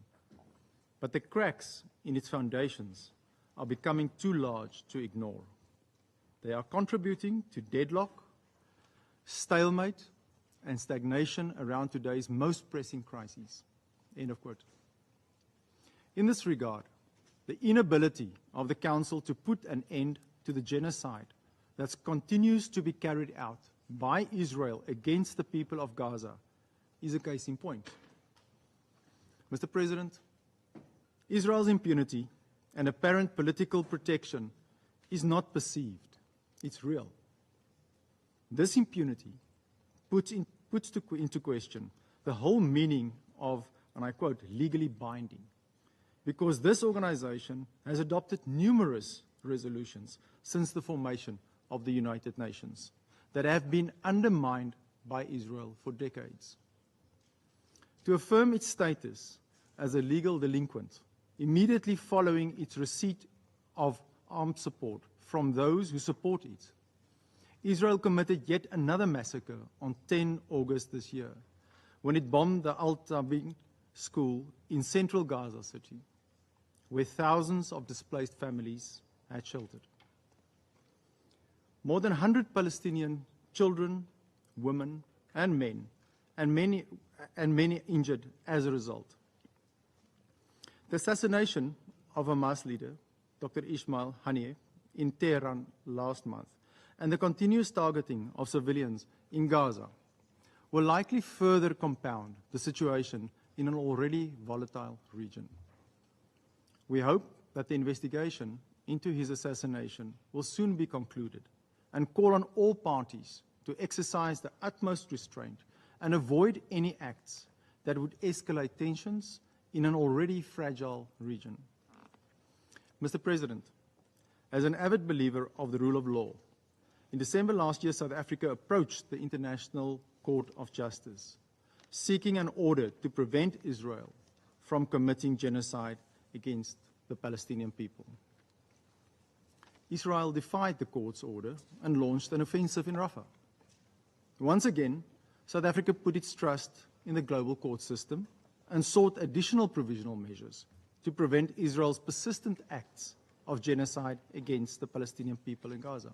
but the cracks in its foundations are becoming too large to ignore. They are contributing to deadlock, stalemate, and stagnation around today's most pressing crises." End of quote. In this regard, the inability of the Council to put an end to the genocide that continues to be carried out by Israel against the people of Gaza is a case in point. Mr. President, Israel's impunity and apparent political protection is not perceived, it's real. This impunity puts into question the whole meaning of, and I quote, legally binding, because this organization has adopted numerous resolutions since the formation of the United Nations that have been undermined by Israel for decades. To affirm its status as a legal delinquent immediately following its receipt of armed support from those who support it, Israel committed yet another massacre on 10 August this year when it bombed the Al-Tabin school in central Gaza City, where thousands of displaced families had sheltered. More than 100 Palestinian children, women, and men, and many injured as a result. The assassination of Hamas leader, Dr. Ismail Haniyeh, in Tehran last month, and the continuous targeting of civilians in Gaza will likely further compound the situation in an already volatile region. We hope that the investigation into his assassination will soon be concluded and call on all parties to exercise the utmost restraint and avoid any acts that would escalate tensions in an already fragile region. Mr. President, as an avid believer of the rule of law, in December last year, South Africa approached the International Court of Justice, seeking an order to prevent Israel from committing genocide against the Palestinian people. Israel defied the court's order and launched an offensive in Rafah. Once again, South Africa put its trust in the global court system and sought additional provisional measures to prevent Israel's persistent acts of genocide against the Palestinian people in Gaza.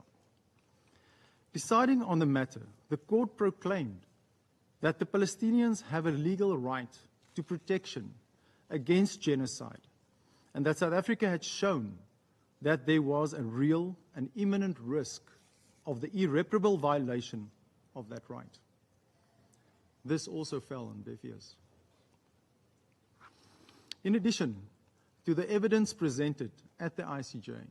Deciding on the matter, the court proclaimed that the Palestinians have a legal right to protection against genocide, and that South Africa had shown that there was a real and imminent risk of the irreparable violation of that right. This also fell on deaf ears. In addition to the evidence presented at the ICJ,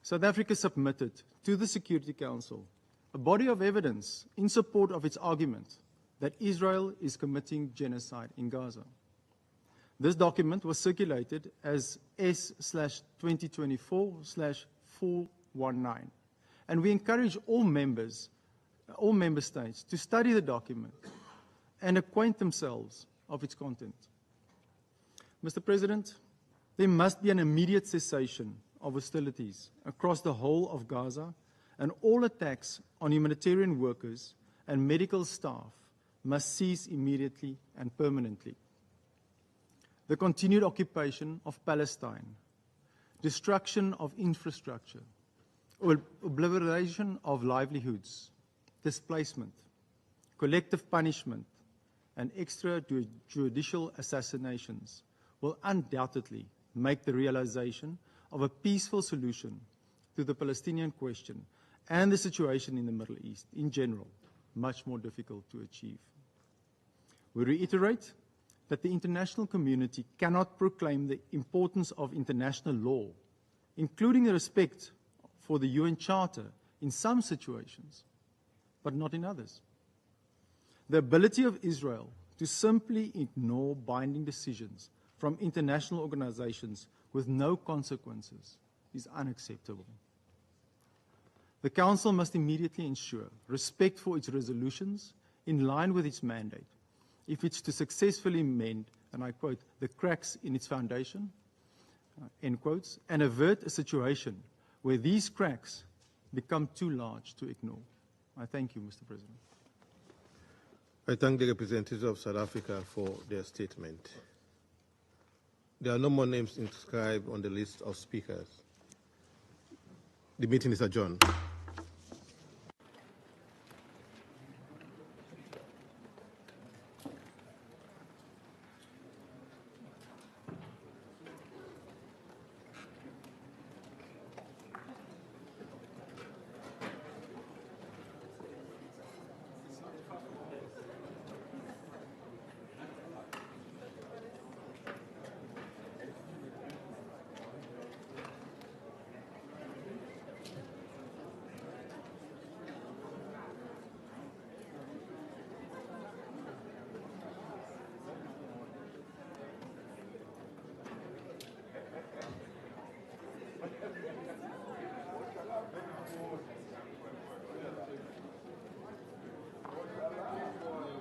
South Africa submitted to the Security Council a body of evidence in support of its argument that Israel is committing genocide in Gaza. This document was circulated as S/2024/419, and we encourage all member states to study the document and acquaint themselves of its content. Mr. President, there must be an immediate cessation of hostilities across the whole of Gaza, and all attacks on humanitarian workers and medical staff must cease immediately and permanently. The continued occupation of Palestine, destruction of infrastructure, obliteration of livelihoods, displacement, collective punishment, and extrajudicial assassinations will undoubtedly make the realization of a peaceful solution to the Palestinian question and the situation in the Middle East in general much more difficult to achieve. We reiterate that the international community cannot proclaim the importance of international law, including the respect for the UN Charter in some situations, but not in others. The ability of Israel to simply ignore binding decisions from international organizations with no consequences is unacceptable. The Council must immediately ensure respect for its resolutions in line with its mandate if it's to successfully mend, and I quote, the cracks in its foundation, end quotes, and avert a situation where these cracks become too large to ignore. I thank you, Mr. President. I thank the representatives of South Africa for their statement. There are no more names inscribed on the list of speakers. The meeting is adjourned.